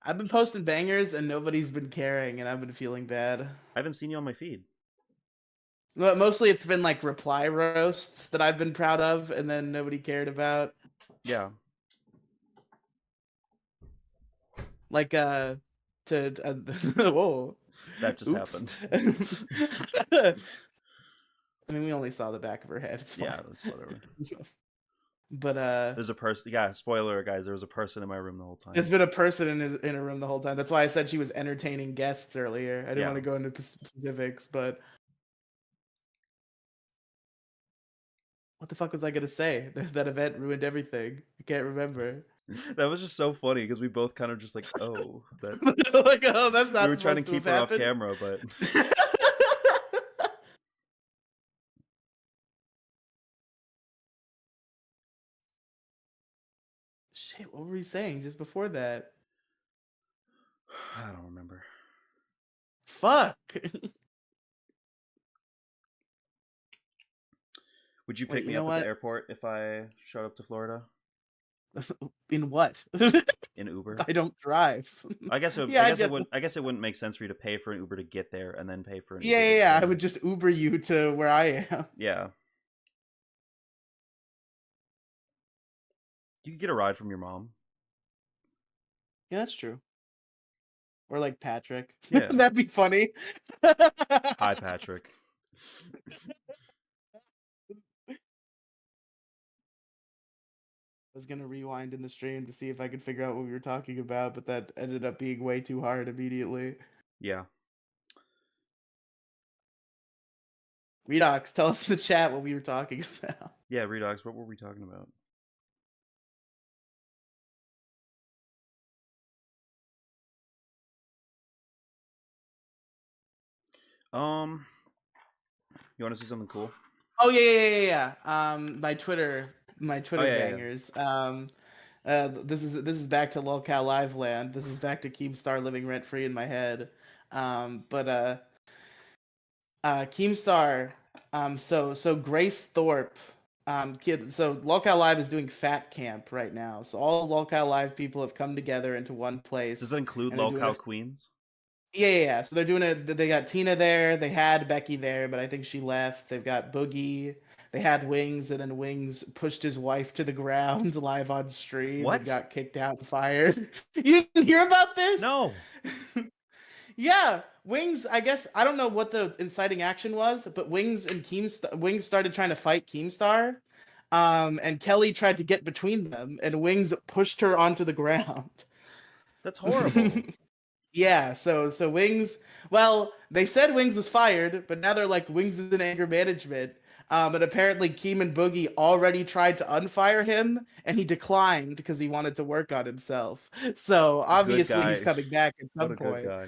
S2: I've been posting bangers and nobody's been caring, and I've been feeling bad.
S1: I haven't seen you on my feed.
S2: But mostly it's been like reply roasts that I've been proud of, and then nobody cared about.
S1: Yeah.
S2: Like whoa.
S1: That just
S2: Oops.
S1: happened.
S2: I mean, we only saw the back of her head. It's fine.
S1: Yeah, that's whatever.
S2: But
S1: There's a person. Yeah, spoiler, guys. There was a person in my room the whole
S2: there's
S1: time.
S2: been a person in a room the whole time. That's why I said she was entertaining guests earlier. I didn't
S1: Yeah.
S2: want to go into specifics, but what the fuck was I gonna say? That event ruined everything. I can't remember.
S1: That was just so funny because we both kind of just like, oh, that
S2: Like, oh, that's
S1: we
S2: not
S1: were trying to
S2: supposed to have
S1: keep her off
S2: happened.
S1: camera, but
S2: Shit, what were we saying just before that?
S1: I don't remember.
S2: Fuck.
S1: Would you
S2: Wait,
S1: pick
S2: you
S1: me
S2: know
S1: up at the
S2: what?
S1: airport if I showed up to Florida
S2: In what?
S1: in Uber?
S2: I don't drive.
S1: I guess
S2: Yeah, I get.
S1: I guess it wouldn't make sense for you to pay for an Uber to get there and then pay for an
S2: Yeah,
S1: Uber to
S2: yeah, yeah. I
S1: return.
S2: would just Uber you to where I am.
S1: Yeah, you could get a ride from your mom.
S2: Yeah, that's true. Or like Patrick.
S1: Yeah.
S2: That'd be funny.
S1: Hi, Patrick.
S2: I was gonna rewind in the stream to see if I could figure out what we were talking about, but that ended up being way too hard immediately.
S1: Yeah.
S2: Redox, tell us in the chat what we were talking about.
S1: Yeah, Redox, what were we talking about? Um, you want to see something cool?
S2: Oh yeah. My
S1: Oh
S2: Twitter
S1: yeah, yeah.
S2: bangers. This is back to Lolcow Live Land. This is back to Keemstar living rent free in my head. But Keemstar. So Grace Thorpe. So Lolcow Live is doing Fat Camp right now. So all Lolcow Live people have come together into one
S1: Does
S2: place,
S1: that include
S2: and they're doing a
S1: Lolcow Queens?
S2: yeah. So they're doing it. They got Tina there. They had Becky there, but I think she left. They've got Boogie. They had Wings, and then Wings pushed his wife to the ground live on stream and
S1: What?
S2: got kicked out and fired. You didn't hear about this?
S1: No.
S2: Yeah, Wings. I guess I don't know what the inciting action was, but Wings started trying to fight Keemstar, and Kelly tried to get between them, and Wings pushed her onto the ground.
S1: That's horrible.
S2: Yeah, so Wings. Well, they said Wings was fired, but now they're like Wings is in anger management. And apparently Keem and Boogie already tried to unfire him, and he declined because he wanted to work on himself. So
S1: Good
S2: obviously he's
S1: guy.
S2: coming back at
S1: What
S2: some
S1: a good
S2: point.
S1: guy.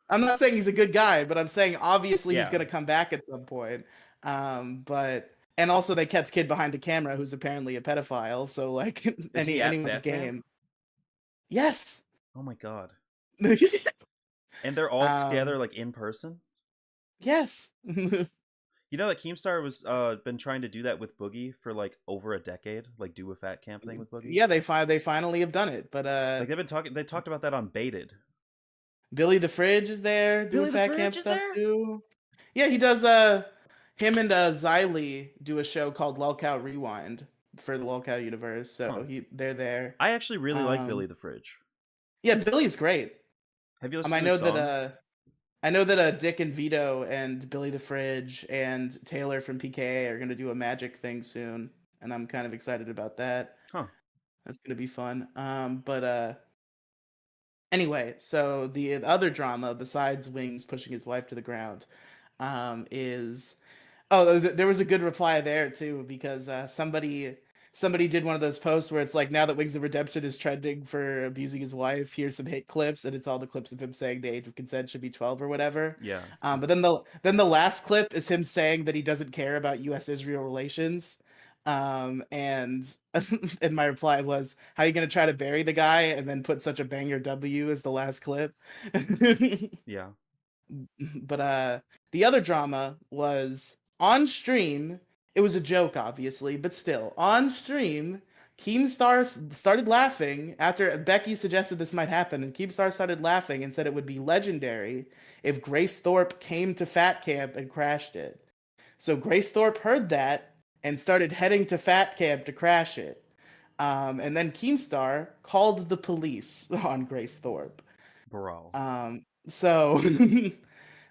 S2: I'm not saying he's a good guy, but I'm saying obviously he's
S1: Yeah.
S2: gonna come back at some point. But and also they kept kid behind the camera who's apparently a pedophile. So like
S1: Is he at
S2: anyone's
S1: Fat Camp?
S2: game. Yes.
S1: Oh my god. And they're all
S2: um.
S1: together like in person?
S2: Yes.
S1: You know that Keemstar was been trying to do that with Boogie for like over a decade, like do a Fat Camp thing with Boogie.
S2: Yeah, they finally have done it. But
S1: Like they talked about that on Baited.
S2: Billy the Fridge is there doing
S1: Billy the
S2: Fat
S1: Fridge
S2: Camp
S1: is
S2: stuff
S1: there?
S2: too. Yeah, he does him and Xylee do a show called Lolcow Rewind for the Lolcow universe.
S1: Huh.
S2: So they're there.
S1: I actually really like Billy
S2: Um
S1: the Fridge.
S2: yeah, Billy's great.
S1: Have you listened
S2: I
S1: to his
S2: know
S1: songs?
S2: that Dick and Vito and Billy the Fridge and Taylor from PKA are gonna do a magic thing soon, and I'm kind of excited about that.
S1: Huh.
S2: That's gonna be fun. But anyway, so the other drama besides Wings pushing his wife to the ground, is there was a good reply there too because somebody did one of those posts where it's like now that Wings of Redemption is trending for abusing his wife, here's some hate clips, and it's all the clips of him saying the age of consent should be 12 or whatever.
S1: Yeah.
S2: But then the last clip is him saying that he doesn't care about U.S. Israel relations. And and my reply was, "How are you gonna try to bury the guy and then put such a banger W as the last clip?"
S1: Yeah.
S2: But the other drama was on stream. It was a joke, obviously, but still on stream. Keemstar started laughing after Becky suggested this might happen, and Keemstar started laughing and said it would be legendary if Grace Thorpe came to Fat Camp and crashed it. So Grace Thorpe heard that and started heading to Fat Camp to crash it. And then Keemstar called the police on Grace Thorpe.
S1: Bro.
S2: So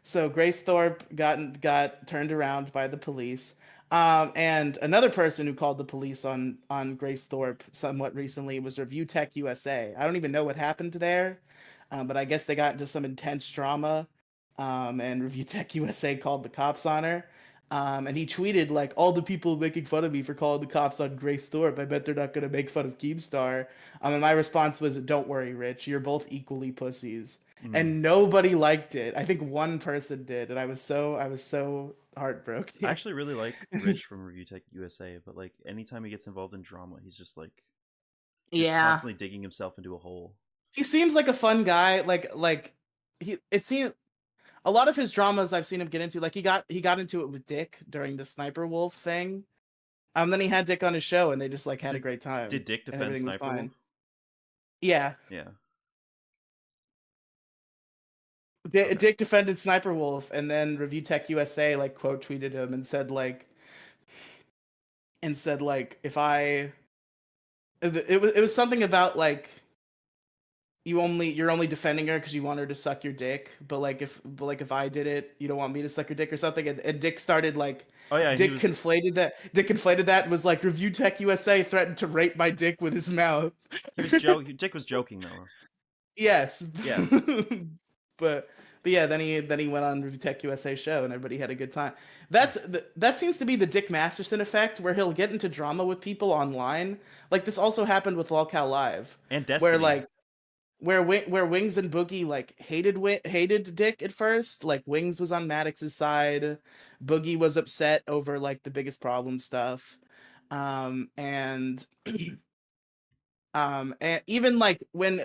S2: so Grace Thorpe got turned around by the police. And another person who called the police on Grace Thorpe somewhat recently was Review Tech USA. I don't even know what happened there, but I guess they got into some intense drama, and Review Tech USA called the cops on her. And he tweeted like, "All the people making fun of me for calling the cops on Grace Thorpe, I bet they're not gonna make fun of Keemstar." And my response was, "Don't worry, Rich. You're both equally pussies."
S1: Mm.
S2: And nobody liked it. I think one person did, and I was so
S1: I
S2: heartbroken.
S1: actually really like Rich from Review Tech USA, but like anytime he gets involved in drama, he's just
S2: Yeah.
S1: constantly digging himself into a hole.
S2: He seems like a fun guy. Like he it seems a lot of his dramas I've seen him get into. Like he got into it with Dick during the Sniper Wolf thing. Then he had Dick on his show and they just like had a
S1: Did
S2: great
S1: did
S2: time
S1: Dick
S2: and
S1: defend
S2: everything was
S1: Sniper Wolf?
S2: fine. Yeah.
S1: Yeah. Okay.
S2: Dick defended Sniper Wolf and then Review Tech USA like quote tweeted him and said like if I it was something about like you're only defending her because you want her to suck your dick, but like if I did it, you don't want me to suck your dick or something. And Dick started like
S1: Oh yeah, he was.
S2: Dick conflated that and was like Review Tech USA threatened to rape my dick with his mouth.
S1: Dick was joking though.
S2: Yes.
S1: Yeah.
S2: but but yeah, then he went on Review Tech USA show and everybody had a good time. That seems to be the Dick Masterson effect where he'll get into drama with people online. Like this also happened with Lolcow Live,
S1: And
S2: where
S1: Destiny.
S2: like where Wings and Boogie like hated Dick at first. Like Wings was on Maddox's side, Boogie was upset over like the biggest problem stuff, and and even like when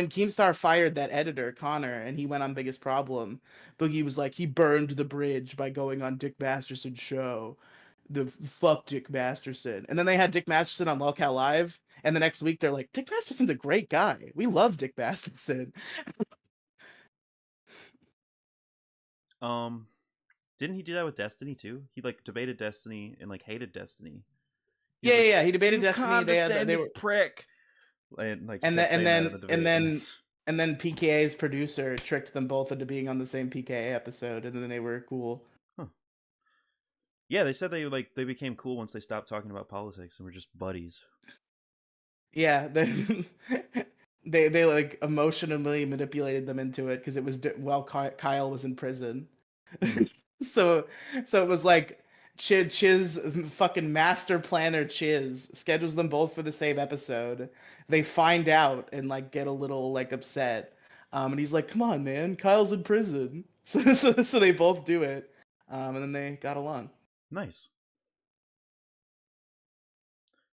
S2: Keemstar fired that editor Connor and he went on Biggest Problem, Boogie was like he burned the bridge by going on Dick Masterson's show. The fuck Dick Masterson. And then they had Dick Masterson on Lolcow Live. And the next week they're like, Dick Masterson's a great guy. We love Dick Masterson.
S1: Um, didn't he do that with Destiny too? He like debated Destiny and like hated Destiny. He was
S2: Yeah, yeah,
S1: like,
S2: yeah. He debated
S1: "You
S2: Destiny. They
S1: condescending
S2: were
S1: prick," and like he
S2: and
S1: kept
S2: then and
S1: saying that in
S2: then
S1: the
S2: and
S1: debate.
S2: then and then PKA's producer tricked them both into being on the same PKA episode, and then they were cool.
S1: Huh. Yeah, they said they became cool once they stopped talking about politics and were just buddies.
S2: Yeah, they like emotionally manipulated them into it because it was while Kyle was in prison.
S1: Mm.
S2: so so it was like Chiz fucking master planner Chiz schedules them both for the same episode. They find out and like get a little like upset. And he's like, "Come on, man, Kyle's in prison." So they both do it. And then they got along.
S1: Nice.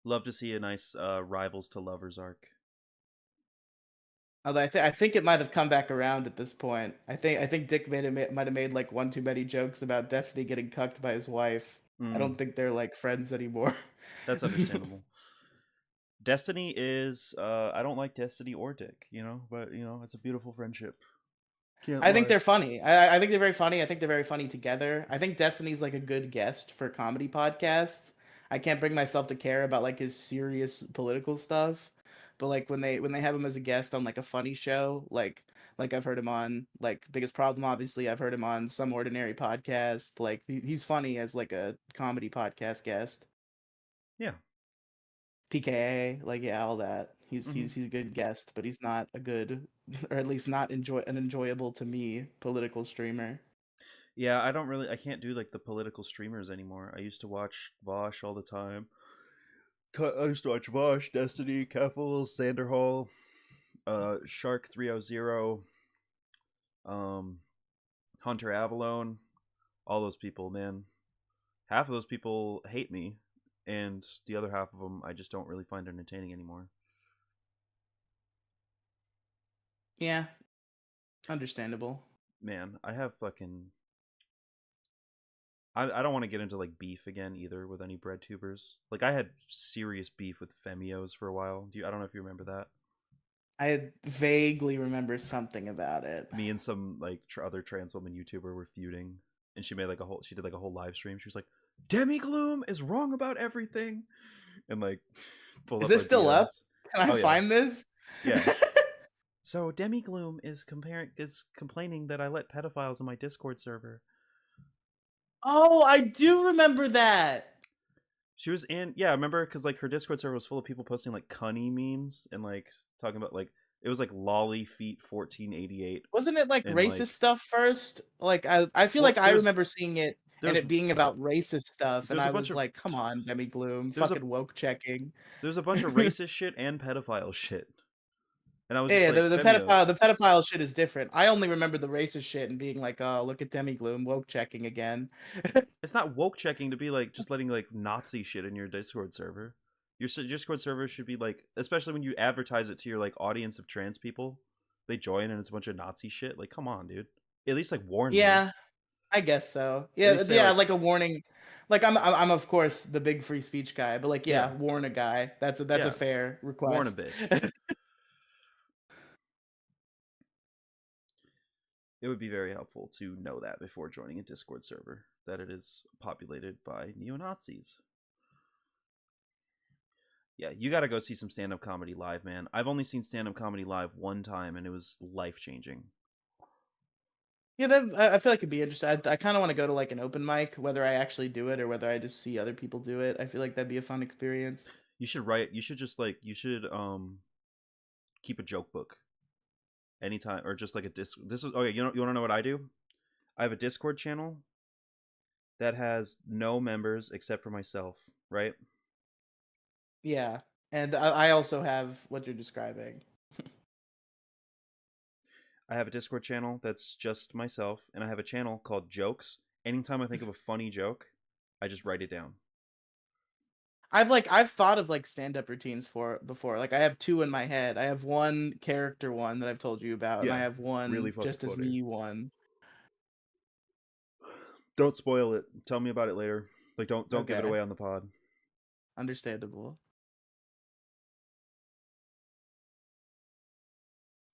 S1: Love to see a nice rivals to lovers arc.
S2: Although I think it might have come back around at this point. I think Dick might have made like one too many jokes about Destiny getting cucked by his wife. I don't
S1: Mm,
S2: think they're like friends anymore.
S1: that's understandable. Destiny is I don't like Destiny or Dick, but it's a beautiful friendship. Can't
S2: I think
S1: lie.
S2: they're funny. I think they're very funny. I think they're very funny together. I think Destiny's like a good guest for comedy podcasts. I can't bring myself to care about like his serious political stuff, but like when they have him as a guest on like a funny show, like I've heard him on like Biggest Problem. Obviously, I've heard him on Some Ordinary Podcast. Like he's funny as like a comedy podcast guest.
S1: Yeah.
S2: PKA, like yeah, all that. He's
S1: Hmm.
S2: he's he's a good guest, but he's not a good, or at least not an enjoyable to me political streamer.
S1: Yeah, I can't do like the political streamers anymore. I used to watch Vosh all the time. I used to watch Vosh, Destiny, Keppel, Sanderhall, Shark 300, um, Hunter Avalone, all those people, man. Half of those people hate me, and the other half of them I just don't really find entertaining anymore.
S2: Yeah, understandable.
S1: Man, I have fucking. I don't want to get into like beef again either with any bread tubers. Like I had serious beef with Femios for a while. I don't know if you remember that.
S2: I vaguely remember something about it.
S1: Me and some like other trans woman YouTuber were feuding, and she did like a whole live stream. She was like, "Demi Gloom is wrong about everything," and like pulled
S2: Is
S1: up our
S2: this still up?
S1: DMs.
S2: Can I
S1: Oh yeah,
S2: find this?
S1: yeah. So Demi Gloom is complaining that I let pedophiles in my Discord server.
S2: Oh, I do remember that.
S1: She was in, yeah, I remember, because like her Discord server was full of people posting like cunny memes and like talking about like it was like lolly feet 1488
S2: Wasn't it like
S1: and
S2: racist
S1: like,
S2: stuff first? Like I feel
S1: well,
S2: like I remember seeing it and
S1: there's
S2: it being about racist stuff, and
S1: there's a
S2: I
S1: bunch
S2: was
S1: of
S2: like, "Come on, Demi Bloom,
S1: there's a
S2: fucking woke checking."
S1: there's a bunch of racist shit and pedophile shit, and I was just
S2: Yeah,
S1: like,
S2: the
S1: Femios.
S2: pedophile shit is different. I only remember the racist shit and being like, "Oh, look at Demi Bloom woke checking again."
S1: It's not woke checking to be like just letting like Nazi shit in your Discord server. Your Discord server should be like, especially when you advertise it to your like audience of trans people, they join and it's a bunch of Nazi shit. Like, come on, dude. At least like warn me.
S2: Yeah, I guess so.
S1: At
S2: Yeah,
S1: least say
S2: yeah,
S1: like,
S2: like a warning. Like I'm of course the big free speech guy, but like
S1: yeah,
S2: yeah, warn a guy. That's a
S1: yeah,
S2: fair
S1: warn a
S2: request.
S1: bitch. It would be very helpful to know that before joining a Discord server that it is populated by neo Nazis. Yeah, you got to go see some stand up comedy live, man. I've only seen stand up comedy live one time and it was life changing.
S2: Yeah, that I feel like it'd be interesting. I kind of want to go to like an open mic, whether I actually do it or whether I just see other people do it. I feel like that'd be a fun experience.
S1: You should write, you should just like, you should keep a joke book anytime, or just like a disc. This is okay. You want to know what I do? I have a Discord channel that has no members except for myself. Right?
S2: Yeah, and I also have what you're describing.
S1: I have a Discord channel that's just myself, and I have a channel called Jokes. Anytime I think of a funny joke, I just write it down.
S2: I've thought of like stand up routines for it before. Like I have two in my head. I have one character one that I've told you about, and I
S1: Yeah,
S2: have
S1: really
S2: one
S1: fucking
S2: just as
S1: funny.
S2: me one.
S1: Don't spoil it. Tell me about it later. Like, don't give it
S2: Okay,
S1: away on the pod.
S2: understandable.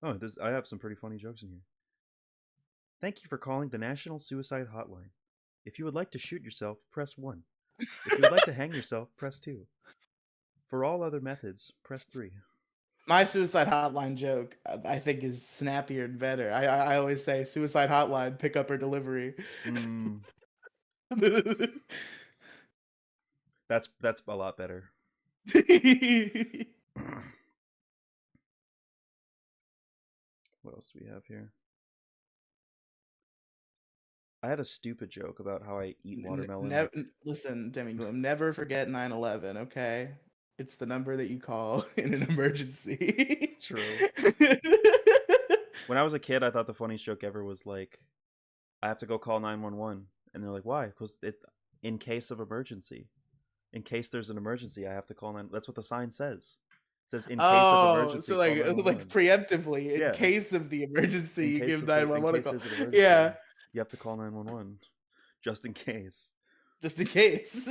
S1: Oh, this I have some pretty funny jokes in here. Thank you for calling the National Suicide Hotline. If you would like to shoot yourself, press 1. If you would like to hang yourself, press 2. For all other methods, press 3.
S2: My suicide hotline joke, I think, is snappier and better. I always say suicide hotline, pick up or delivery.
S1: Mm, that's a lot better. What else do we have here? I had a stupid joke about how I eat watermelon.
S2: Listen, Demi Gloom, never forget 9/11. Okay, it's the number that you call in an emergency.
S1: True. When I was a kid, I thought the funniest joke ever was like, I have to go call 911. And they're like, why? Because it's in case of emergency. In case there's an emergency, I have to call 9. That's what the sign says. It says, in case of
S2: Oh,
S1: emergency,
S2: so
S1: call
S2: like
S1: 911.
S2: preemptively, in
S1: Yeah.
S2: case of the emergency, you give
S1: In
S2: 911 a
S1: case
S2: call.
S1: there's an emergency,
S2: Yeah,
S1: you have to call 911 just in case.
S2: just in case.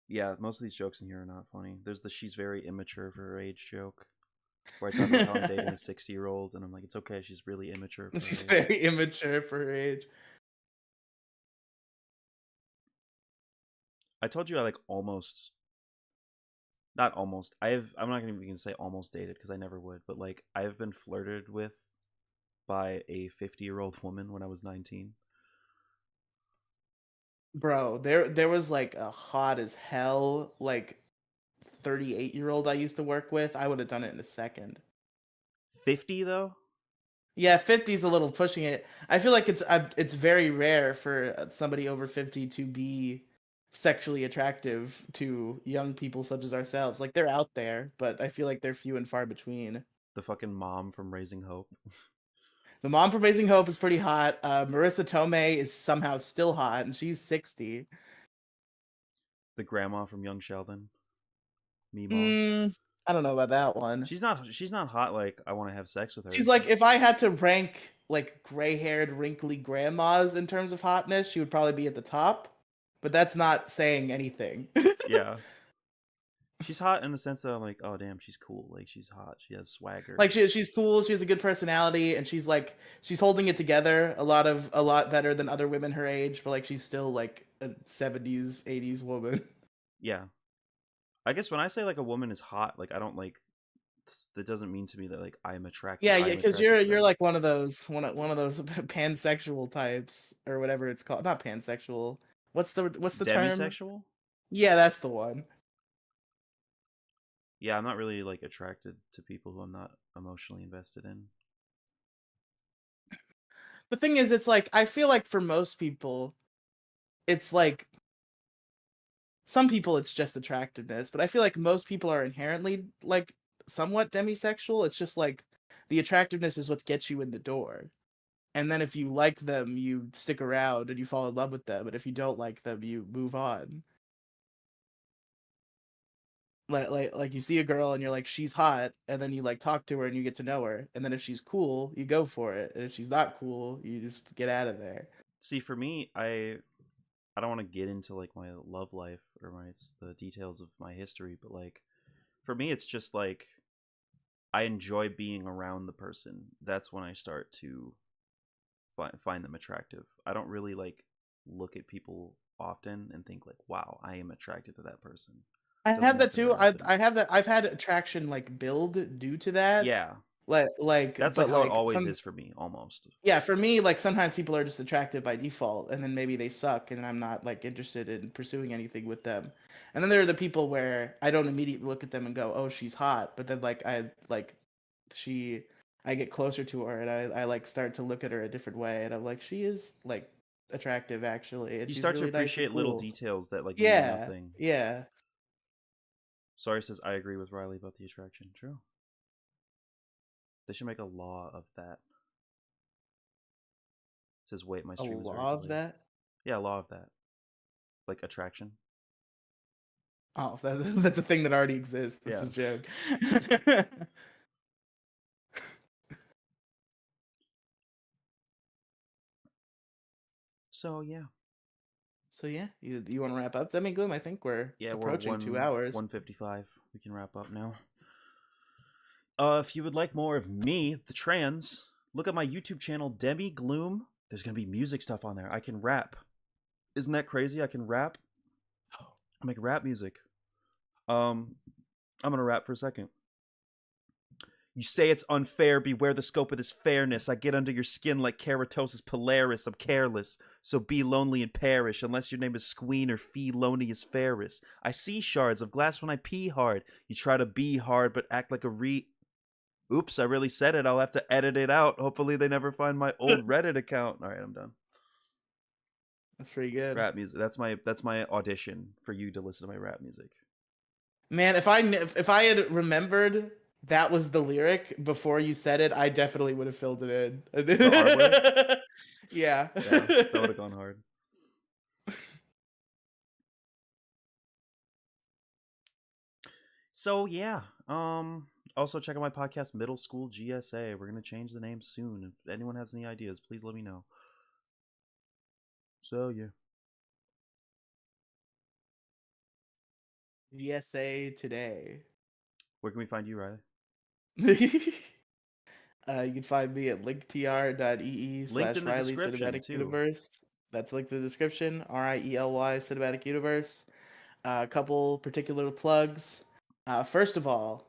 S1: Yeah, most of these jokes in here are not funny. There's the she's very immature for her age joke, where I talk about how I'm dating a 60-year-old, and I'm like, it's okay, she's really immature for her
S2: She's
S1: age.
S2: very immature for her age.
S1: I told you I like almost, not almost. I'm not even gonna say almost dated because I never would, but like I've been flirted with by a 50-year-old woman when I was 19.
S2: Bro, there was like a hot as hell like 38-year-old I used to work with. I would have done it in a second.
S1: 50 though?
S2: Yeah, 50 is a little pushing it. I feel like it's very rare for somebody over 50 to be sexually attractive to young people such as ourselves. Like they're out there, but I feel like they're few and far between.
S1: The fucking mom from Raising Hope.
S2: The mom from Raising Hope is pretty hot. Marissa Tomei is somehow still hot, and she's 60.
S1: The grandma from Young Sheldon. Meemaw.
S2: Mm, I don't know about that one.
S1: She's not hot like I want to have sex with her.
S2: She's like, if I had to rank like gray-haired, wrinkly grandmas in terms of hotness, she would probably be at the top. But that's not saying anything.
S1: Yeah. She's hot in the sense that I'm like, oh damn, she's cool. Like she's hot. She has swagger.
S2: Like she's cool, she has a good personality, and she's holding it together a lot better than other women her age, but like she's still like a 70s, 80s woman.
S1: Yeah. I guess when I say like a woman is hot, like I don't like that doesn't mean to me that like I'm attracted.
S2: Yeah,
S1: I
S2: yeah,
S1: am
S2: because
S1: attracted to
S2: you're
S1: them.
S2: like one of those pansexual types or whatever it's called. Not pansexual. What's the term?
S1: Demisexual?
S2: Yeah, that's the one.
S1: Yeah, I'm not really like attracted to people who I'm not emotionally invested in.
S2: The thing is, it's like I feel like for most people, it's like some people it's just attractiveness, but I feel like most people are inherently like somewhat demisexual. It's just like the attractiveness is what gets you in the door. And then if you like them, you stick around and you fall in love with them. And if you don't like them, you move on. Like you see a girl and you're like, she's hot, and then you like talk to her and you get to know her. And then if she's cool, you go for it. And if she's not cool, you just get out of there.
S1: See, for me, I don't want to get into like my love life or the details of my history, but like for me, it's just like I enjoy being around the person. That's when I start to find them attractive. I don't really like look at people often and think like, wow, I am attracted to that person.
S2: I
S1: Doesn't
S2: have that
S1: happen
S2: too.
S1: very often.
S2: I have that. I've had attraction like build due to that.
S1: Yeah,
S2: Like,
S1: that's like
S2: but
S1: how it
S2: like
S1: always
S2: some
S1: is for me, almost.
S2: yeah, for me, like sometimes people are just attracted by default, and then maybe they suck, and I'm not like interested in pursuing anything with them. And then there are the people where I don't immediately look at them and go, "Oh, she's hot," but then she, I get closer to her, and I like start to look at her a different way, and I'm like, she is like attractive actually, and
S1: You
S2: she's
S1: start to
S2: really nice and
S1: appreciate little
S2: cool.
S1: details that like mean
S2: Yeah,
S1: nothing.
S2: yeah.
S1: Sorry says I agree with Riley about the attraction. True. They should make a law of that. Says wait, my
S2: A
S1: stream is very
S2: law of
S1: delayed.
S2: that.
S1: Yeah, a law of that. Like attraction.
S2: Oh, that's a thing that already exists. That's
S1: Yeah.
S2: a joke.
S1: So yeah.
S2: So yeah, you want to wrap up? I mean, Gloom, I think we're
S1: Yeah, we're
S2: approaching 2
S1: one
S2: hours.
S1: 155. We can wrap up now. If you would like more of me, the trans, look at my YouTube channel, Demi Gloom. There's gonna be music stuff on there. I can rap. Isn't that crazy? I can rap. I make rap music. I'm gonna rap for a second. You say it's unfair, beware the scope of this fairness. I get under your skin like keratosis polaris. I'm careless, so be lonely and perish, unless your name is Squeen or Felonious Ferris. I see shards of glass when I pee hard. You try to be hard, but act like a Oops, I really said it. I'll have to edit it out. Hopefully they never find my old Reddit account. Alright, I'm done.
S2: That's pretty good.
S1: Rap music. That's my audition for you to listen to my rap music.
S2: Man, if I had remembered that was the lyric before you said it, I definitely would have filled it in.
S1: The R word?
S2: Yeah.
S1: Yeah, that would have gone hard. So yeah. Also check out my podcast, Middle School GSA. We're gonna change the name soon. If anyone has any ideas, please let me know. So yeah.
S2: GSA today.
S1: Where can we find you, Riley?
S2: You can find me at linktr.ee
S1: Linked
S2: slash
S1: in the
S2: Riley
S1: description
S2: Cinematic
S1: too.
S2: Universe. That's linked in the description. RIELY Cinematic Universe. A couple particular plugs. First of all,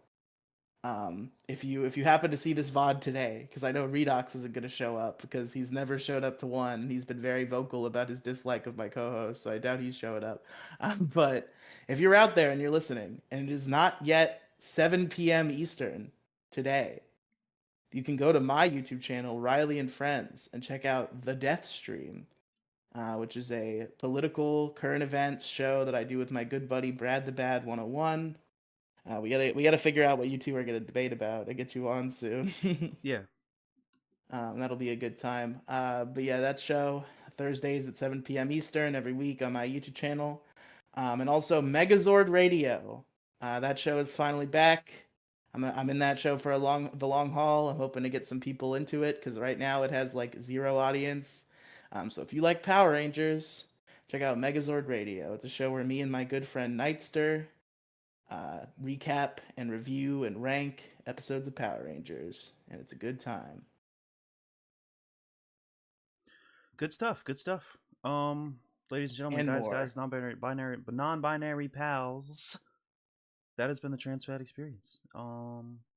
S2: if you happen to see this VOD today, because I know Redox isn't going to show up because he's never showed up to one, and he's been very vocal about his dislike of my co-host, so I doubt he's showing up. But if you're out there and you're listening, and it is not yet 7 p.m. Eastern today, you can go to my YouTube channel, Riley and Friends, and check out The Death Stream, which is a political current events show that I do with my good buddy Brad the Bad 101. We gotta figure out what you two are gonna debate about and get you on soon.
S1: Yeah.
S2: That'll be a good time. But yeah, that show Thursdays at 7 p.m. Eastern every week on my YouTube channel, and also Megazord Radio. That show is finally back. I'm in that show for the long haul. I'm hoping to get some people into it because right now it has like zero audience. So if you like Power Rangers, check out Megazord Radio. It's a show where me and my good friend Nightster recap and review and rank episodes of Power Rangers, and it's a good time.
S1: Good stuff. Good stuff. Ladies and gentlemen,
S2: And
S1: guys,
S2: more.
S1: non-binary pals. That has been the Trans Fat Experience.